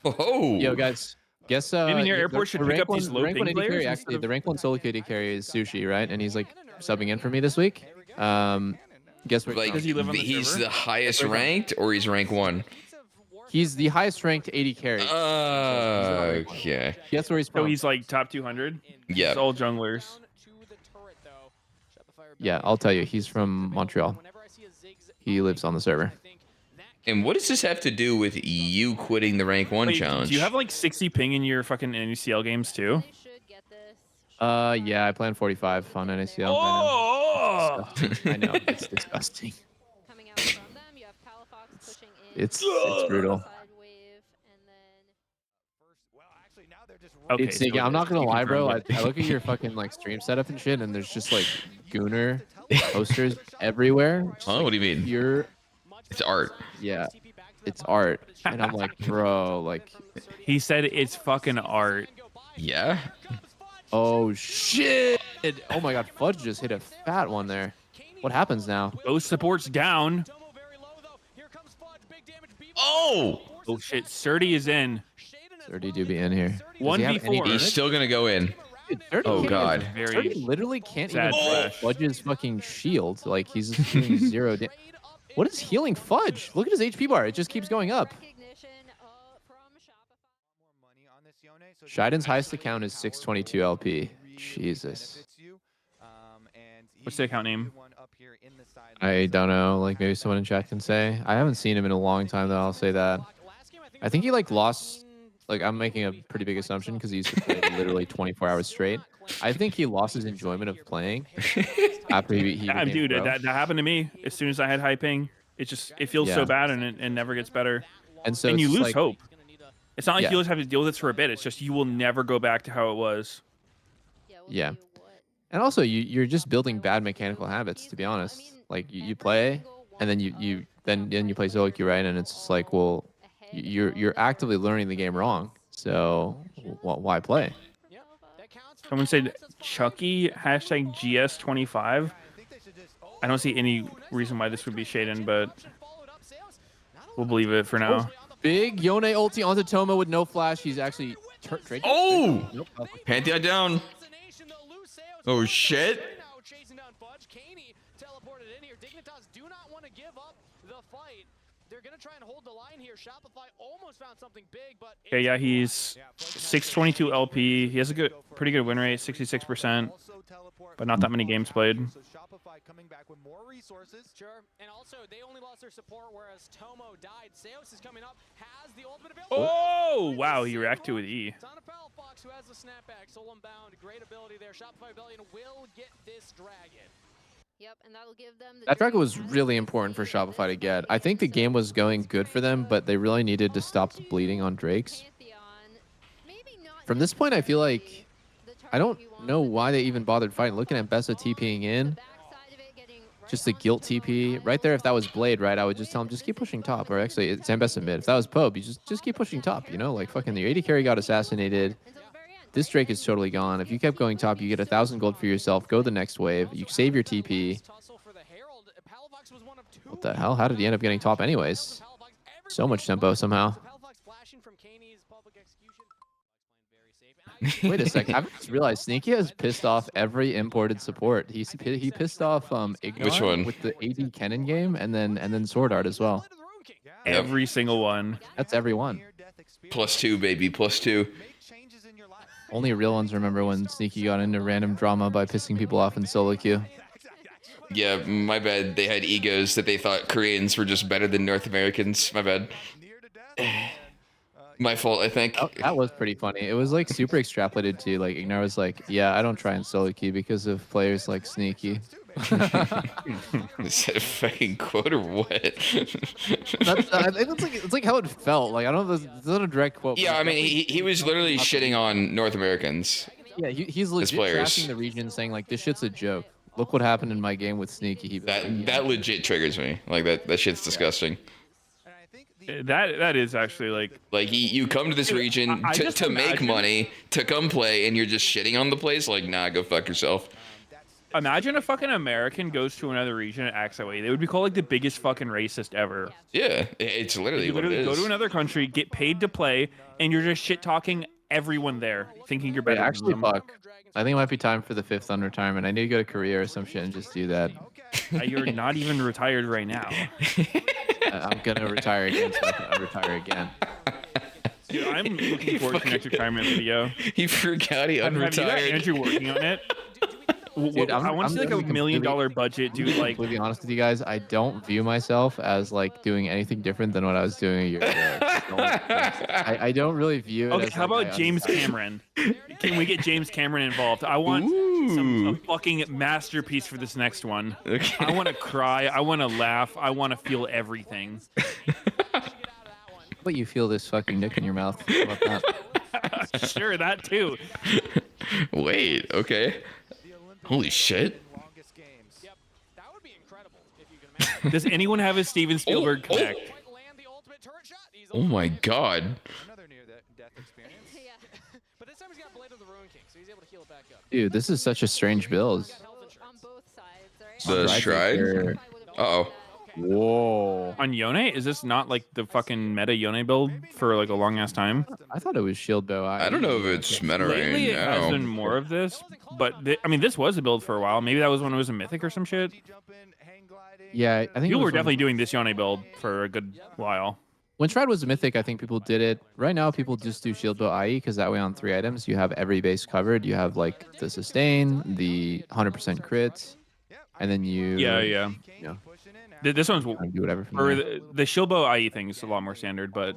Oh. Yo, guys. Guess maybe your airport should pick up these low rank ping 1 AD players. carry, actually, the rank 1 solo queue AD carry is Sushi, right? And he's like subbing in for me this week. Guess what? Like, Does he live on the he's server? the highest ranked, or he's rank 1? He's the highest ranked AD carry. Okay. Guess where he's So from? he's like top 200? Yeah. It's all junglers. Yeah, I'll tell you. He's from Montreal. He lives on the server. And what does this have to do with you quitting the rank 1 Wait, challenge? do you have like 60 ping in your fucking NACL games too? Yeah, I plan 45 on NACL. Oh! I know. It's disgusting. It's brutal. Okay, It's, so yeah, I'm not gonna you lie, bro. I confirmed it. look at your fucking like stream setup and shit, and there's just like Gooner posters everywhere. Huh? What do you mean? You're, It's art. yeah, it's art, and I'm like, bro, like, He said it's fucking art. Yeah? oh shit! Oh my god, Fudge just hit a fat one there. What happens now? Those supports down. Oh! Oh shit, Surdy is in. Surdy do be in here. Does he have 1v4. any He's damage? still gonna go in. Dude, Surdy Oh, can't God. even- Very Surdy literally can't sad even flash. Fudge's fucking shield. Like he's just doing 0 damage. What is healing Fudge? Look at his HP bar. It just keeps going up. Shiden's highest account is 622 LP. Jesus. What's the account name? I don't know. Like maybe someone in chat can say. I haven't seen him in a long time though. I'll say that. I think he like lost. Like I'm making a pretty big assumption because he used to play literally 24 hours straight. I think he lost his enjoyment of playing after he Yeah, became dude, pro. that happened to me. As soon as I had high ping, it feels so Yeah. bad and it never gets better. And so And you it's lose like, hope. It's not like Yeah. you'll just have to deal with this for a bit. It's just you will never go back to how it was. Yeah. And also you're just building bad mechanical habits, to be honest. Like you play and then you play solo queue, right? And it's just like, well, you're actively learning the game wrong. So why play? Someone said Chucky hashtag GS25. I don't see any reason why this would be Shaden, but we'll believe it for now. Big Yone ulti onto Toma with no flash. He's actually trade. Oh! Nope. Pantheon down. Oh, shit. Dignitas do not want to give up the fight. They're going to try and hold the line here. Shopify almost found something big, but Okay, yeah, he's 622 LP. He has a pretty good win rate, 66%, but not that many games played. So Shopify coming back with more resources. Sure, and also they only lost their support, whereas Tomo died. Seos is coming up, has the ultimate available. Oh, wow, he reacted with E. Tonapel Fox, who has the snapback, soul unbound, great ability there. Shopify Rebellion will get this dragon. Yep, and that'll give them the That dragon was really important for Shopify to get. I think the game was going good for them, but they really needed to stop the bleeding on Drakes. From this point, I feel like I don't know why they even bothered fighting. Looking at Bessa TPing in, just the guilt TP right there. If that was Blade, right, I would just tell him just keep pushing top. Or actually, it's Bessa mid. If that was Pope, you just keep pushing top. You know, like fucking the AD carry got assassinated. This Drake is totally gone. If you kept going top, you get 1,000 gold for yourself. Go the next wave. You save your TP. What the hell? How did he end up getting top anyways? So much tempo somehow. Wait a sec. I just realized Sneaky has pissed off every imported support. He pissed off IgNar Which one? with the AD Kennen game, and then Sword Art as well. Every single one. That's every one. +2, baby, +2. Only real ones remember when Sneaky got into random drama by pissing people off in solo queue. Yeah, my bad. They had egos that they thought Koreans were just better than North Americans. My bad. My fault, I think. Oh, that was pretty funny. It was like super extrapolated too. Like IgNar was like, "Yeah, I don't try in solo queue because of players like Sneaky." Is that a fucking quote or what? It's like how it felt. Like I don't know. It's not a direct quote. Yeah, I mean, he was literally shitting on North Americans. Yeah, he's legit players. trashing the region, saying like, "This shit's a joke. Look what happened in my game with Sneaky." That legit triggers me. Like that shit's disgusting. That is actually like you come to this region to make money, to come play, and you're just shitting on the place. Like, nah, go fuck yourself. Imagine a fucking American goes to another region and acts that way. They would be called like the biggest fucking racist ever. Yeah, it's literally you what it is. Go to another country, get paid to play, and you're just shit talking everyone there, thinking you're better. Actually, than them. fuck. I think it might be time for the 5th unretirement. I need to go to Korea or some shit and just do that. You're not even retired right now. I'm gonna retire again, so I can retire again. Dude, I'm looking forward to the next retirement video. He forgot he unretired. Have you got Andrew working on it? Dude, I want to see like $1 million budget, dude. Like, completely honest with you guys, I don't view myself as like doing anything different than what I was doing a year ago. I don't really view it. Okay, as how like, about James Cameron? Can we get James Cameron involved? I want a fucking masterpiece for this next one. Okay. I want to cry. I want to laugh. I want to feel everything. But you feel this fucking dick in your mouth. How about that? Sure, that too. Wait, okay. Holy shit. Yep, that would be incredible if you can imagine. Does anyone have a Steven Spielberg connect? Oh my god. Another near-death experience. Yeah. But this time he's got Blade of the Ruin King, so he's able to heal it back up. Dude, this is such a strange build. On both sides, right? The Right stride? there. Uh-oh. Whoa. On Yone, is this not like the fucking meta Yone build for like a long ass time? I thought it was shield bow. I don't know if it's meta right Lately, it has been now. more of this, but I mean, this was a build for a while. Maybe that was when it was a mythic or some shit. Yeah, I think People it were was definitely doing this Yone build for a good while. when Stride was a mythic, I think people did it. Right now, people just do shield bow IE because that way on 3 items, you have every base covered. You have like the sustain, the 100% crit, and then you. Yeah. You know, This one's do whatever. From or there. the Shilbo IE thing is a lot more standard, but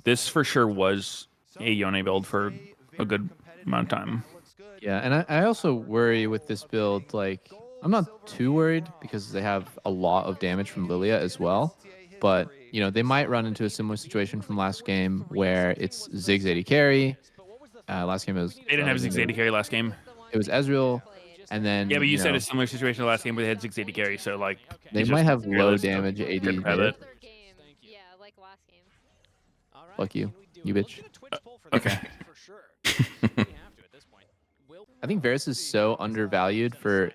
this for sure was a Yone build for a good amount of time. Yeah, and I also worry with this build, like, I'm not too worried because they have a lot of damage from Lilia as well. But, you know, they might run into a similar situation from last game where it's Ziggs AD carry. Last game it was... They didn't have Ziggs AD carry last game. It was Ezreal, and then... Yeah, but you said a similar situation last game where they had Ziggs AD carry, so, like... They might have low damage AD. Yeah, like last game. Fuck you, you bitch. Okay. I think Varus is so undervalued for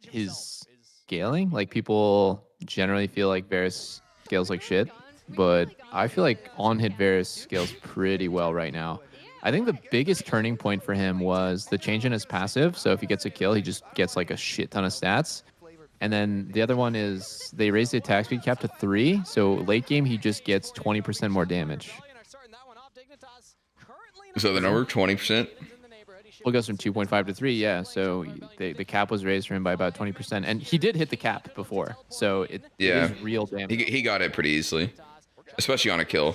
his scaling. Like, people generally feel like Varus scales like shit, but I feel like on-hit Varus scales pretty well right now. I think the biggest turning point for him was the change in his passive. So if he gets a kill, he just gets like a shit ton of stats. And then the other one is they raised the attack speed cap to 3. So late game, he just gets 20% more damage. So the number 20%. Well, it goes from 2.5 to 3, yeah. So the cap was raised for him by about 20%. And he did hit the cap before. So it is real damage. He got it pretty easily, especially on a kill.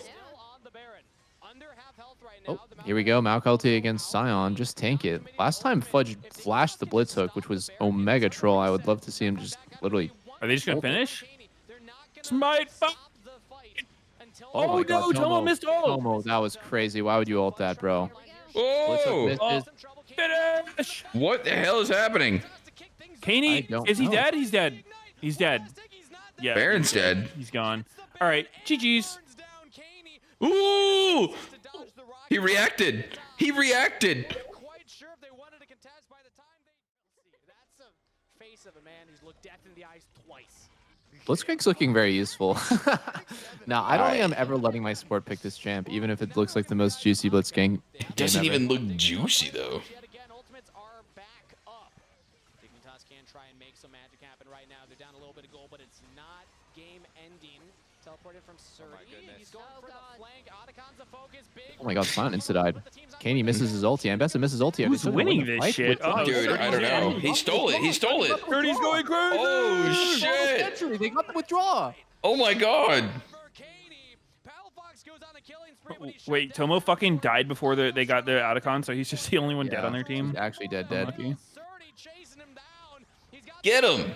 Oh, here we go. Mauk LTA against Sion. Just tank it. Last time Fudge flashed the Blitz Hook, which was Omega Troll. I would love to see him just literally... Are they just going to finish? Smite! Oh, no, Tomo missed ult! Tomo, that was crazy. Why would you ult that, bro? Oh! Finish! What the hell is happening? Kaney, is he dead? He's dead. He's dead. Yeah. Baron's dead. He's gone. All right, GG's. Ooh! He reacted. He reacted. Quite sure if they wanted to contest by the time they that's a face of a man who's looked death in the eyes twice. Blitzcrank's looking very useful. Now, I don't think I'm ever letting my support pick this champ, even if it looks like the most juicy Blitzcrank. It doesn't even look juicy though. Again, ultimates are back up. Dignitas can try and make some magic happen right now. They're down a little bit of gold, but it's not game ending. Teleported from Surdy. He's going for the flank. Otacon's the focus. Big. Oh my god, Silent insta-died. Kaney misses his ulti. And Bessa misses ulti. Who's winning this shit? Dude, I don't know. He stole it. He stole it. Surdy's going crazy. Oh, shit. They got the withdraw. Oh, my God. Wait, Tomo fucking died before they got the Otacon, so he's just the only one dead on their team? He's actually dead. Get him.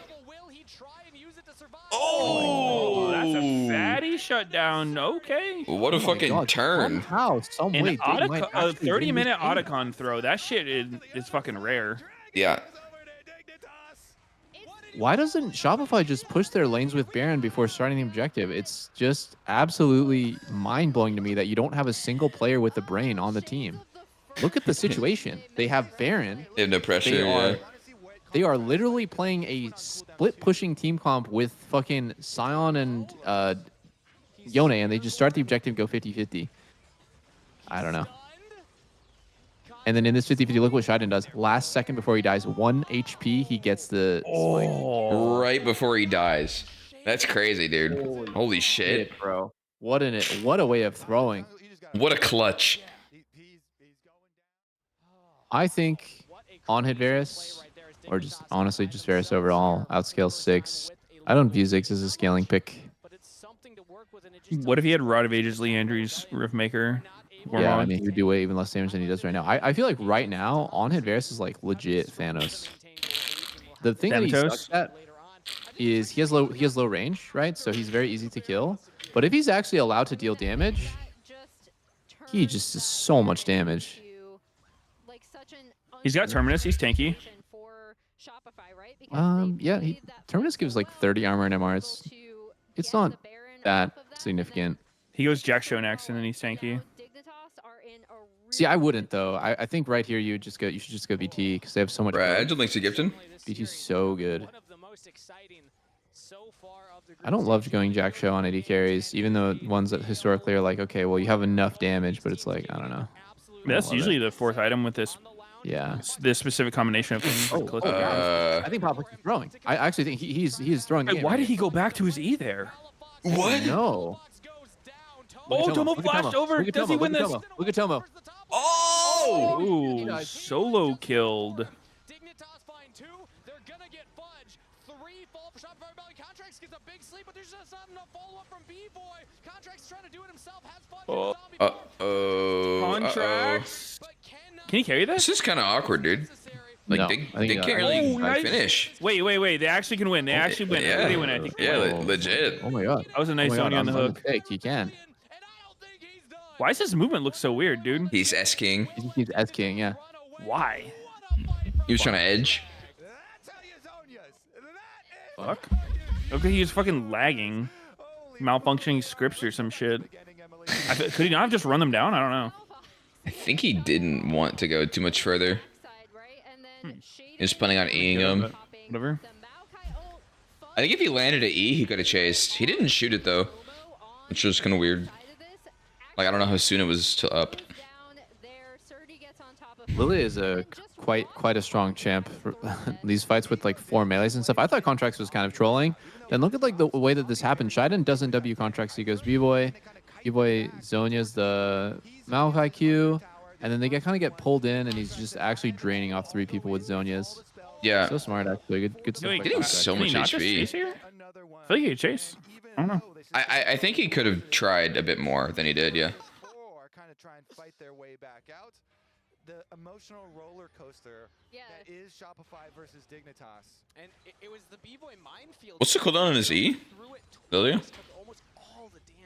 Oh, that's a fatty shutdown. Okay. What a fucking turn. How? Some way. A 30-minute Otacon throw. That shit is fucking rare. Yeah. Why doesn't Shopify just push their lanes with Baron before starting the objective? It's just absolutely mind-blowing to me that you don't have a single player with the brain on the team. Look at the situation. They have Baron. They have no pressure. They are literally playing a split-pushing team comp with fucking Sion and Yone, and they just start the objective, go 50-50. I don't know. And then in this 50-50, look what Shiden does. Last second before he dies, 1 HP, he gets the spike. Right before he dies. That's crazy, dude. Holy shit. Bro. What a way of throwing. What a clutch. I think on hit Varus, or just honestly just Varus overall, outscale 6. I don't view Ziggs as a scaling pick. What if he had Rod of Ages, Leandry's Riftmaker? Yeah, I mean, he would do way even less damage than he does right now. I feel like right now, on hit Varus is like legit Thanos. The thing that he sucks at is he has low range, right? So he's very easy to kill. But if he's actually allowed to deal damage, he just does so much damage. He's got Terminus. He's tanky. Yeah, Terminus gives like 30 armor and MR. It's not that significant. He goes Jack Show next, and then he's tanky. See, I wouldn't though. I think right here you should just go BT because they have so much. Right, Agile links to Gibson. BT's so good. I don't love going Jack Show on AD carries, even though ones that historically are like, okay, well you have enough damage, but it's like I don't know. That's usually the fourth item with this. Yeah. This specific combination of things. I think Poplik is throwing. I actually think he's throwing. The game, why did he go back to his E there? What? No. Oh, Tomo flashed over. Does he win this? Look at Tomo. Oh! Ooh, solo killed. Dignitas find 2. They're gonna get Fudge. 3 fall for Shopify Belly. Contracts gets a big sleep, but there's just not enough follow-up from B-Boy. Contracts trying to do it himself. Has Fudge. Contracts. Can he carry this? This is kind of awkward, dude. Like, they can't really finish. Wait. They actually can win. They actually win. Yeah. They win, I think. Yeah, legit. Oh my god. That was a nice Zhonya on the hook. He can. Why does his movement look so weird, dude? He's S-King. He's S-King, yeah. Why? He was trying to edge. Fuck. Okay, he was fucking lagging. Malfunctioning scripts or some shit. Could he not have just run them down? I don't know. I think he didn't want to go too much further. He's planning on E'ing him. Whatever. I think if he landed at E, he could have chased. He didn't shoot it, though. Which was kind of weird. Like, I don't know how soon it was to up. Lily is a quite a strong champ for these fights with like 4 melees and stuff. I thought Contracts was kind of trolling. Then look at like the way that this happened. Shiden doesn't W Contracts. He goes B-Boy. B-Boy Zonya's the Maokai Q. And then they kind of get pulled in, and he's just actually draining off 3 people with Zonias. Yeah. So smart, actually. Good stuff. Wait, getting so much HP. I feel like he could chase. I don't know. I think he could have tried a bit more than he did, yeah. Kind of try and fight their way back out. The emotional roller coaster that is Shopify versus Dignitas. And it was the B-Boy minefield. What's the cooldown on his E? Lilia?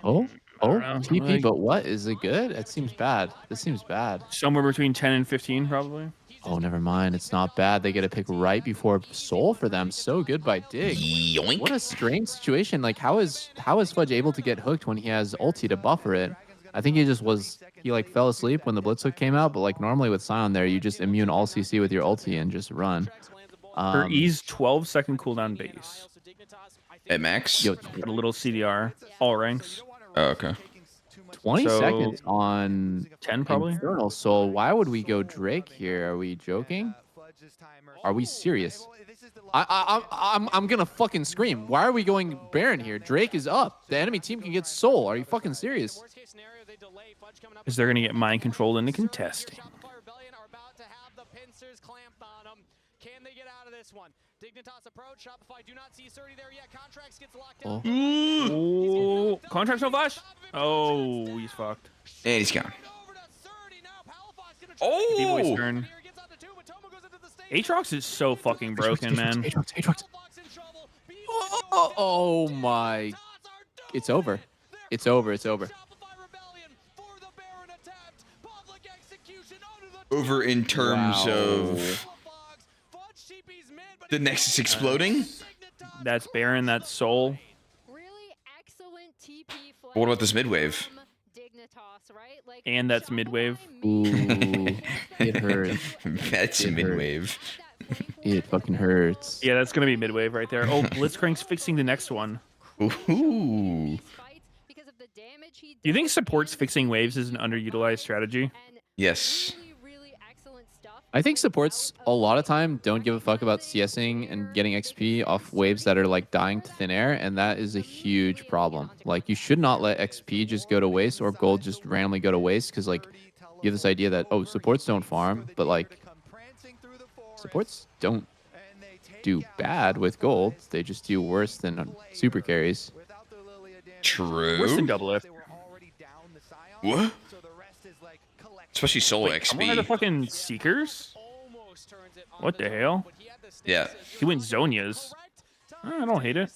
Oh, know. TP, but what? Is it good? It seems bad. This seems bad. Somewhere between 10 and 15, probably. Oh, never mind. It's not bad. They get a pick right before Soul for them. So good by Dig. Yoink. What a strange situation. Like, how is Fudge able to get hooked when he has ulti to buffer it? I think he like fell asleep when the Blitz hook came out, but like normally with Sion there, you just immune all CC with your ulti and just run. Her E's 12-second cooldown base. At max? Yo, Got a little CDR. All ranks. Oh, okay. 20 So, seconds on 10 probably. Infernal Soul. Why would we go Drake here? Are we joking? Are we serious? I'm gonna fucking scream. Why are we going Baron here? Drake is up. The enemy team can get Soul. Are you fucking serious? Because they're going to get mind controlled into contesting. Can they get out of this one? Dignitas approach. Shopify do not see 30 there yet. Contracts gets locked Oh. down. Oh, contracts no flash. Oh, he's fucked. And he's gone. B-Boy's Oh! turn. Aatrox is so fucking broken, man. Aatrox. Oh my. It's over. It's over. It's over. Over in terms of the Nexus exploding? That's Baron, that's Soul. Really excellent TP What about this mid-wave? Dignitas, right? Like, And that's mid-wave. Ooh. It hurts. That's It mid-wave. It fucking hurts. Yeah, that's going to be mid-wave right there. Oh, Blitzcrank's fixing the next one. Ooh. Do you think supports fixing waves is an underutilized strategy? Yes. I think supports a lot of time don't give a fuck about CSing and getting XP off waves that are like dying to thin air, and that is a huge problem. Like, you should not let XP just go to waste or gold just randomly go to waste, because like you have this idea that, oh, supports don't farm, but like supports don't do bad with gold. They just do worse than super carries. True. Worse than Doublelift. What? Especially solo Wait, one of the XP. fucking Seekers? What the hell? Yeah. He went Zonias. I don't hate it.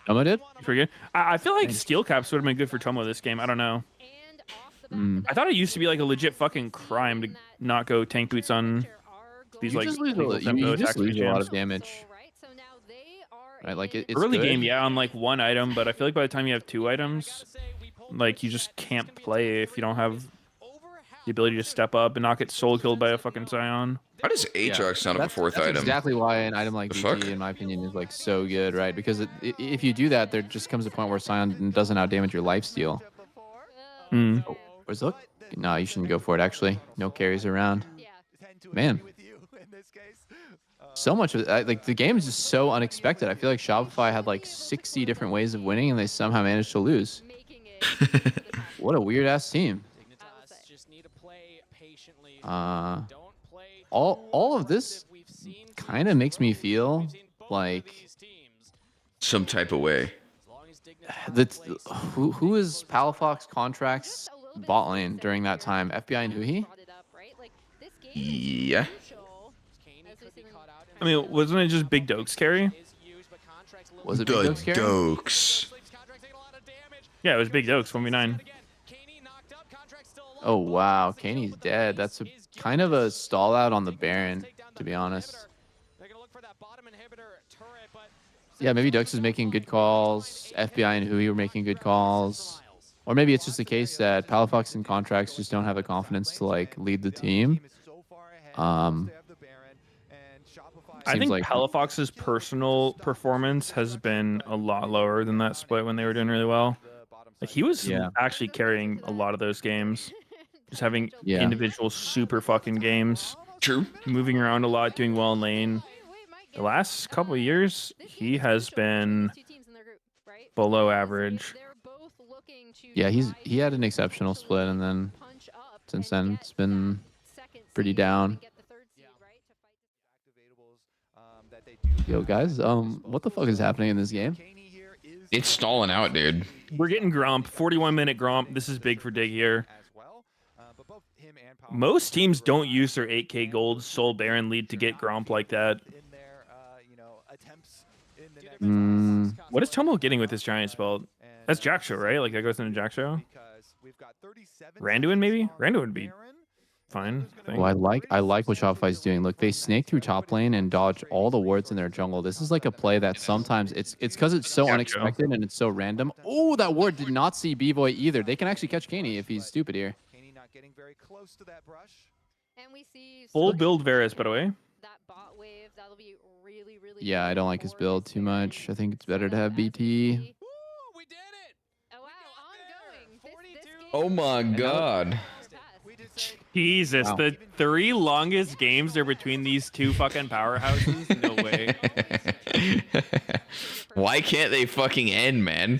Tomo did? Pretty good. I feel like Steel Caps would have been good for Tomo this game. I don't know. I thought it used to be like a legit fucking crime to not go tank boots on these like You just lose a lot of damage. Right, like it's early good. game, yeah, on like one item, but I feel like by the time you have 2 items, like you just can't play if you don't have the ability to step up and not get soul killed by a fucking Scion. How does Aatrox not have a 4th that's item? exactly why an item like The BG, fuck? in my opinion, is like so good, right? Because if you do that, there just comes a point where Scion doesn't outdamage your lifesteal. Oh, where's the hook? No, you shouldn't go for it, actually. No carries around. Man. So much of it, like the game is just so unexpected. I feel like Shopify had like 60 different ways of winning and they somehow managed to lose. What a weird ass team. All of this kind of makes me feel like Some type of way. that who is Palafox Contracts bot lane during that time? FBI and Huhi? Yeah. I mean, wasn't it just Big Dokes carry? Was it Big The Dokes carry? Dokes. Yeah, it was Big Dokes, 1v9. Oh wow, Kaney's dead. That's a kind of a stall out on the Baron, to be honest. Yeah, maybe Dux is making good calls. FBI and Hui were making good calls. Or maybe it's just the case that Palafox and Contracts just don't have the confidence to like lead the team. I think like Palafox's personal performance has been a lot lower than that split when they were doing really well. Like he was actually carrying a lot of those games. just having Yeah. individual super fucking games. True. Moving around a lot, doing well in lane. The last couple of years, he has been below average. Yeah, he had an exceptional split, and then since then it's been pretty down. Yo, guys, what the fuck is happening in this game? It's stalling out, dude. We're getting Gromp, 41-minute Gromp. This is big for Dig here. Most teams don't use their 8k gold Soul Baron lead to get Gromp like that. What is Tomo getting with this giant spell? That's Jack Show, right? Like that goes into Jack Show. Randuin maybe? Randuin would be fine. Well, I like what Shopify's doing. Look, they snake through top lane and dodge all the wards in their jungle. This is like a play that sometimes it's because it's so unexpected and it's so random. Oh, that ward did not see B-Boy either. They can actually catch Kaney if he's stupid here. Getting very close to that brush. And we see full build Varus, by the way. That bot wave, that'll be really Yeah, I don't like his build too much. I think it's better to have BT. We did it! Oh wow, ongoing. Oh my god. Jesus, Wow. the 3 longest games are between these two fucking powerhouses? No way. Why can't they fucking end, man?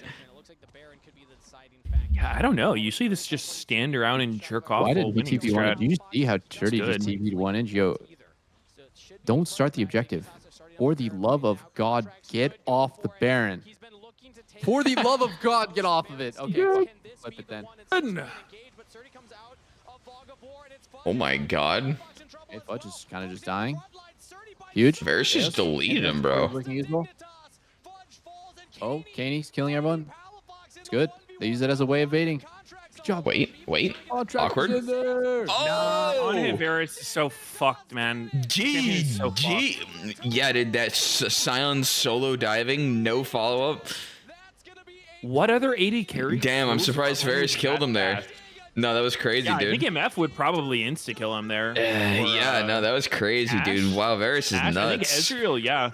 Yeah, I don't know. Usually this just stand around and jerk off. Why while did he winning TP one? strat. Did you see how dirty just good. TP'd 1 inch? Yo, don't start the objective. For the love of God, get off the Baron. For the love of God, get off of it. Okay, flip it then. Oh my god. Hey, Fudge is kind of just dying. Huge. Varus just deleted him, bro. Oh, Kaney's killing everyone. It's good. They use it as a way of baiting. Good job. Wait. Awkward. On hit Oh! Varus is so fucked, man. G. So G. Yeah, dude, that Sion solo diving, no follow-up. What other 80 carry? Damn, I'm surprised Varus killed him there. No, that was crazy, Yeah, I dude. think MF would probably insta-kill him there. Yeah, no, that was crazy, Ash? dude. Wow, Varus is Ash, I think nuts. Ezreal, yeah.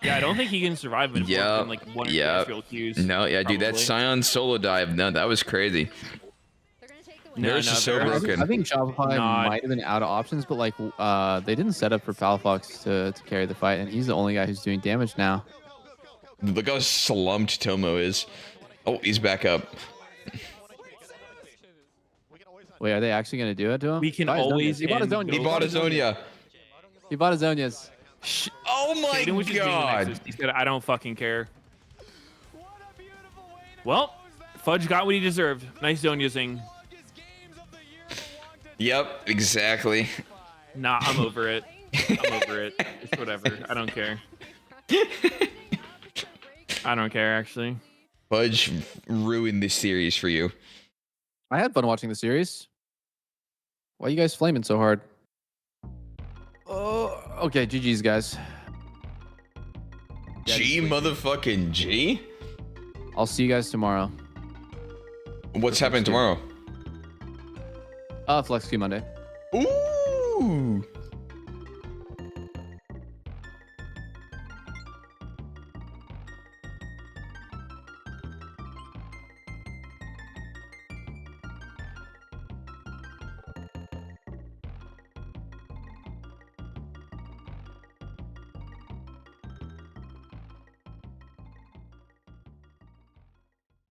Yeah, I don't think he can survive in Yep, like one of the yep. Ezreal queues. No, yeah, dude, that probably. Sion solo dive, no, that was crazy. Varus is so Varus- broken. I think Shopify might have been out of options, but like they didn't set up for Palafox to carry the fight, and he's the only guy who's doing damage now. Look how slumped Tomo is. Oh, he's back up. Wait, are they actually going to do it to him? We can Buy his always Zhonyas. He bought his end Zhonyas. He bought a Zhonya. He bought his Zhonyas. Oh my Shaden was just being the god. nicest. He said, I don't fucking care. Well, Fudge got what he deserved. Nice zone using. Yep, exactly. Nah, I'm over it. I'm over it. It's whatever. I don't care. I don't care, actually. Fudge ruined this series for you. I had fun watching the series. Why are you guys flaming so hard? Oh, okay, GG's, guys. G motherfucking G? I'll see you guys tomorrow. What's happening tomorrow? Flex Q Monday. Ooh!